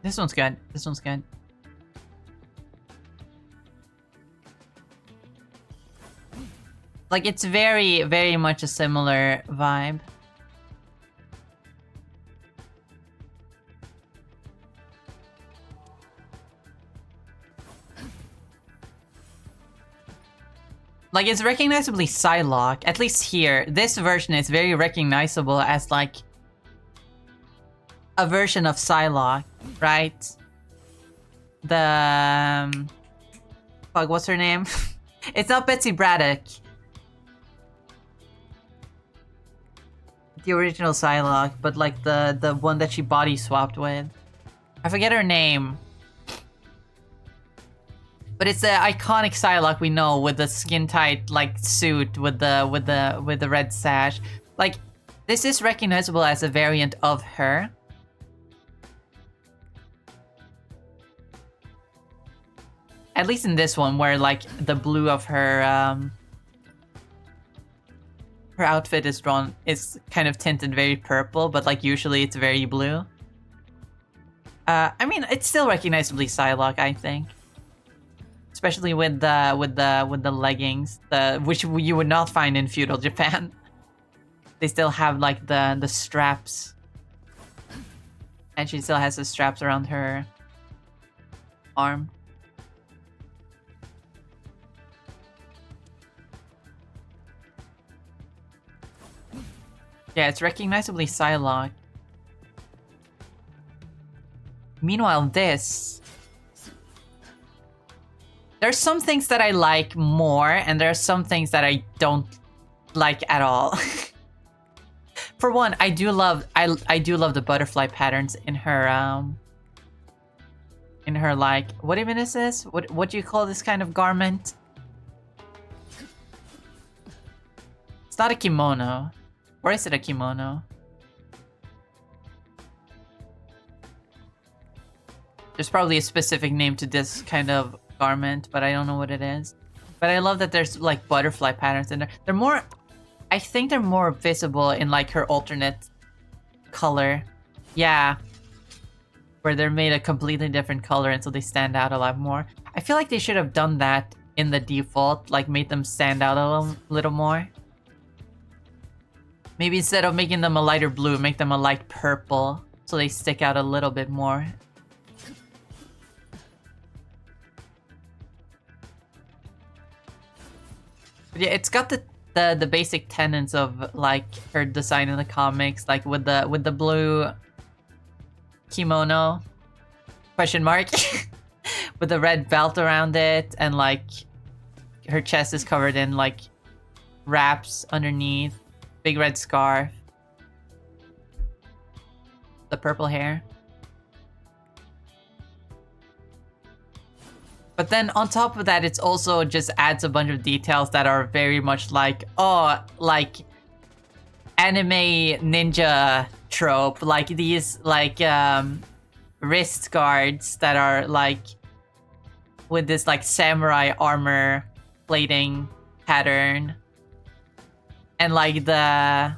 This one's good. This one's good. Like, it's very, very much a similar vibe. Like, it's recognizably Psylocke, at least here. This version is very recognizable as, like, a version of Psylocke, right? The... fuck, what's her name? It's not Betsy Braddock. The original Psylocke, but, like, the one that she body swapped with. I forget her name. But it's the iconic Psylocke we know with the skin tight like suit with the red sash. Like, this is recognizable as a variant of her. At least in this one, where like the blue of her her outfit is kind of tinted very purple, but like usually it's very blue. I mean, it's still recognizably Psylocke, I think. Especially with the leggings, which you would not find in feudal Japan. They still have like the straps, and she still has the straps around her arm. Yeah, it's recognizably Psylocke. Meanwhile, this... there's some things that I like more, and there are some things that I don't like at all. For one, I do love the butterfly patterns in her like, what even is this? What do you call this kind of garment? It's not a kimono. Or is it a kimono? There's probably a specific name to this kind of garment, but I don't know what it is. But I love that there's like butterfly patterns in there. They're more, I think they're more visible in like her alternate color. Yeah. Where they're made a completely different color and so they stand out a lot more. I feel like they should have done that in the default, like made them stand out a little more. Maybe instead of making them a lighter blue, make them a light purple so they stick out a little bit more. But yeah, it's got the basic tenets of like her design in the comics, like with the blue kimono question mark with the red belt around it, and like her chest is covered in like wraps underneath, big red scarf, the purple hair. But then on top of that, it's also just adds a bunch of details that are very much like, oh, like anime ninja trope, like these like wrist guards that are like with this like samurai armor plating pattern, and like the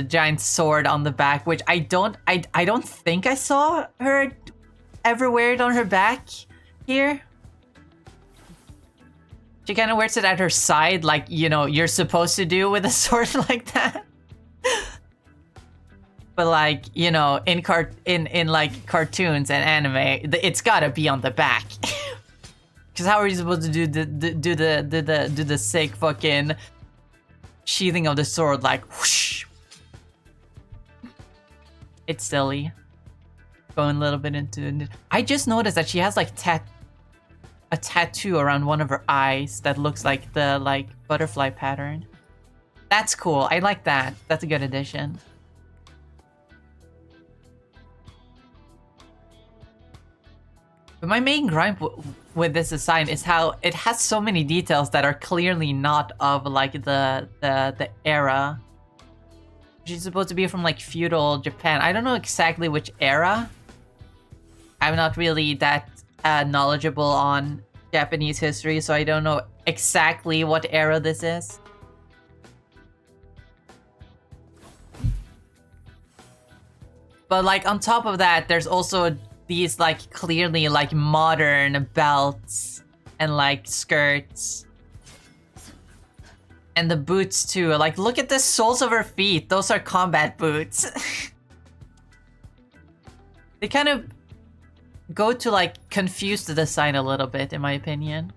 giant sword on the back, which I don't think I saw her ever wear it on her back here. She kind of wears it at her side, like, you know, you're supposed to do with a sword like that. But like, you know, in like cartoons and anime, it's gotta be on the back. Because how are you supposed to do the sick fucking sheathing of the sword, like whoosh? It's silly. Going a little bit into it. I just noticed that she has like a tattoo around one of her eyes that looks like the like butterfly pattern. That's cool. I like that. That's a good addition. But my main gripe with this design is how it has so many details that are clearly not of like the era. She's supposed to be from like feudal Japan. I don't know exactly which era. I'm not really that knowledgeable on Japanese history, so I don't know exactly what era this is. But like on top of that, there's also these like clearly like modern belts and like skirts. And the boots too. Like, look at the soles of her feet. Those are combat boots. They kind of go to like confuse the design a little bit, in my opinion.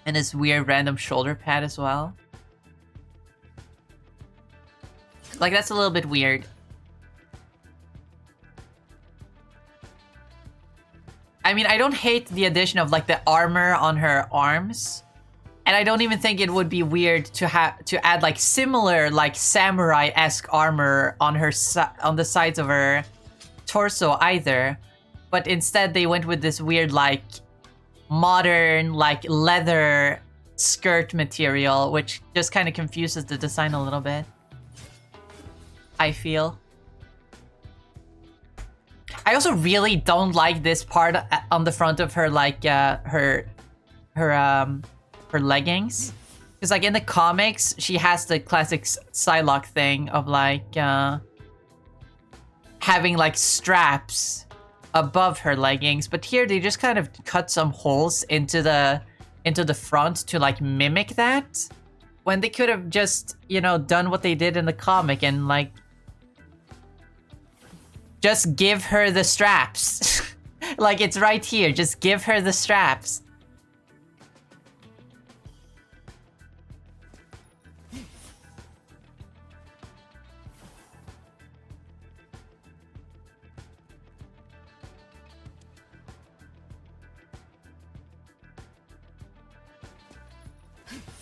And this weird random shoulder pad as well. Like, that's a little bit weird. I mean, I don't hate the addition of like the armor on her arms. And I don't even think it would be weird to add like similar like samurai-esque armor on her on the sides of her torso either. But instead they went with this weird like modern like leather skirt material, which just kind of confuses the design a little bit, I feel. I also really don't like this part on the front of her, like her leggings, because like in the comics she has the classic Psylocke thing of like having like straps above her leggings, but here they just kind of cut some holes into the front to like mimic that, when they could have just, you know, done what they did in the comic and like just give her the straps. Like, it's right here. Just give her the straps.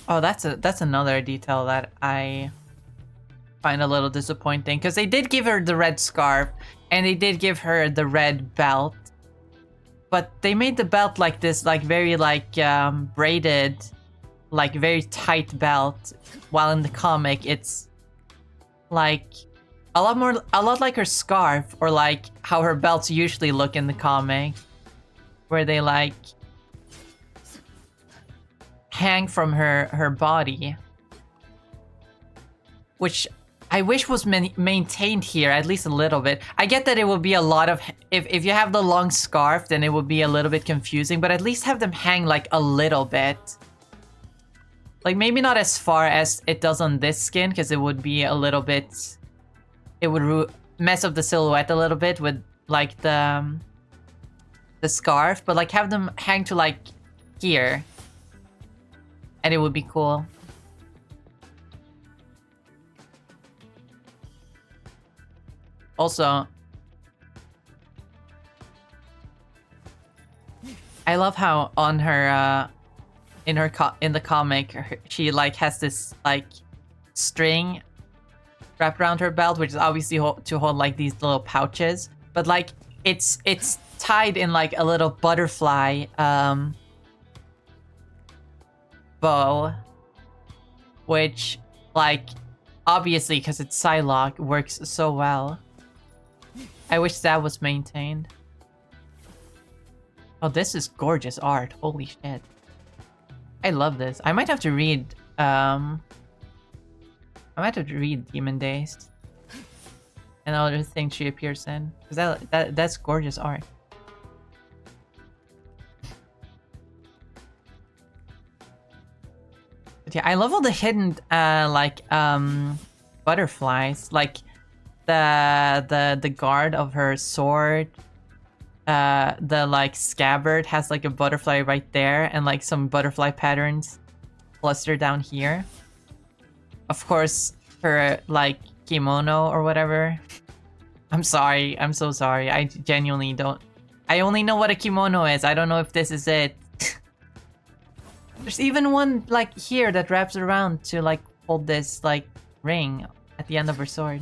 Oh, that's another detail that I find a little disappointing, because they did give her the red scarf and they did give her the red belt, but they made the belt like this, like very like braided, like very tight belt, while in the comic it's like a lot like her scarf, or like how her belts usually look in the comic, where they like hang from her body, which I wish was maintained here, at least a little bit. I get that it would be a lot of... If you have the long scarf, then it would be a little bit confusing, but at least have them hang like a little bit. Like, maybe not as far as it does on this skin, because it would be a little bit... It would mess up the silhouette a little bit with like the scarf, but like have them hang to like here, and it would be cool. Also, I love how on her in the comic she like has this like string wrapped around her belt, which is obviously to hold like these little pouches, but like it's tied in like a little butterfly bow, which like obviously because it's Psylocke works so well. I wish that was maintained. Oh, this is gorgeous art. Holy shit. I love this. I might have to read Demon Days and other things she appears in, because that's gorgeous art. But yeah, I love all the hidden butterflies, like the guard of her sword, the like scabbard has like a butterfly right there, and like some butterfly patterns clustered down here. Of course, her like kimono or whatever. I'm sorry, I'm so sorry. I genuinely don't. I only know what a kimono is. I don't know if this is it. There's even one like here that wraps around to like hold this like ring at the end of her sword.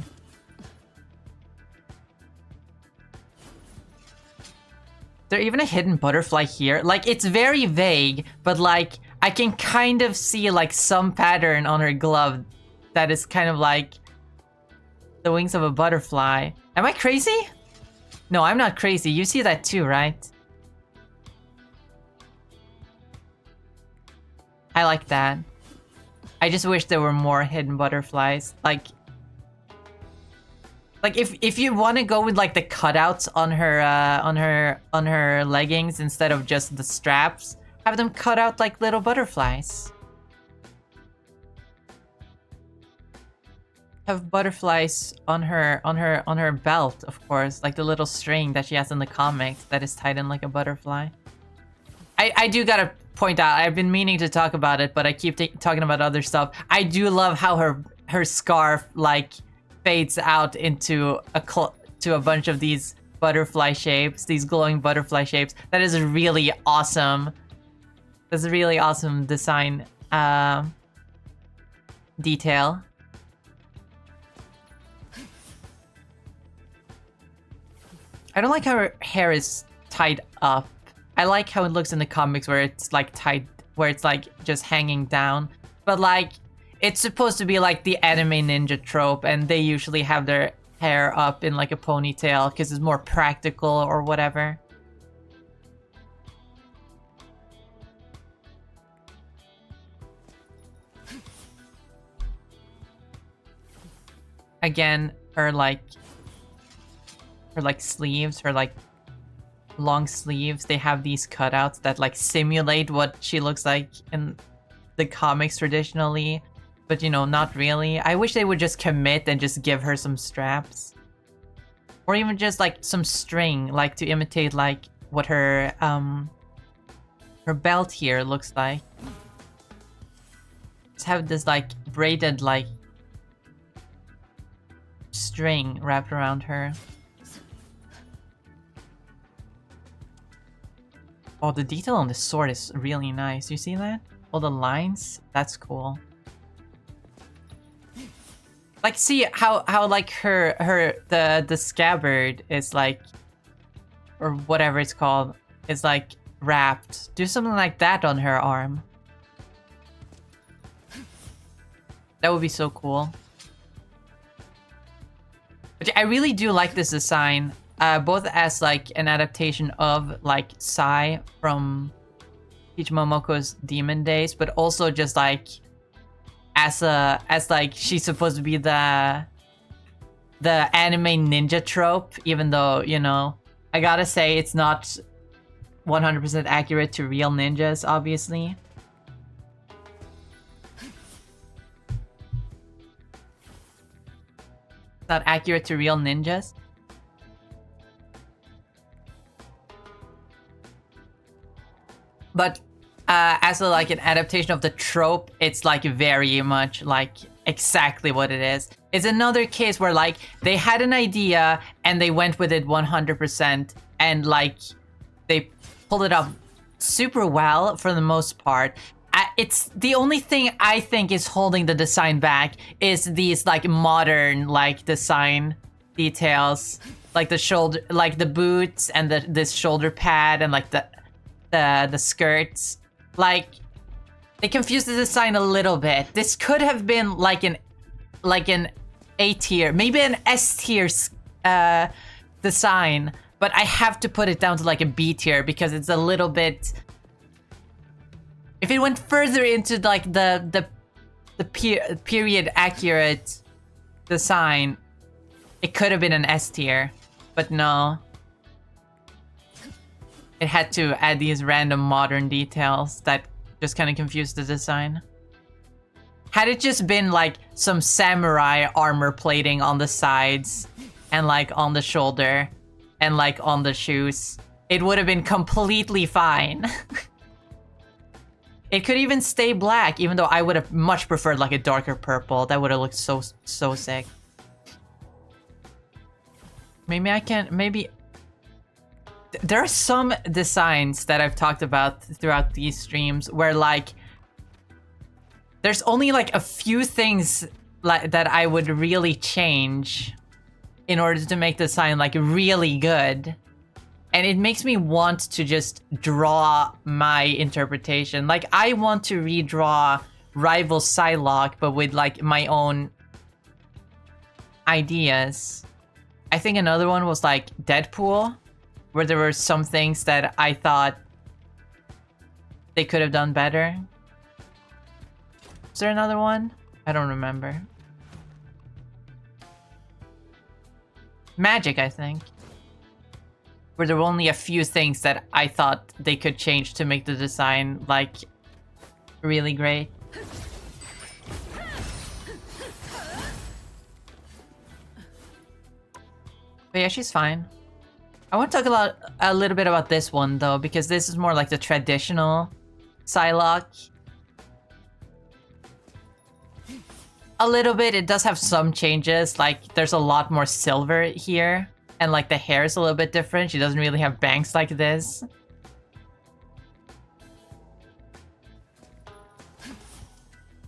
There even a hidden butterfly here? Like, it's very vague, but like I can kind of see like some pattern on her glove that is kind of like the wings of a butterfly. Am I crazy? No, I'm not crazy. You see that too, right? I like that. I just wish there were more hidden butterflies. Like, Like if you want to go with like the cutouts on her leggings instead of just the straps, have them cut out like little butterflies. Have butterflies on her belt, of course, like the little string that she has in the comics that is tied in like a butterfly. I do gotta point out, I've been meaning to talk about it, but I keep talking about other stuff. I do love how her scarf like fades out into a bunch of these butterfly shapes, these glowing butterfly shapes. That is really awesome. That's a really awesome design detail. I don't like how her hair is tied up. I like how it looks in the comics where it's like tied, where it's like just hanging down. But like, it's supposed to be like the anime ninja trope, and they usually have their hair up in like a ponytail because it's more practical or whatever. Again, her sleeves, her like long sleeves, they have these cutouts that like simulate what she looks like in the comics traditionally, but you know, not really. I wish they would just commit and just give her some straps, or even just like some string, like to imitate like what her belt here looks like. Just have this like braided like string wrapped around her. Oh, the detail on the sword is really nice. You see that? All the lines? That's cool. Like, see how like the scabbard is like, or whatever it's called, is like wrapped. Do something like that on her arm. That would be so cool. But I really do like this design. Both as like an adaptation of like Sai from Peach Momoko's Demon Days, but also just like as like she's supposed to be the anime ninja trope, even though, you know, I gotta say it's not 100% accurate to real ninjas, obviously. It's not accurate to real ninjas. But as a, like an adaptation of the trope, it's like very much like exactly what it is. It's another case where like they had an idea and they went with it 100%, and like they pulled it off super well for the most part. It's the only thing I think is holding the design back is these like modern like design details, like the shoulder, like the boots and this shoulder pad and like the skirts. Like they confused the design a little bit. This could have been like an A tier, maybe an S tier design, but I have to put it down to like a B tier because it's a little bit. If it went further into like the period accurate design, it could have been an S tier, but no. It had to add these random modern details that just kind of confused the design. Had it just been like some samurai armor plating on the sides and like on the shoulder and like on the shoes, it would have been completely fine. It could even stay black, even though I would have much preferred like a darker purple. That would have looked so sick. Maybe there are some designs that I've talked about throughout these streams where like there's only like a few things like that I would really change in order to make the design like really good. And it makes me want to just draw my interpretation. Like I want to redraw Rival Psylocke, but with like my own ideas. I think another one was like Deadpool, where there were some things that I thought they could have done better. Is there another one? I don't remember. magic, I think. Where there were only a few things that I thought they could change to make the design, like, really great. But yeah, she's fine. I want to talk a little bit about this one, though, because this is more like the traditional Psylocke. A little bit, it does have some changes, like, there's a lot more silver here. And, like, the hair is a little bit different. She doesn't really have bangs like this.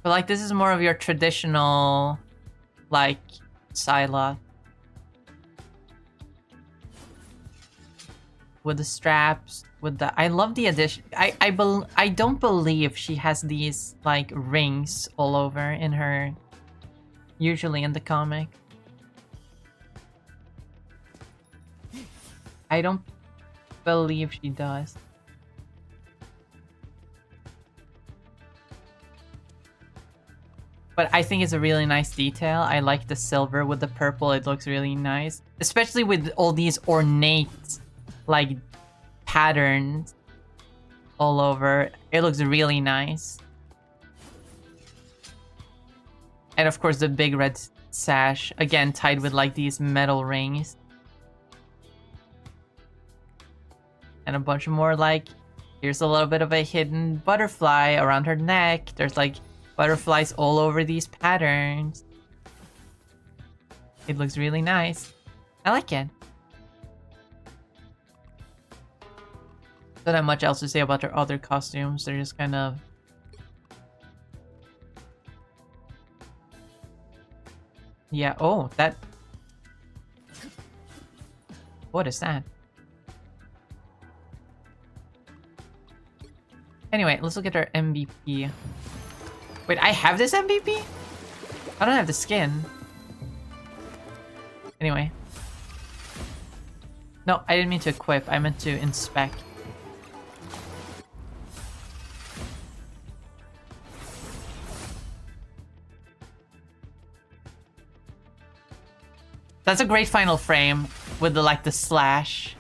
But, like, this is more of your traditional, like, Psylocke. With the straps, with the... I love the addition. I don't believe she has these, like, rings all over in her... Usually in the comic. I don't believe she does. But I think it's a really nice detail. I like the silver with the purple. It looks really nice. Especially with all these ornate, like, patterns all over. It looks really nice. And of course the big red sash. Again, tied with, like, these metal rings. And a bunch more, like, here's a little bit of a hidden butterfly around her neck. There's, like, butterflies all over these patterns. It looks really nice. I like it. Don't have much else to say about her other costumes. They're just kind of... Yeah, oh, that... What is that? Anyway, let's look at our MVP. Wait, I have this MVP? I don't have the skin. Anyway. No, I didn't mean to equip. I meant to inspect. That's a great final frame with the, like, the slash.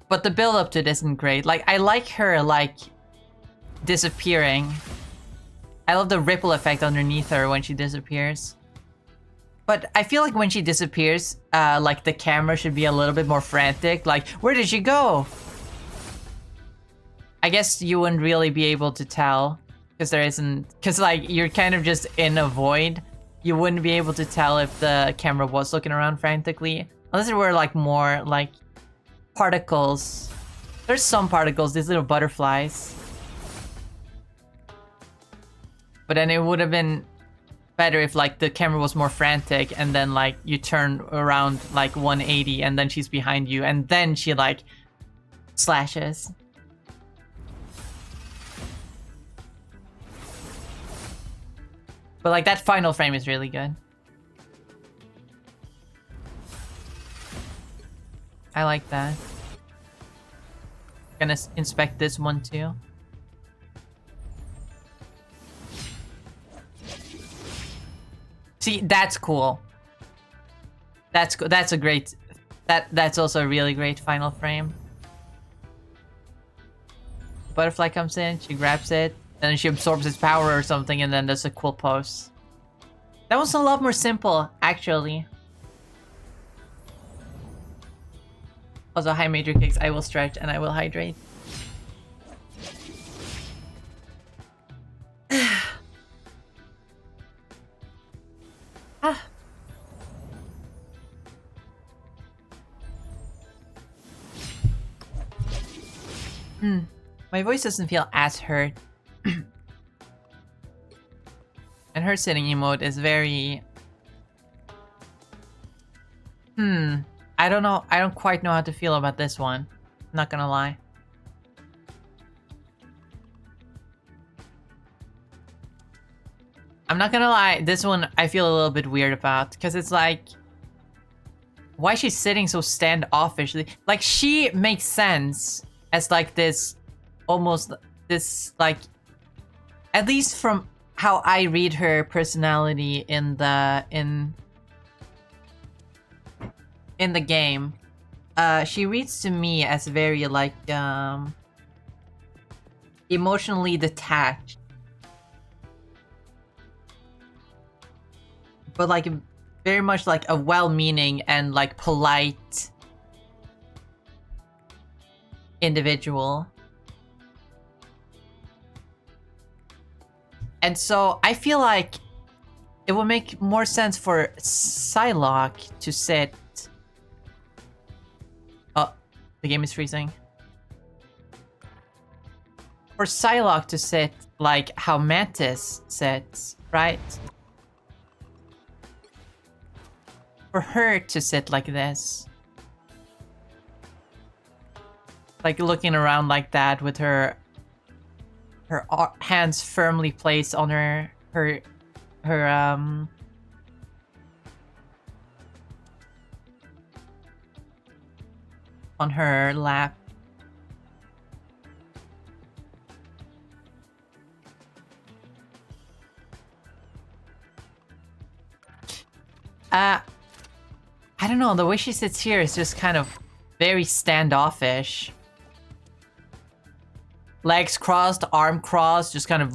But the build up to it isn't great. Like, I like her, like, disappearing. I love the ripple effect underneath her when she disappears. But I feel like when she disappears, like, the camera should be a little bit more frantic. Like, where did she go? I guess you wouldn't really be able to tell. Because there isn't... Because, like, you're kind of just in a void. You wouldn't be able to tell if the camera was looking around frantically. Unless there were, like, more, like... particles. There's some particles, these little butterflies. But then it would have been better if, like, the camera was more frantic and then, like, you turn around, like, 180 and then she's behind you and then she, like, slashes. But, like, that final frame is really good. I like that. Gonna inspect this one too. See, that's cool. That's cool. That's a great... That's also a really great final frame. Butterfly comes in, she grabs it, and then she absorbs its power or something, and then there's a cool pose. That was a lot more simple, actually. Also, high major kicks, I will stretch and I will hydrate. My voice doesn't feel as hurt. And her sitting emote is very... I don't know. I don't quite know how to feel about this one. Not gonna lie. I'm not gonna lie. This one I feel a little bit weird about. Because it's like... Why is she sitting so standoffishly? Like, she makes sense as, like, this almost this, like, at least from how I read her personality in the game, she reads to me as very like emotionally detached, but like very much like a well-meaning and like polite individual. And so I feel like it would make more sense for Psylocke to sit... Oh, the game is freezing. For Psylocke to sit like how Mantis sits, right? For her to sit like this. Like looking around like that with her hands firmly placed on her on her lap. I don't know, the way she sits here is just kind of very standoffish. Legs crossed, arm crossed, just kind of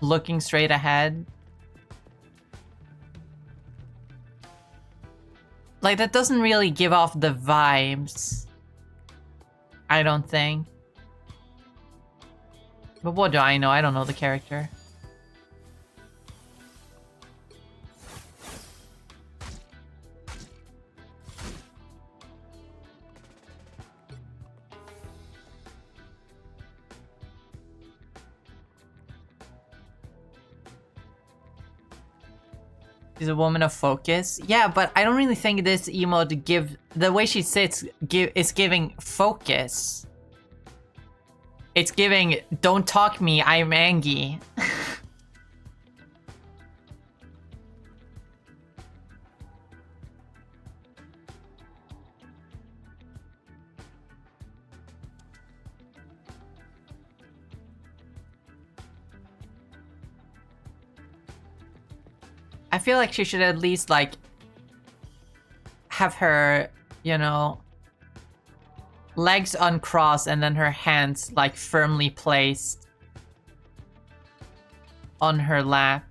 looking straight ahead. Like, that doesn't really give off the vibes, I don't think. But what do I know? I don't know the character. She's a woman of focus. Yeah, but I don't really think this emote the way she sits is giving focus. It's giving, don't talk me, I'm Angie. I feel like she should at least, like, have her, you know, legs uncrossed and then her hands, like, firmly placed on her lap.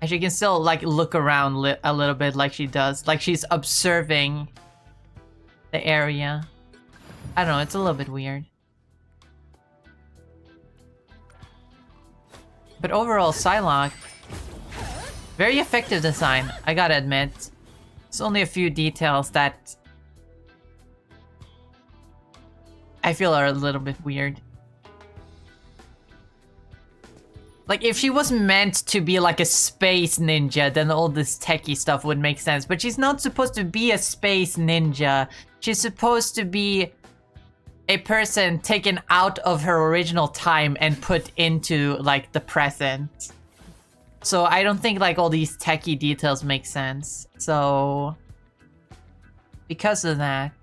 And she can still, like, look around a little bit like she does. Like she's observing the area. I don't know, it's a little bit weird. But overall, Psylocke, very effective design, I gotta admit. There's only a few details that I feel are a little bit weird. Like, if she was meant to be like a space ninja, then all this techie stuff would make sense. But she's not supposed to be a space ninja. She's supposed to be a person taken out of her original time and put into, like, the present. So I don't think, like, all these techie details make sense. So because of that,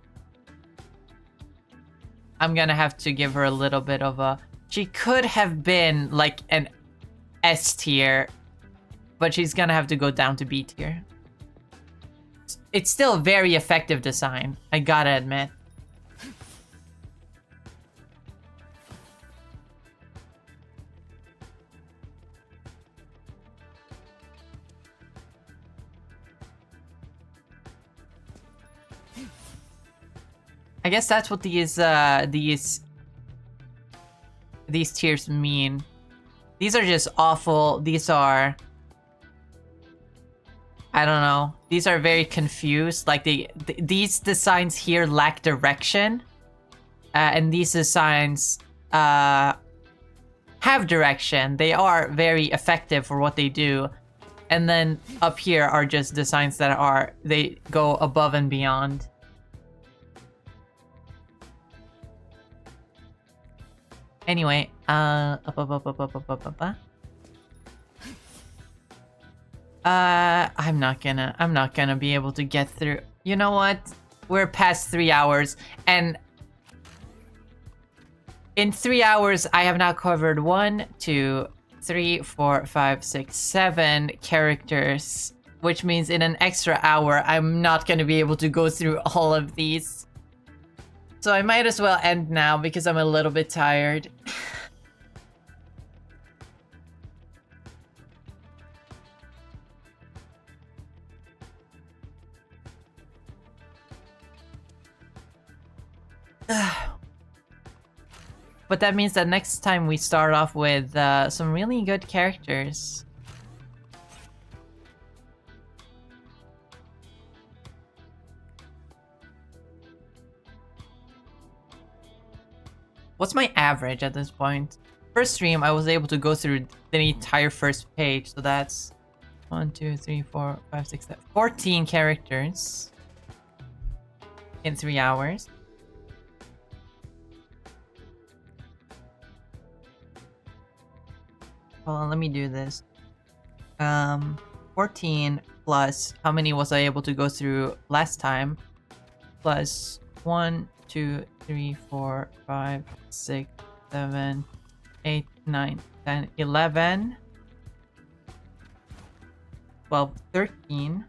I'm gonna have to give her a little bit of a... She could have been, like, an S tier, but she's gonna have to go down to B tier. It's still a very effective design, I gotta admit. I guess that's what these tiers mean. These are just awful. These are... I don't know. These are very confused. Like, these designs here lack direction. And these designs have direction. They are very effective for what they do. And then up here are just designs that they go above and beyond. Anyway, I'm not gonna be able to get through. You know what? we're past 3 hours, and in 3 hours, I have now covered 1, 2, 3, 4, 5, 6, 7 characters, which means in an extra hour, I'm not going to be able to go through all of these. So I might as well end now because I'm a little bit tired. But that means that next time we start off with some really good characters. What's my average at this point? First stream, I was able to go through the entire first page, so that's 1, 2, 3, 4, 5, 6, 7, 14 characters in 3 hours. Well, let me do this. 14 plus how many was I able to go through last time? Plus 1, 2, 3, 4, 5, 6, 7, 8, 9, 10, 11, 12, 13,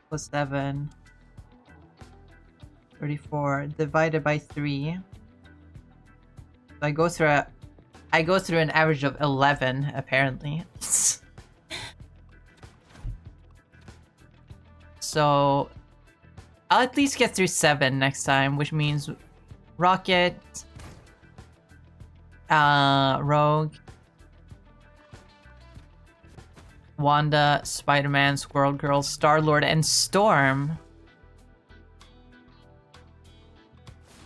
plus 7, 34, divided by 3. So I go through an average of 11, apparently. So I'll at least get through 7 next time, which means Rocket, Rogue, Wanda, Spider-Man, Squirrel Girl, Star-Lord, and Storm.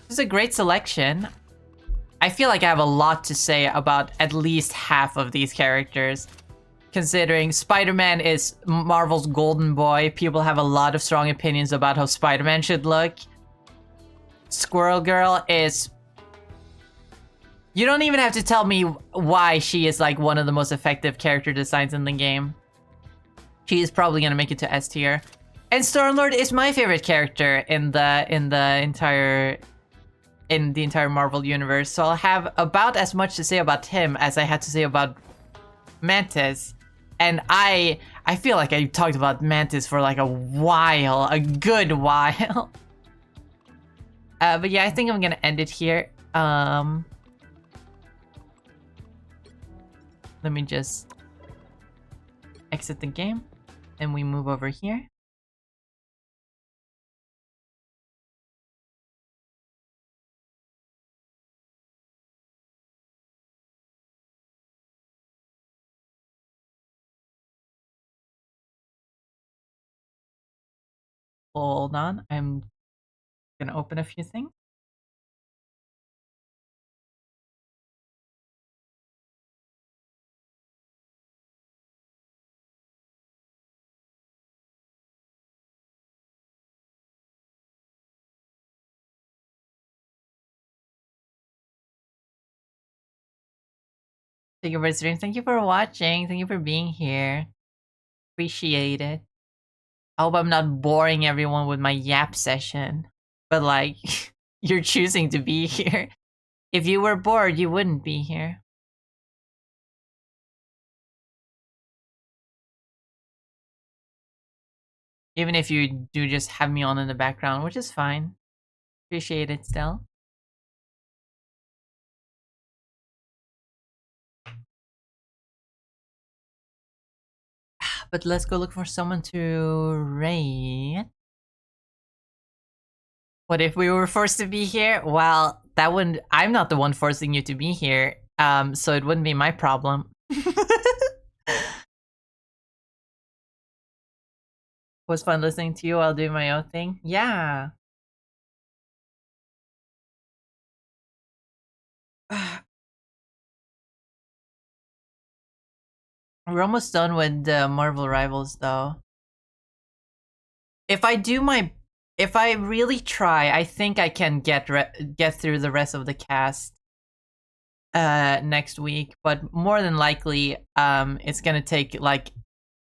This is a great selection. I feel like I have a lot to say about at least half of these characters. Considering Spider-Man is Marvel's golden boy, people have a lot of strong opinions about how Spider-Man should look. Squirrel Girl is... You don't even have to tell me why she is like one of the most effective character designs in the game. She is probably gonna make it to S tier. And Star-Lord is my favorite character in the entire Marvel universe, so I'll have about as much to say about him as I had to say about Mantis. And I feel like I talked about Mantis for like a good while. But yeah, I think I'm gonna end it here. Let me just exit the game and we move over here. Hold on, I'm gonna open a few things. Thank you for stream. Thank you for watching. Thank you for being here. Appreciate it. I hope I'm not boring everyone with my yap session. But like, you're choosing to be here. If you were bored, you wouldn't be here. Even if you do just have me on in the background, which is fine. Appreciate it still. But let's go look for someone to raid. What if we were forced to be here? Well, that wouldn't... I'm not the one forcing you to be here, so it wouldn't be my problem. Was fun listening to you while doing my own thing. Yeah. We're almost done with the Marvel Rivals, though. If I really try, I think I can get through the rest of the cast next week. But more than likely, it's gonna take like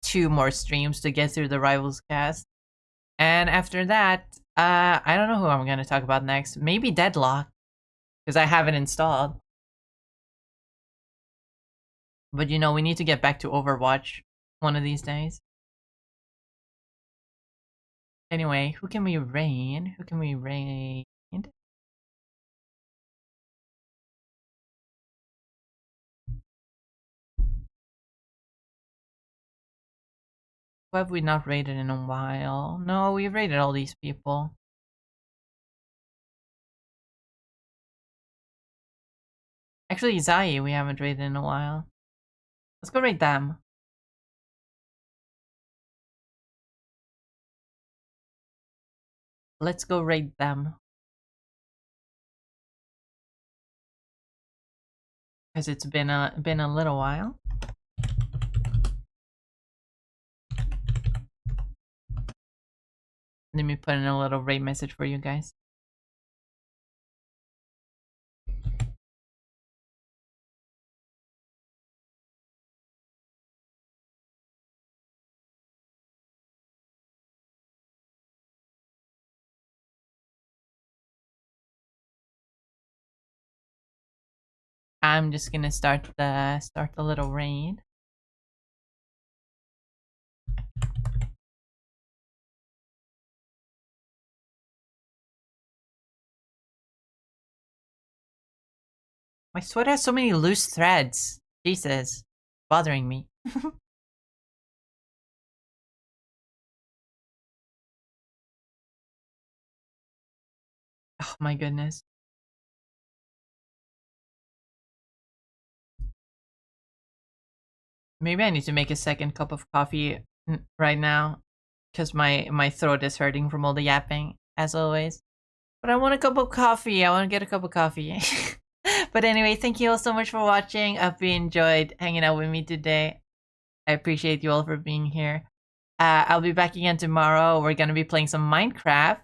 2 more streams to get through the Rivals cast. And after that, I don't know who I'm gonna talk about next. Maybe Deadlock, because I have it installed. But you know, we need to get back to Overwatch one of these days. Anyway, who can we raid? Who can we raid? Who have we not raided in a while? No, we raided all these people. Actually, Zai, we haven't raided in a while. Let's go raid them. Let's go raid them. Because it's been a little while. Let me put in a little raid message for you guys. I'm just gonna start the little raid. My sweater has so many loose threads. Jesus, bothering me. Oh my goodness. Maybe I need to make a second cup of coffee right now, because my throat is hurting from all the yapping, as always. But I want a cup of coffee. I want to get a cup of coffee. But anyway, thank you all so much for watching. I hope you enjoyed hanging out with me today. I appreciate you all for being here. I'll be back again tomorrow. We're gonna be playing some Minecraft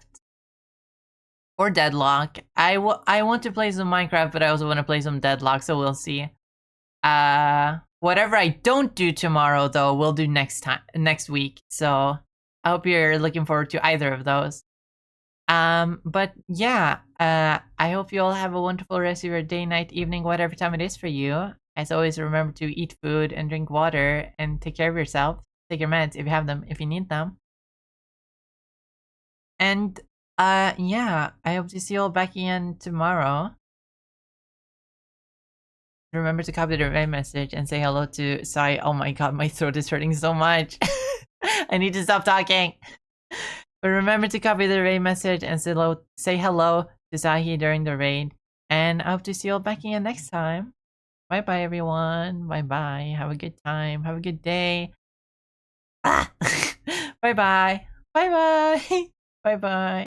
or Deadlock. I want to play some Minecraft, but I also want to play some Deadlock, so we'll see. Whatever I don't do tomorrow, though, we'll do next week. So I hope you're looking forward to either of those. But yeah, I hope you all have a wonderful rest of your day, night, evening, whatever time it is for you. As always, remember to eat food and drink water and take care of yourself. Take your meds if you have them, if you need them. And yeah, I hope to see you all back again tomorrow. Remember to copy the right message and say hello to Sai. Oh my god, my throat is hurting so much. I need to stop talking. But remember to copy the raid message and say hello to Sahi during the raid. And I hope to see you all back again next time. Bye bye, everyone. Bye bye. Have a good time. Have a good day. Ah! Bye bye. Bye bye. Bye bye.